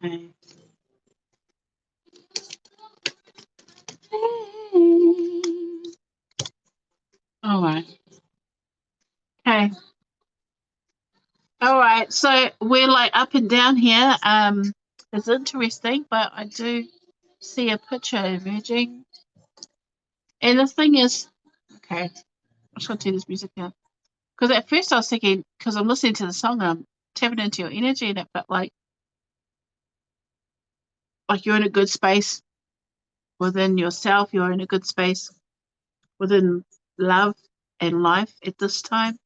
Okay. All right. Okay. All right. So we're like up and down here. It's interesting, but I do see a picture emerging. And the thing is, okay, I'm just gonna turn this music down. Because at first I was thinking, because I'm listening to the song and I'm tapping into your energy, and it felt like you're in a good space within yourself. You're in a good space within love and life at this time.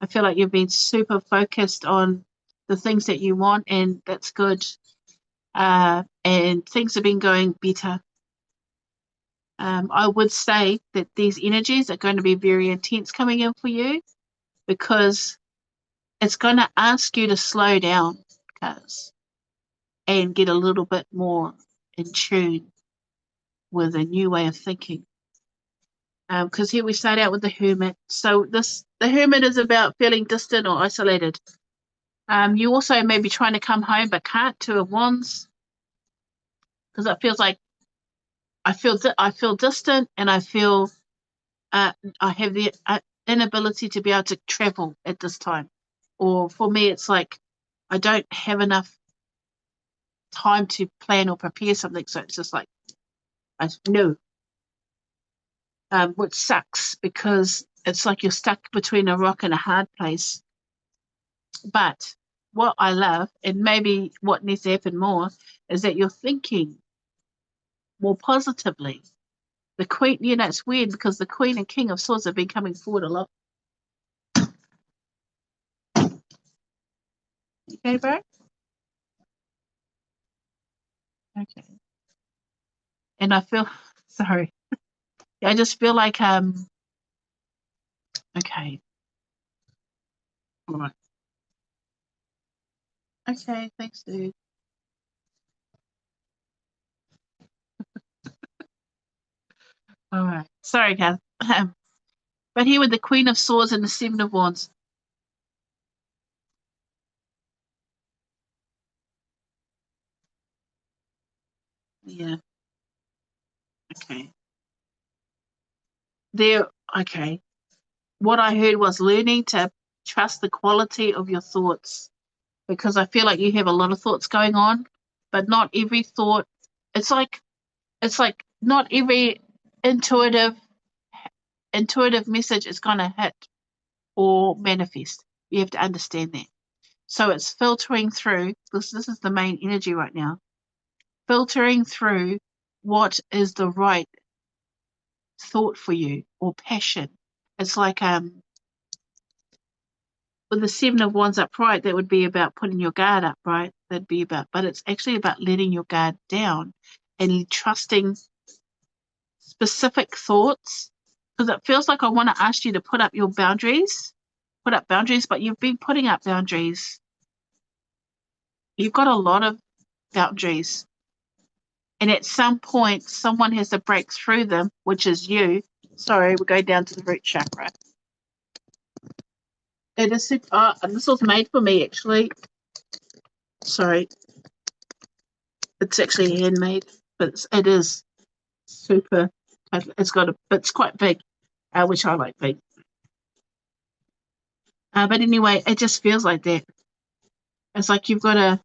I feel like you've been super focused on the things that you want, and that's good. And things have been going better. I would say that these energies are going to be very intense coming in for you, because it's going to ask you to slow down, guys, and get a little bit more in tune with a new way of thinking. Because here we start out with the Hermit. So the Hermit is about feeling distant or isolated. You also may be trying to come home but can't. Two of Wands, because it feels like I feel distant, and I feel I have the inability to be able to travel at this time. Or for me, it's like I don't have enough time to plan or prepare something. So it's just like I know, which sucks, because it's like you're stuck between a rock and a hard place. But what I love, and maybe what needs to happen more, is that you're thinking more positively. The Queen, it's weird because the Queen and King of Swords have been coming forward a lot. Okay, bro? Okay. And I feel, sorry, I just feel like, okay. All right. Okay, thanks, dude. All right. Sorry, Kath. But here with the Queen of Swords and the Seven of Wands. Yeah. Okay. There. Okay. What I heard was learning to trust the quality of your thoughts, because I feel like you have a lot of thoughts going on, but not every thought. It's like not every intuitive message is going to hit or manifest. You have to understand that. So it's filtering through, because this is the main energy right now, filtering through what is the right thought for you or passion. It's like with the Seven of Wands upright, that would be about putting your guard up, right? That'd be about, but it's actually about letting your guard down and trusting specific thoughts. Because it feels like I want to ask you to put up boundaries, but you've been putting up boundaries. You've got a lot of boundaries. And at some point, someone has to break through them, which is you. Sorry, we're going down to the root chakra. It is super, and this was made for me, actually. Sorry. It's actually handmade, but it is super. It's quite big, which I like big. But anyway, it just feels like that. It's like you've got to.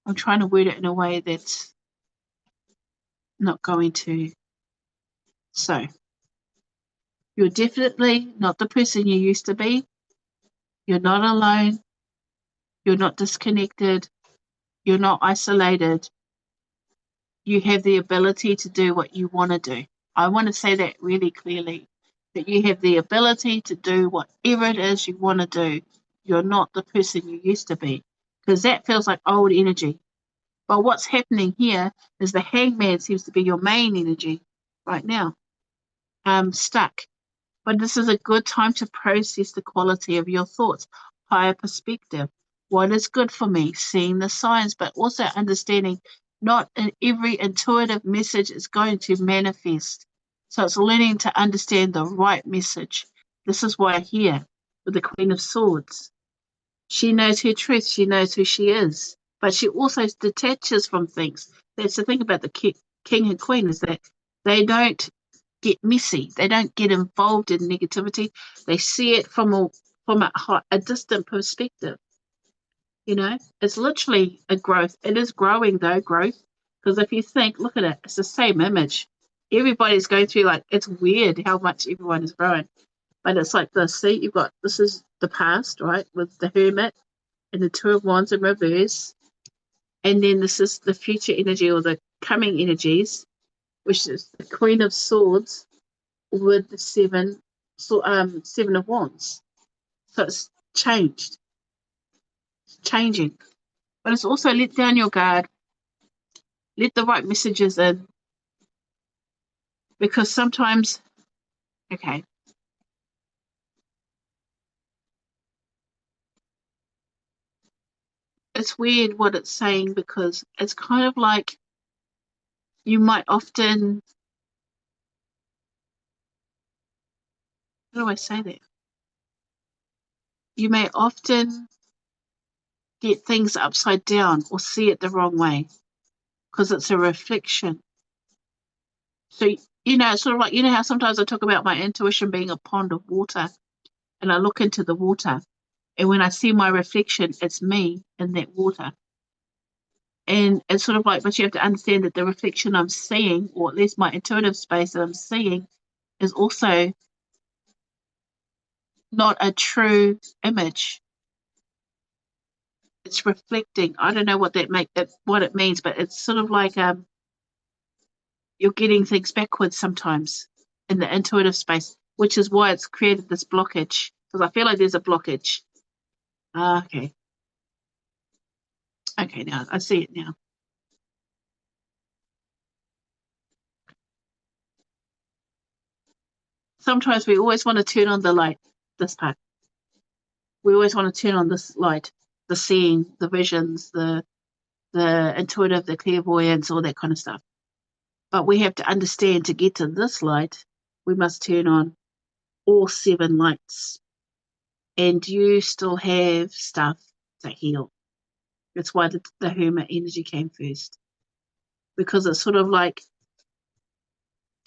I'm trying to word it in a way that's not going to. So, you're definitely not the person you used to be. You're not alone. You're not disconnected. You're not isolated. You have the ability to do what you want to do. I want to say that really clearly, that you have the ability to do whatever it is you want to do. You're not the person you used to be, because that feels like old energy. But what's happening here is the Hangman seems to be your main energy right now. Stuck. But this is a good time to process the quality of your thoughts, higher perspective. What is good for me? Seeing the signs, but also understanding not in every intuitive message is going to manifest. So it's learning to understand the right message. This is why here with the Queen of Swords. She knows her truth. She knows who she is. But she also detaches from things. That's the thing about the king and queen, is that they don't get messy. They don't get involved in negativity. They see it from a distant perspective. You know, it's literally a growth. It is growing though, growth. Because if you think, look at it, it's the same image. Everybody's going through, like, it's weird how much everyone is growing. But it's like this. See, you've got, this is the past, right, with the Hermit and the Two of Wands in reverse. And then this is the future energy or the coming energies, which is the Queen of Swords with the Seven of Wands. So it's changed. It's changing. But it's also let down your guard. Let the right messages in. Because sometimes, okay, it's weird what it's saying, because it's kind of like you might often, how do I say that? You may often get things upside down or see it the wrong way, because it's a reflection. So, you know, it's sort of like, you know how sometimes I talk about my intuition being a pond of water, and I look into the water, and when I see my reflection, it's me in that water. And it's sort of like, but you have to understand that the reflection I'm seeing, or at least my intuitive space that I'm seeing, is also not a true image. It's reflecting. I don't know what what it means, but it's sort of like you're getting things backwards sometimes in the intuitive space, which is why it's created this blockage. Because I feel like there's a blockage. Okay. Okay, now I see it now. Sometimes we always want to turn on the light, this part. We always want to turn on this light, the seeing, the visions, the intuitive, the clairvoyance, all that kind of stuff. But we have to understand, to get to this light, we must turn on all 7 lights. And you still have stuff to heal. That's why the Hermit energy came first. Because it's sort of like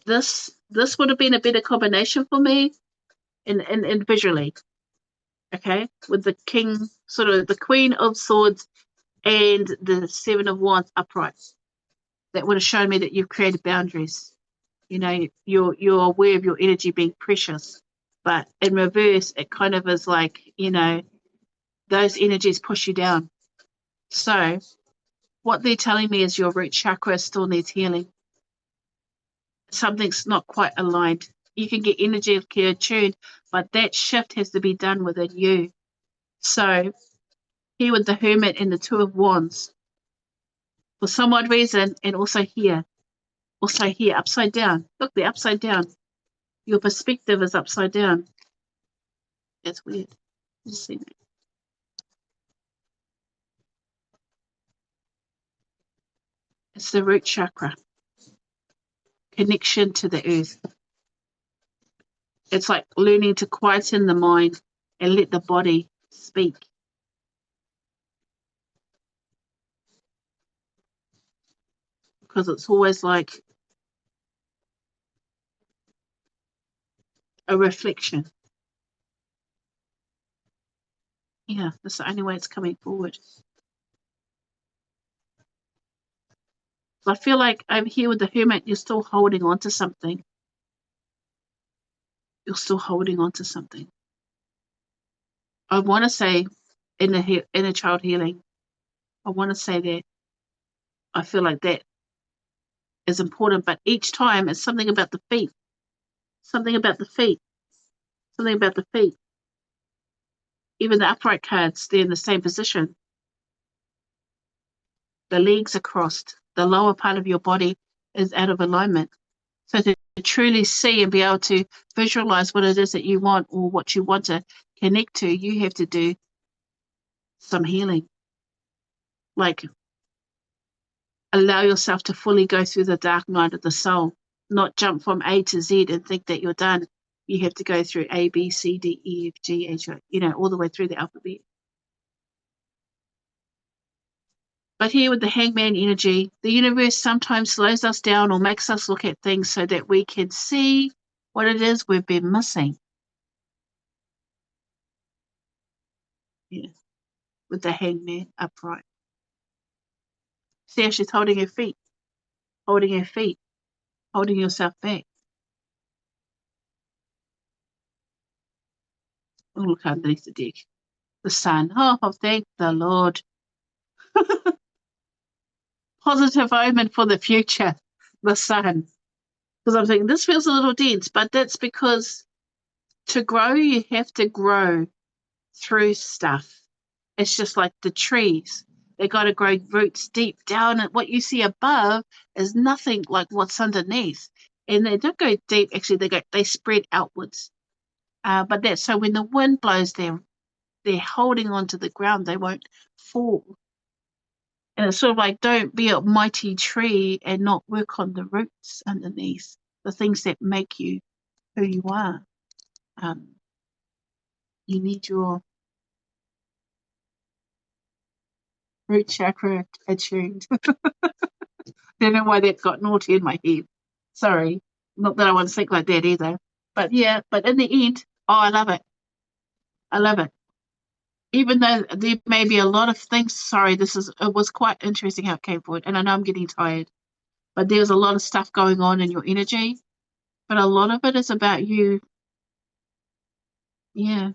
this would have been a better combination for me in visually. Okay? With the king, sort of the Queen of Swords and the 7 of Wands upright. That would have shown me that you've created boundaries. You know, you're aware of your energy being precious. But in reverse, it kind of is like, you know, those energies push you down. So what they're telling me is your root chakra still needs healing. Something's not quite aligned. You can get energetically attuned, but that shift has to be done within you. So here with the Hermit and the 2 of Wands, for some odd reason, and also here, upside down. Look, they're upside down. Your perspective is upside down. That's weird. Just see that. It's the root chakra. Connection to the earth. It's like learning to quieten the mind and let the body speak. Because it's always like a reflection. Yeah, that's the only way it's coming forward. So I feel like over here with the Hermit, you're still holding on to something. You're still holding on to something. I want to say inner child healing. I want to say that. I feel like that is important, but each time it's something about the feet. Something about the feet. Something about the feet. Even the upright cards, they're in the same position. The legs are crossed. The lower part of your body is out of alignment. So to truly see and be able to visualize what it is that you want or what you want to connect to, you have to do some healing. Like allow yourself to fully go through the dark night of the soul, not jump from A to Z and think that you're done. You have to go through A, B, C, D, E, F, G, H, you know, all the way through the alphabet. But here with the Hangman energy, the universe sometimes slows us down or makes us look at things so that we can see what it is we've been missing. Yeah, with the Hangman upright. See how she's holding her feet, holding her feet, holding yourself back. Oh, look underneath the deck. The sun. Oh, thank the Lord. Positive omen for the future. The sun. Because I'm thinking, this feels a little dense, but that's because to grow, you have to grow through stuff. It's just like the trees. They got to grow roots deep down, and what you see above is nothing like what's underneath. And they don't go deep. Actually, they spread outwards. But that's so when the wind blows, they're holding onto the ground. They won't fall. And it's sort of like, don't be a mighty tree and not work on the roots underneath, the things that make you who you are. You need your root chakra attuned. Don't know why that got naughty in my head. Sorry. Not that I want to think like that either. But yeah, but in the end, I love it. I love it. Even though there may be a lot of things, sorry, it was quite interesting how it came forward. And I know I'm getting tired, but there's a lot of stuff going on in your energy. But a lot of it is about you, yeah,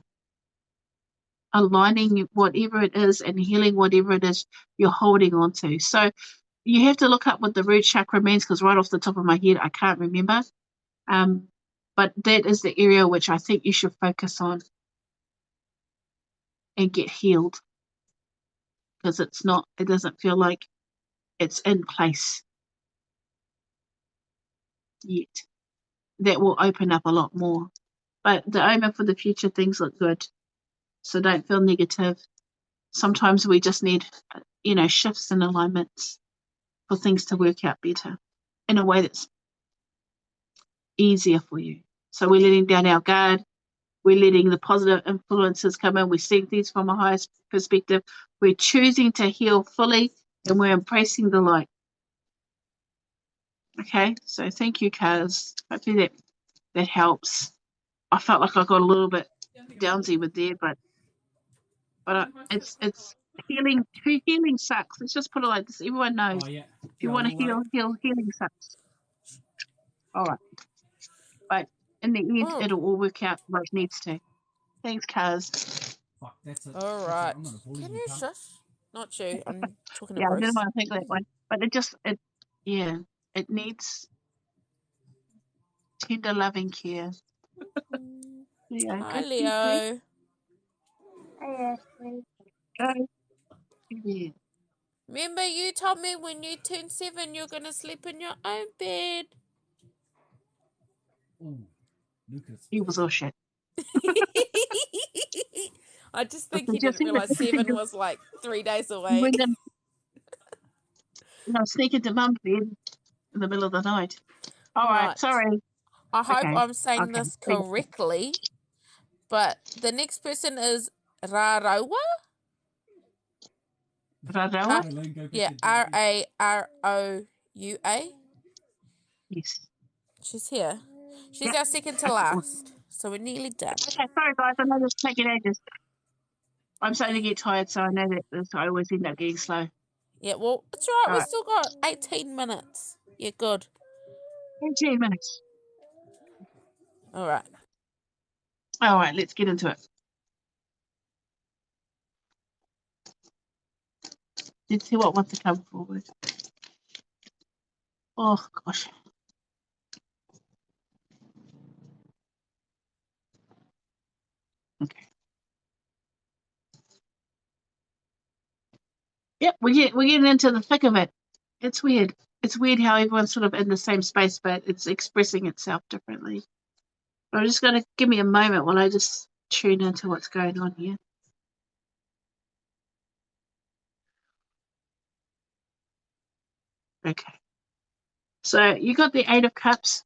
aligning whatever it is and healing whatever it is you're holding on to. So you have to look up what the root chakra means, because right off the top of my head, I can't remember. But that is the area which I think you should focus on. and get healed, because it doesn't feel like it's in place yet. That will open up a lot more. But the omen for the future, things look good. So don't feel negative. Sometimes we just need, shifts and alignments for things to work out better in a way that's easier for you. So we're letting down our guard. We're letting the positive influences come in. We're seeing things from a higher perspective. We're choosing to heal fully, and we're embracing the light. Okay, so thank you, Kaz. Hopefully that helps. I felt like I got a little bit downsy with there, but it's healing. Healing sucks. Let's just put it like this. Everyone knows. Oh, yeah. If you want to healing sucks. All right. But in the end, it'll all work out like it needs to. Thanks, Kaz. Fuck, that's it. All That's right. it. I'm gonna bully Can you, you cunt. shush? Not you. I'm talking to Yeah, I Bruce. didn't want to think that way. But it needs tender, loving care. Yeah, Hi, good. Leo. Hey, Ashley. Go. Yeah. Remember, you told me when you turn 7, you're going to sleep in your own bed. Ooh, Lucas. He was all shit. I just think So he just didn't realize 7 was like 3 days away. went in, sneak into mum's bed in the middle of the night. All right, sorry. I hope Okay. I'm saying this correctly, but the next person is Raraua? Raraua? Yeah, Raroua. Yes. She's here. She's Yep. our second to Okay, last, awesome. so we're nearly done. Okay, sorry guys, I know this is taking ages. I'm starting to get tired, so I know that I always end up getting slow. Yeah, well, it's all right. All We've right. still got 18 minutes. Yeah, good. 18 minutes. All right. All right, let's get into it. Let's see what wants to come forward. Oh, gosh. Okay. Yep, we're getting into the thick of it. It's weird. It's weird how everyone's sort of in the same space, but it's expressing itself differently. I'm just going to give me a moment while I just tune into what's going on here. Okay. So you got the Eight of Cups.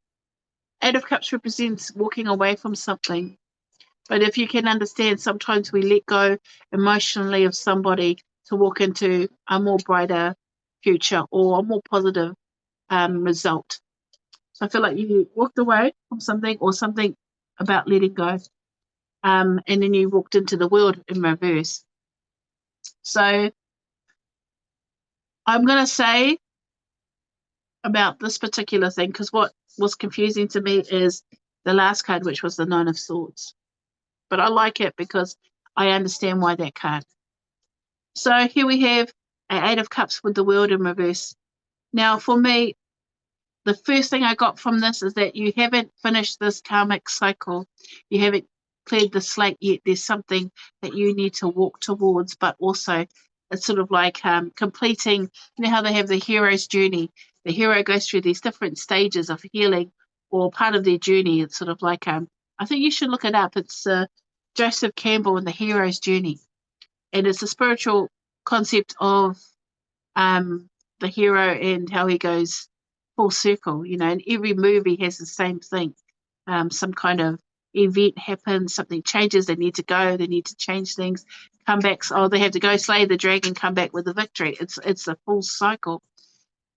Eight of Cups represents walking away from something. But if you can understand, sometimes we let go emotionally of somebody to walk into a more brighter future or a more positive result. So I feel like you walked away from something or something about letting go. And then you walked into the world in reverse. So I'm going to say about this particular thing, because what was confusing to me is the last card, which was the Nine of Swords. But I like it because I understand why that card. So here we have an Eight of Cups with the world in reverse. Now, for me, the first thing I got from this is that you haven't finished this karmic cycle. You haven't cleared the slate yet. There's something that you need to walk towards, but also it's sort of like completing, you know how they have the hero's journey. The hero goes through these different stages of healing or part of their journey. It's sort of like, I think you should look it up. It's Joseph Campbell and the hero's journey. And it's a spiritual concept of the hero and how he goes full circle, and every movie has the same thing. Some kind of event happens, something changes, they need to go, they need to change things, comebacks, they have to go slay the dragon, come back with a victory. It's a full cycle.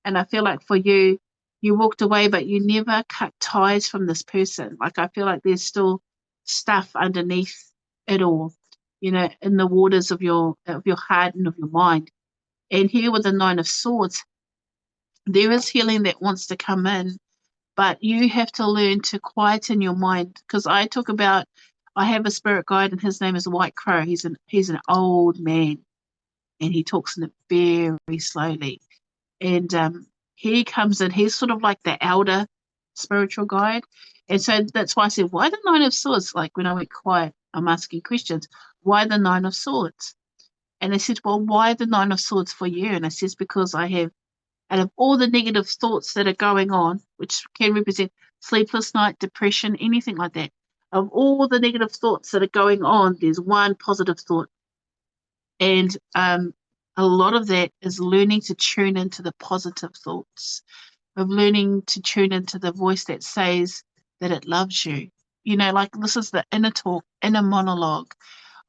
And I feel like for you, you walked away, but you never cut ties from this person. Like I feel like there's still stuff underneath it all, in the waters of your heart and of your mind. And here with the Nine of Swords, there is healing that wants to come in, but you have to learn to quieten your mind. Because I have a spirit guide, and his name is White Crow. He's an old man, and he talks in it very slowly. And he comes in. He's sort of like the elder spiritual guide, and so that's why I said, why the Nine of Swords? Like when I went quiet, I'm asking questions. why the Nine of Swords? And they said, well, why the Nine of Swords for you? And I says, because I have, out of all the negative thoughts that are going on, which can represent sleepless night, depression, anything like that, of all the negative thoughts that are going on, there's one positive thought. And a lot of that is learning to tune into the positive thoughts, of learning to tune into the voice that says that it loves you. You know, like this is the inner talk, inner monologue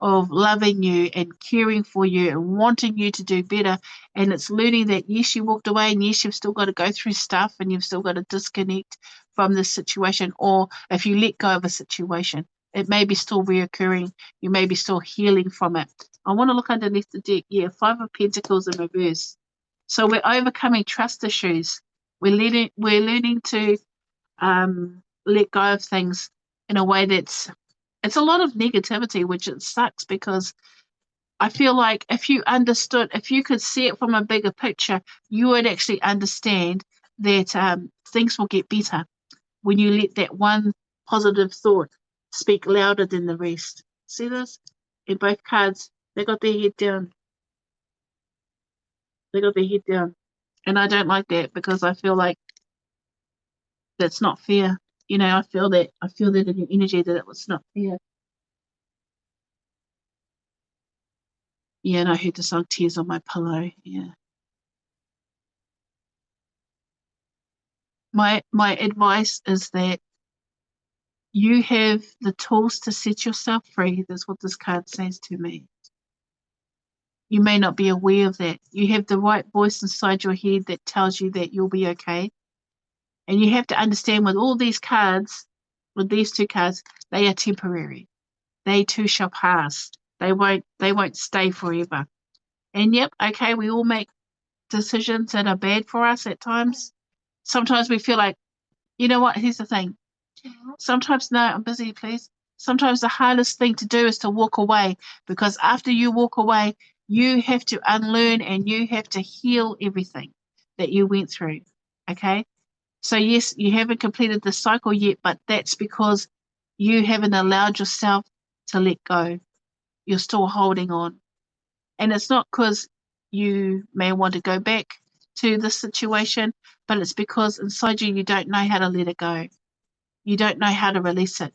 of loving you and caring for you and wanting you to do better. And it's learning that, yes, you walked away and yes, you've still got to go through stuff and you've still got to disconnect from this situation. Or if you let go of a situation, it may be still reoccurring. You may be still healing from it. I want to look underneath the deck. Yeah, Five of Pentacles in reverse. So we're overcoming trust issues. We're learning to let go of things in a way that's, it's a lot of negativity, which it sucks, because I feel like if you understood, if you could see it from a bigger picture, you would actually understand that things will get better when you let that one positive thought speak louder than the rest. See this? In both cards, they got their head down. They got their head down. And I don't like that, because I feel like that's not fair. You know, I feel that in your energy that it was not fair. Yeah, and I heard the song Tears on My Pillow. Yeah. My advice is that you have the tools to set yourself free. That's what this card says to me. You may not be aware of that. You have the right voice inside your head that tells you that you'll be okay. And you have to understand, with all these cards, with these two cards, they are temporary. They too shall pass. They won't stay forever. And yep, okay, we all make decisions that are bad for us at times. Sometimes we feel like, you know what, here's the thing. Sometimes, no, I'm busy, please. Sometimes the hardest thing to do is to walk away, because after you walk away, you have to unlearn and you have to heal everything that you went through. Okay? So yes, you haven't completed the cycle yet, but that's because you haven't allowed yourself to let go. You're still holding on. And it's not because you may want to go back to this situation, but it's because inside you, you don't know how to let it go. You don't know how to release it.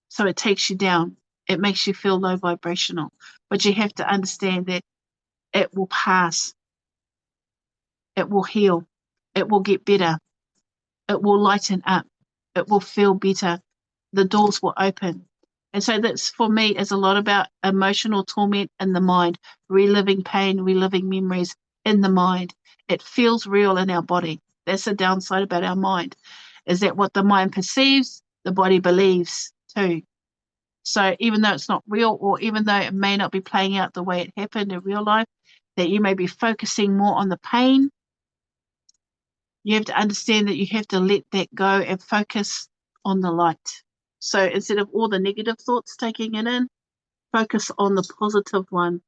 So it takes you down. It makes you feel low vibrational. But you have to understand that it will pass. It will heal. It will get better. It will lighten up. It will feel better. The doors will open. And so that's, for me, is a lot about emotional torment in the mind, reliving pain, reliving memories in the mind. It feels real in our body. That's the downside about our mind, is that what the mind perceives, the body believes too. So even though it's not real, or even though it may not be playing out the way it happened in real life, that you may be focusing more on the pain, you have to understand that you have to let that go and focus on the light. So instead of all the negative thoughts taking it in, focus on the positive one.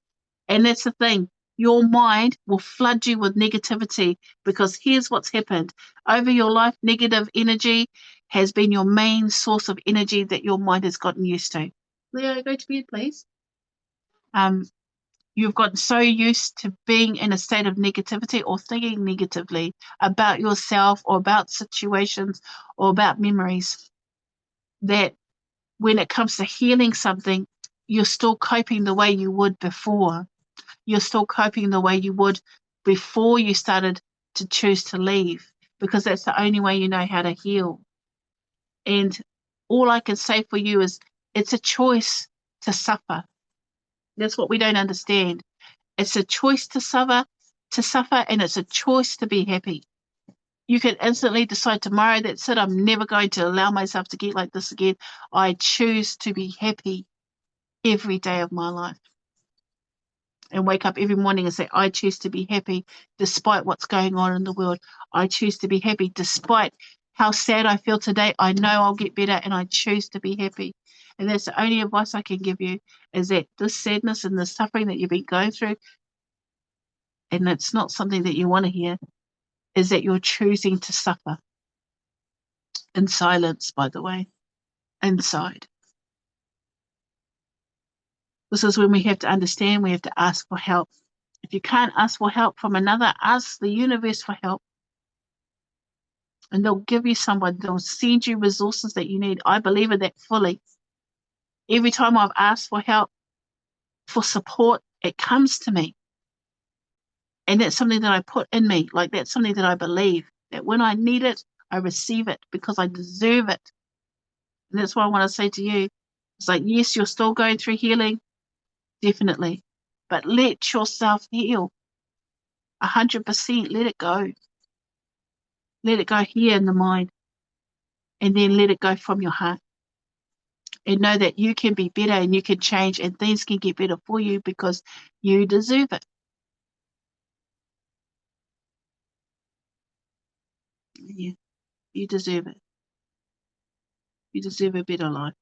And that's the thing. Your mind will flood you with negativity, because here's what's happened. Over your life, negative energy has been your main source of energy that your mind has gotten used to. Leo, go to bed, please. You've gotten so used to being in a state of negativity or thinking negatively about yourself or about situations or about memories, that when it comes to healing something, you're still coping the way you would before. You're still coping the way you would before you started to choose to leave, because that's the only way you know how to heal. And all I can say for you is, it's a choice to suffer. That's what we don't understand. It's a choice to suffer, and it's a choice to be happy. You can instantly decide tomorrow, that's it, I'm never going to allow myself to get like this again. I choose to be happy every day of my life. And wake up every morning and say, I choose to be happy despite what's going on in the world. I choose to be happy despite how sad I feel today. I know I'll get better, and I choose to be happy. And that's the only advice I can give you, is that this sadness and the suffering that you've been going through, and it's not something that you want to hear, is that you're choosing to suffer. In silence, by the way. Inside. This is when we have to understand, we have to ask for help. If you can't ask for help from another, ask the universe for help. And they'll give you someone, they'll send you resources that you need. I believe in that fully. Every time I've asked for help, for support, it comes to me. And that's something that I put in me. Like, that's something that I believe. That when I need it, I receive it because I deserve it. And that's what I want to say to you. It's like, yes, you're still going through healing. Definitely. But let yourself heal. 100%. Let it go. Let it go here in the mind. And then let it go from your heart. And know that you can be better and you can change and things can get better for you because you deserve it. Yeah, you deserve it. You deserve a better life.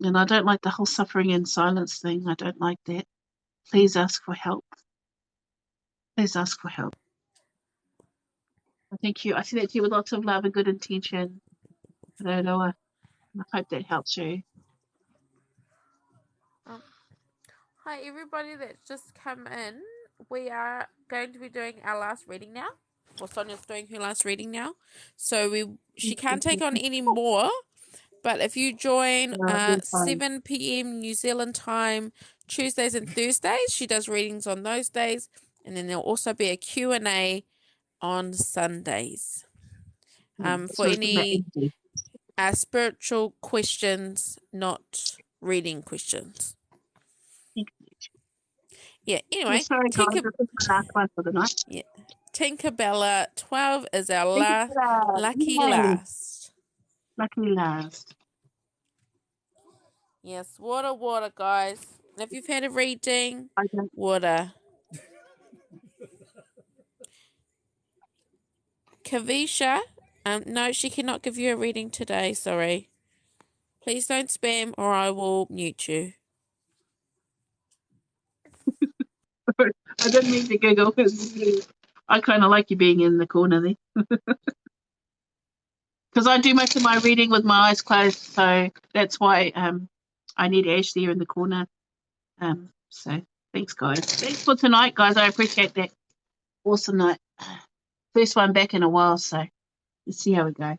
And I don't like the whole suffering in silence thing. I don't like that. Please ask for help. Please ask for help. Thank you. I see that to you with lots of love and good intention. I hope that helps you. Hi, everybody that's just come in. We are going to be doing our last reading now. Well, Sonia's doing her last reading now. So she can't take on any more. But if you join 7 p.m. New Zealand time, Tuesdays and Thursdays, she does readings on those days. And then there'll also be a Q&A on Sundays. For any spiritual questions, not reading questions. Yeah, anyway. Sorry, guys, this is the last one for the night. Yeah. Tinkerbella 12 is our lucky last. Lucky last. Yes, water, guys. And if you've had a reading, water. Kavisha, no, she cannot give you a reading today, sorry. Please don't spam or I will mute you. I didn't mean to giggle. I kind of like you being in the corner there. Because I do most of my reading with my eyes closed, so that's why I need Ash there in the corner. So thanks, guys. Thanks for tonight, guys. I appreciate that. Awesome night. First one back in a while, so let's see how we go.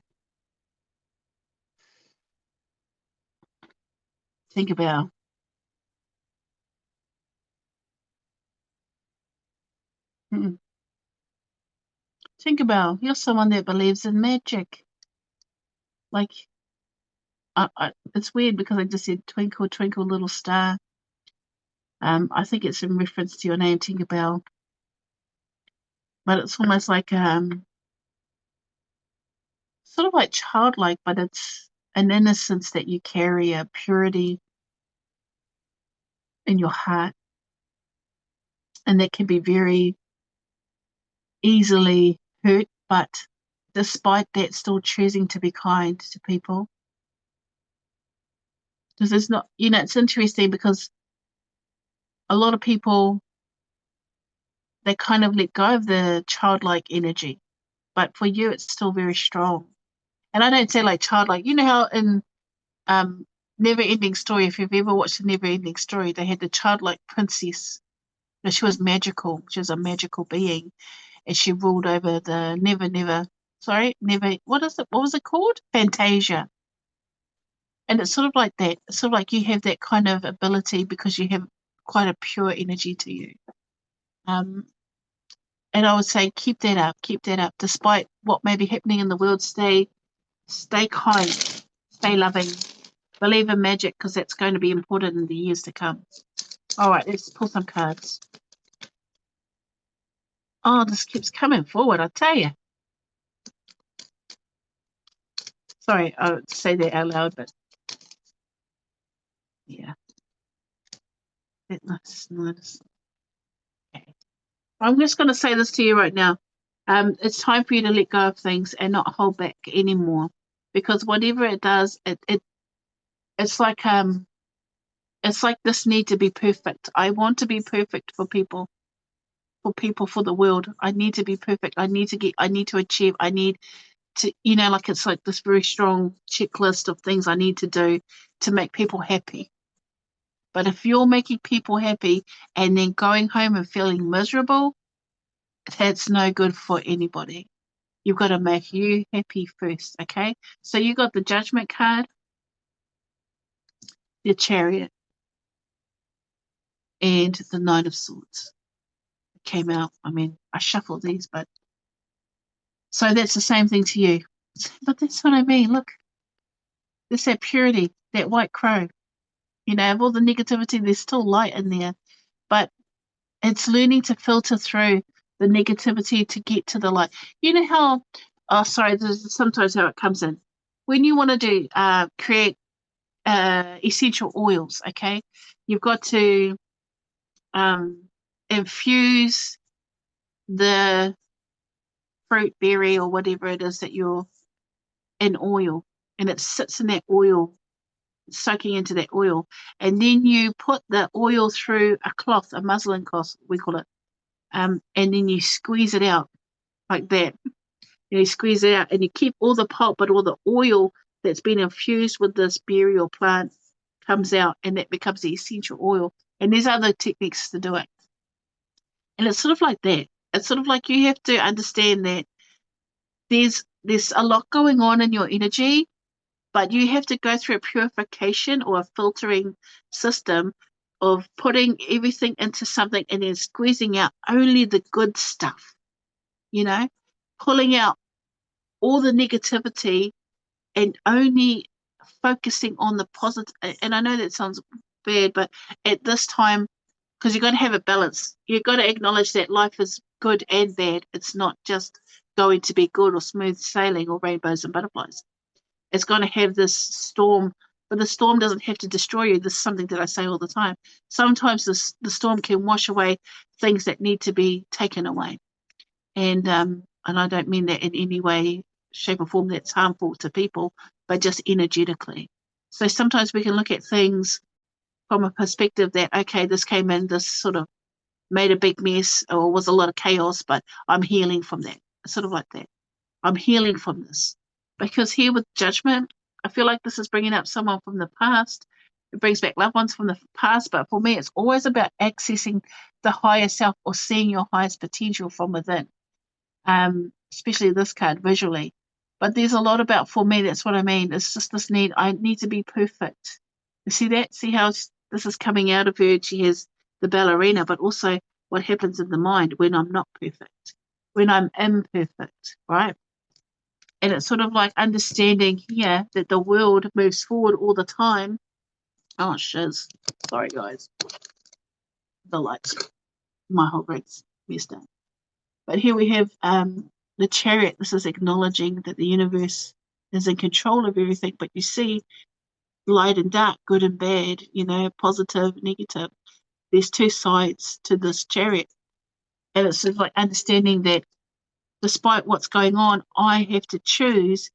Tinkerbell. Tinkerbell, you're someone that believes in magic. Like, it's weird because I just said twinkle, twinkle, little star. I think it's in reference to your name, Tinkerbell. But it's almost like sort of like childlike, but it's an innocence that you carry, a purity in your heart, and that can be very easily hurt, but despite that, still choosing to be kind to people. Because it's not, it's interesting because a lot of people, they kind of let go of the childlike energy, but for you, it's still very strong. And I don't say like childlike. You know how in Never Ending Story, if you've ever watched the Never Ending Story, they had the childlike princess. She was magical. She was a magical being, and she ruled over the what was it called? Fantasia. And it's sort of like that. It's sort of like you have that kind of ability because you have quite a pure energy to you. And I would say keep that up, despite what may be happening in the world. Stay kind, stay loving, believe in magic because that's going to be important in the years to come. All right, let's pull some cards. Oh, this keeps coming forward, I tell you. Sorry, I would say that out loud, but yeah. That's nice. Okay. I'm just going to say this to you right now. It's time for you to let go of things and not hold back anymore, because whatever it does, it's like this need to be perfect. I want to be perfect for people, for the world. I need to be perfect. I need to achieve. I need to, like it's like this very strong checklist of things I need to do to make people happy. But if you're making people happy and then going home and feeling miserable, that's no good for anybody. You've got to make you happy first, okay? So you got the Judgment card, the Chariot, and the Knight of Swords. It came out. I mean, I shuffled these, but so that's the same thing to you. But that's what I mean. Look, there's that purity, that white crow. You know, of all the negativity, there's still light in there. But it's learning to filter through the negativity to get to the light. You know how, this is sometimes how it comes in. When you want to do, create essential oils, okay, you've got to infuse the fruit, berry, or whatever it is that you're in oil, and it sits in that oil, soaking into that oil, and then you put the oil through a cloth, a muslin cloth, we call it, and then you squeeze it out like that. You squeeze it out, and you keep all the pulp, but all the oil that's been infused with this berry or plant comes out, and that becomes the essential oil. And there's other techniques to do it. And it's sort of like that. It's sort of like you have to understand that there's a lot going on in your energy, but you have to go through a purification or a filtering system of putting everything into something and then squeezing out only the good stuff, pulling out all the negativity and only focusing on the positive. And I know that sounds bad, but at this time, because you've got to have a balance, you've got to acknowledge that life is good and bad. It's not just going to be good or smooth sailing or rainbows and butterflies. It's going to have this storm, but the storm doesn't have to destroy you. This is something that I say all the time. Sometimes the storm can wash away things that need to be taken away. And I don't mean that in any way, shape or form that's harmful to people, but just energetically. So sometimes we can look at things from a perspective that, okay, this came in, this sort of made a big mess or was a lot of chaos, but I'm healing from that. It's sort of like that. I'm healing from this. Because here with Judgment, I feel like this is bringing up someone from the past. It brings back loved ones from the past, but for me, it's always about accessing the higher self or seeing your highest potential from within, especially this card visually. But there's a lot about, for me, that's what I mean. It's just this need. I need to be perfect. You see that? See how this is coming out of her? She has the ballerina, but also what happens in the mind when I'm not perfect, when I'm imperfect, right? And it's sort of like understanding here that the world moves forward all the time. Oh, shiz. Sorry, guys. The lights. My whole rig's messed up. But here we have the Chariot. This is acknowledging that the universe is in control of everything. But you see light and dark, good and bad, positive, negative. There's two sides to this Chariot. And it's sort of like understanding that despite what's going on, I have to choose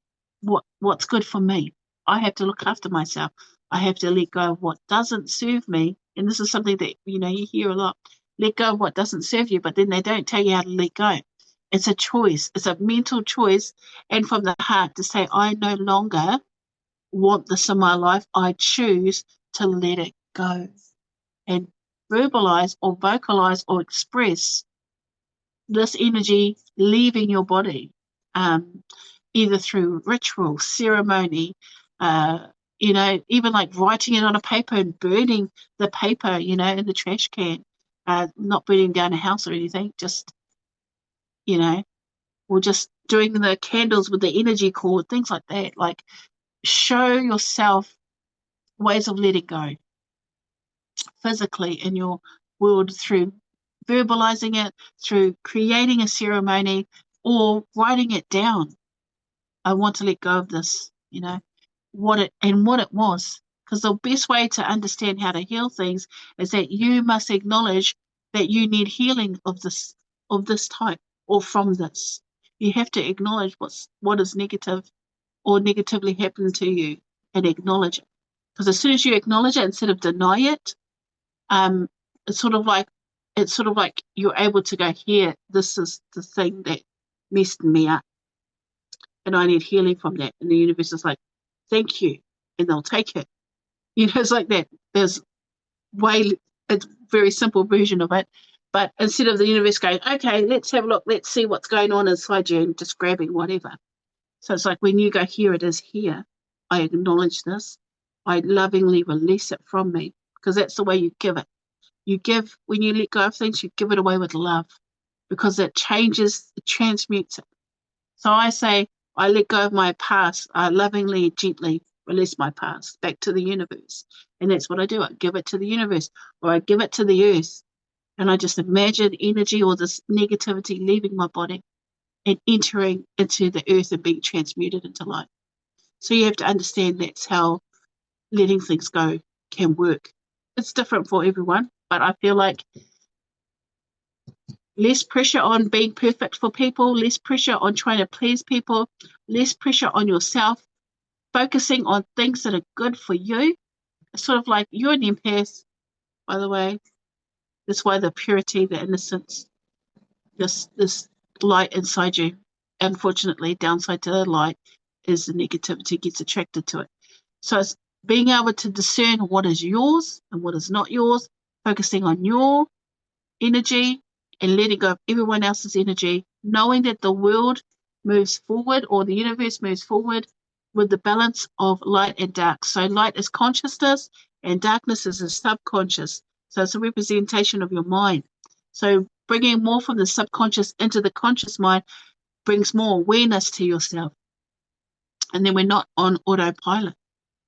what's good for me. I have to look after myself. I have to let go of what doesn't serve me. And this is something that, you hear a lot. Let go of what doesn't serve you, but then they don't tell you how to let go. It's a choice. It's a mental choice. And from the heart to say, I no longer want this in my life. I choose to let it go. And verbalize or vocalize or express this energy leaving your body, either through ritual, ceremony, even like writing it on a paper and burning the paper, in the trash can, not burning down a house or anything, just, or just doing the candles with the energy cord, things like that. Like, show yourself ways of letting go physically in your world through verbalizing it, through creating a ceremony or writing it down. I want to let go of this, what it was. Because the best way to understand how to heal things is that you must acknowledge that you need healing of this type or from this. You have to acknowledge what is negative or negatively happened to you and acknowledge it. Because as soon as you acknowledge it instead of deny it, it's sort of like you're able to go, here, this is the thing that messed me up. And I need healing from that. And the universe is like, thank you. And they'll take it. It's like that. it's a very simple version of it. But instead of the universe going, okay, let's have a look, let's see what's going on inside you, and just grabbing whatever. So it's like when you go, here it is here. I acknowledge this. I lovingly release it from me, because that's the way you give it. You give, when you let go of things, you give it away with love, because it changes, it transmutes it. So I say, I let go of my past. I lovingly, gently release my past back to the universe. And that's what I do. I give it to the universe, or I give it to the earth. And I just imagine energy or this negativity leaving my body and entering into the earth and being transmuted into light. So you have to understand that's how letting things go can work. It's different for everyone, but I feel like less pressure on being perfect for people, less pressure on trying to please people, less pressure on yourself, focusing on things that are good for you. It's sort of like you're an empath, by the way. That's why the purity, the innocence, this light inside you. Unfortunately, downside to the light is the negativity gets attracted to it. So it's being able to discern what is yours and what is not yours, focusing on your energy and letting go of everyone else's energy, knowing that the world moves forward, or the universe moves forward with the balance of light and dark. So light is consciousness and darkness is the subconscious. So it's a representation of your mind. So bringing more from the subconscious into the conscious mind brings more awareness to yourself. And then we're not on autopilot.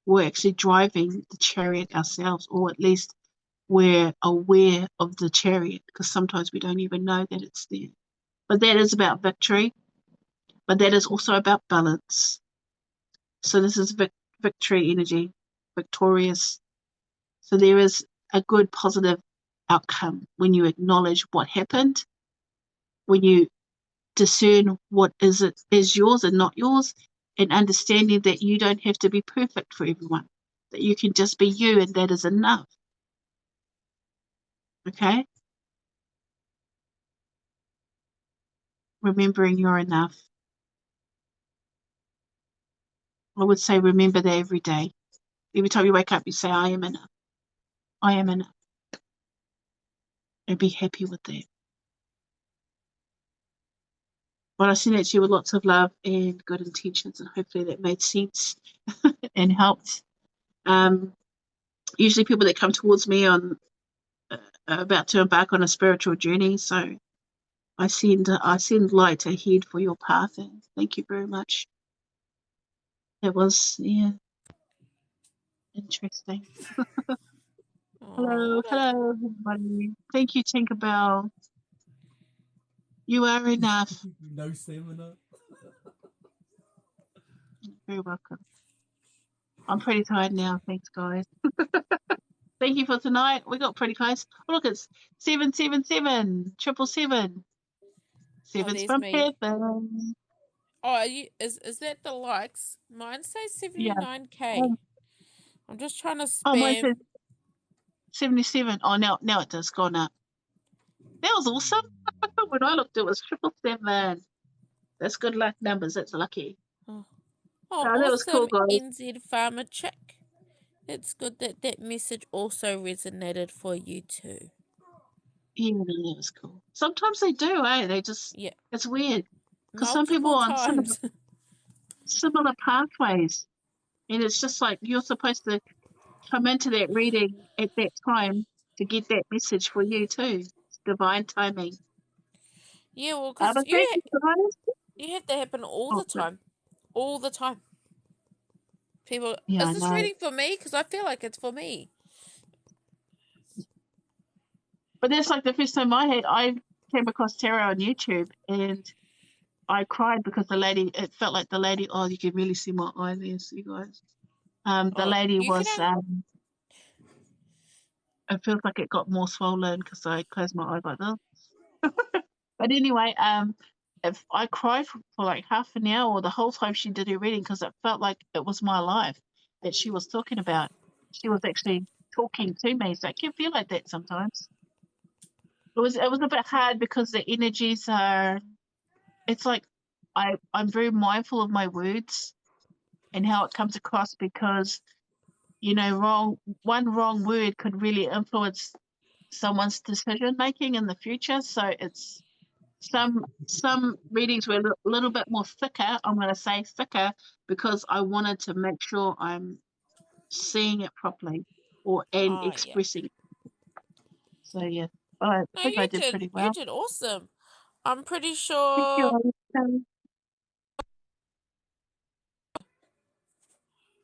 We're actually driving the chariot ourselves, or at least we're aware of the chariot, because sometimes we don't even know that it's there. But that is about victory, but that is also about balance. So this is victory energy, victorious. So there is a good positive outcome when you acknowledge what happened, when you discern what is yours and not yours, and understanding that you don't have to be perfect for everyone, that you can just be you, and that is enough. Okay? Remembering you're enough. I would say remember that every day. Every time you wake up, you say, I am enough. I am enough. And be happy with that. But I send it to you with lots of love and good intentions, and hopefully that made sense and helped. Usually people that come towards me are about to embark on a spiritual journey, so I send light ahead for your path, and thank you very much. That was, interesting. Hello, everybody. Thank you, Tinkerbell. You are enough. No stamina. You're very welcome. I'm pretty tired now. Thanks, guys. Thank you for tonight. We got pretty close. Oh, look, it's 777 777. Seven's there's from me. heaven. Oh, is that the likes? Mine says 79K. I'm just trying to spam. Oh, mine says 77. Oh, now it does gone up. That was awesome. When I looked, it was 777. That's good luck numbers. That's lucky. Oh, that was cool, awesome, guys. NZ Farmer Chick. It's good that message also resonated for you too. Yeah, that was cool. Sometimes they do, eh? They just, it's weird. Because some people are on similar pathways. And it's just like you're supposed to come into that reading at that time to get that message for you too. It's divine timing. Yeah, well, because you have to happen all the time. All the time. People, is this reading for me? Because I feel like it's for me. But that's like the first time I came across tarot on YouTube, and I cried because the lady, it felt like the lady, oh, you can really see my eye there, you guys. The lady was, it feels like it got more swollen because I closed my eye like this. But anyway, if I cried for like half an hour or the whole time she did her reading, because it felt like it was my life that she was talking about. She was actually talking to me, so I can feel like that sometimes. It was a bit hard because the energies are, it's like I'm very mindful of my words and how it comes across, because you know, one wrong word could really influence someone's decision making in the future. So it's some readings were a little bit more thicker. I'm going to say thicker because I wanted to make sure I'm seeing it properly and Oh, yeah. expressing it. So yeah, I think I did pretty well. You did awesome. I'm pretty Thank sure. you.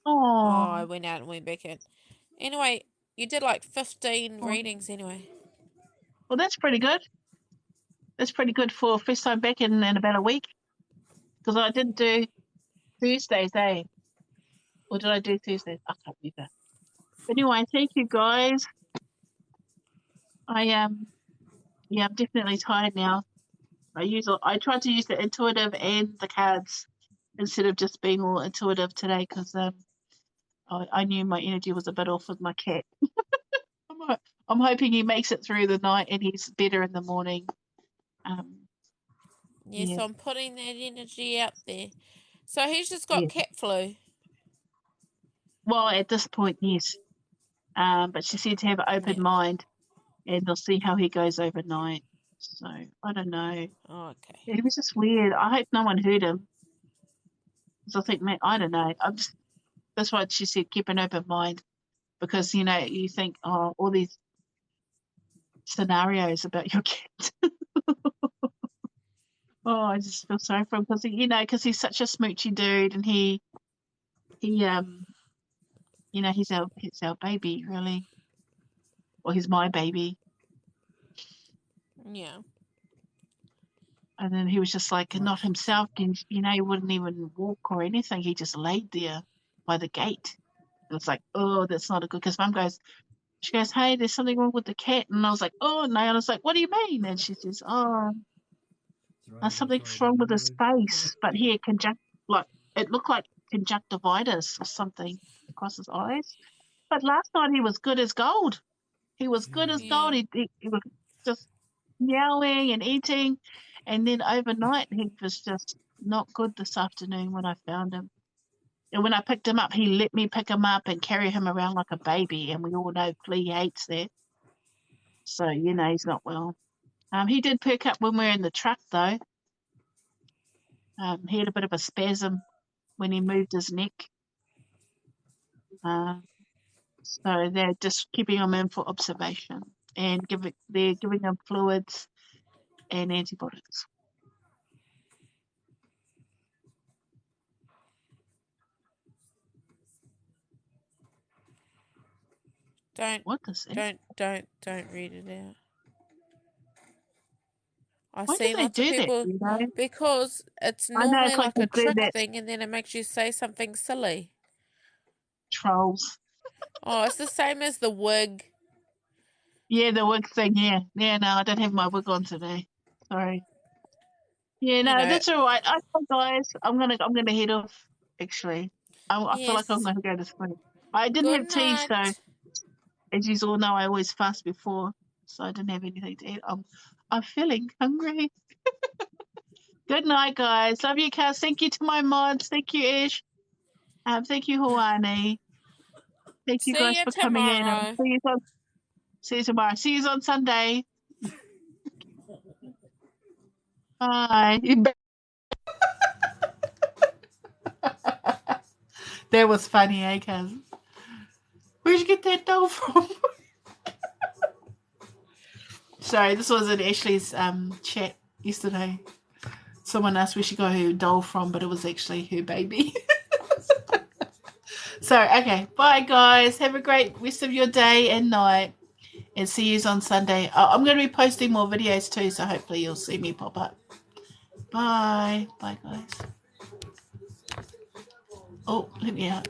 Oh, I Oh, went out and went back in. Anyway, you did like 15 readings anyway. well, that's pretty good. That's pretty good for first time back in about a week. Because I didn't do Thursdays, eh? Or did I do Thursdays? I can't remember. But anyway, thank you guys. I'm definitely tired now. I tried to use the intuitive and the cards instead of just being all intuitive today because I knew my energy was a bit off with my cat. I'm hoping he makes it through the night and he's better in the morning. Yeah, so I'm putting that energy out there. So he's just got cat flu. Well, at this point, yes. But she said to have an open mind and they'll see how he goes overnight. So I don't know. Oh, okay. It was just weird. I hope no one heard him. Because I think, man, I don't know. That's why she said keep an open mind. Because, you know, you think, oh, all these scenarios about your cat. Oh, I just feel sorry for him because, you know, because he's such a smoochy dude and he you know, he's our baby, really. Or he's my baby. Yeah. And then he was just like not himself. And, you know, he wouldn't even walk or anything. He just laid there by the gate. And it's like, oh, that's not a good. Because Mum goes, she goes, hey, there's something wrong with the cat. And I was like, oh, no. And I was like, what do you mean? And she says, oh, something's wrong with his face. But he had it looked like conjunctivitis or something across his eyes. But last night he was good as gold. He was good as gold. He was just meowing and eating. And then overnight he was just not good this afternoon when I found him. And when I picked him up, he let me pick him up and carry him around like a baby. And we all know Flea hates that. So, you know, he's not well. He did perk up when we were in the truck, though. He had a bit of a spasm when he moved his neck. So they're just keeping him in for observation and they're giving him fluids and antibiotics. Don't read it out. Why do they do that, you know? Because it's normally like a trick thing and then it makes you say something silly. Trolls. Oh, it's the same as the wig. Yeah, the wig thing, yeah. Yeah, no, I don't have my wig on today. Sorry. Yeah, no, that's all right. Okay, guys, I'm gonna head off. Actually, I feel like I'm gonna go to sleep. I didn't have tea, so as you all know, I always fast before, so I didn't have anything to eat. I'm feeling hungry. Good night, guys. Love you, Cass. Thank you to my mods. Thank you, Ish. Thank you, Hawani. Thank you guys for coming in. See you tomorrow. See you on Sunday. Bye. That was funny, eh, cousin? Where'd you get that doll from? Sorry, this was in Ashley's chat yesterday. Someone asked where she got her doll from, but it was actually her baby. So, okay. Bye, guys. Have a great rest of your day and night. And see you on Sunday. I'm going to be posting more videos too, so hopefully you'll see me pop up. Bye. Bye, guys. Oh, let me out.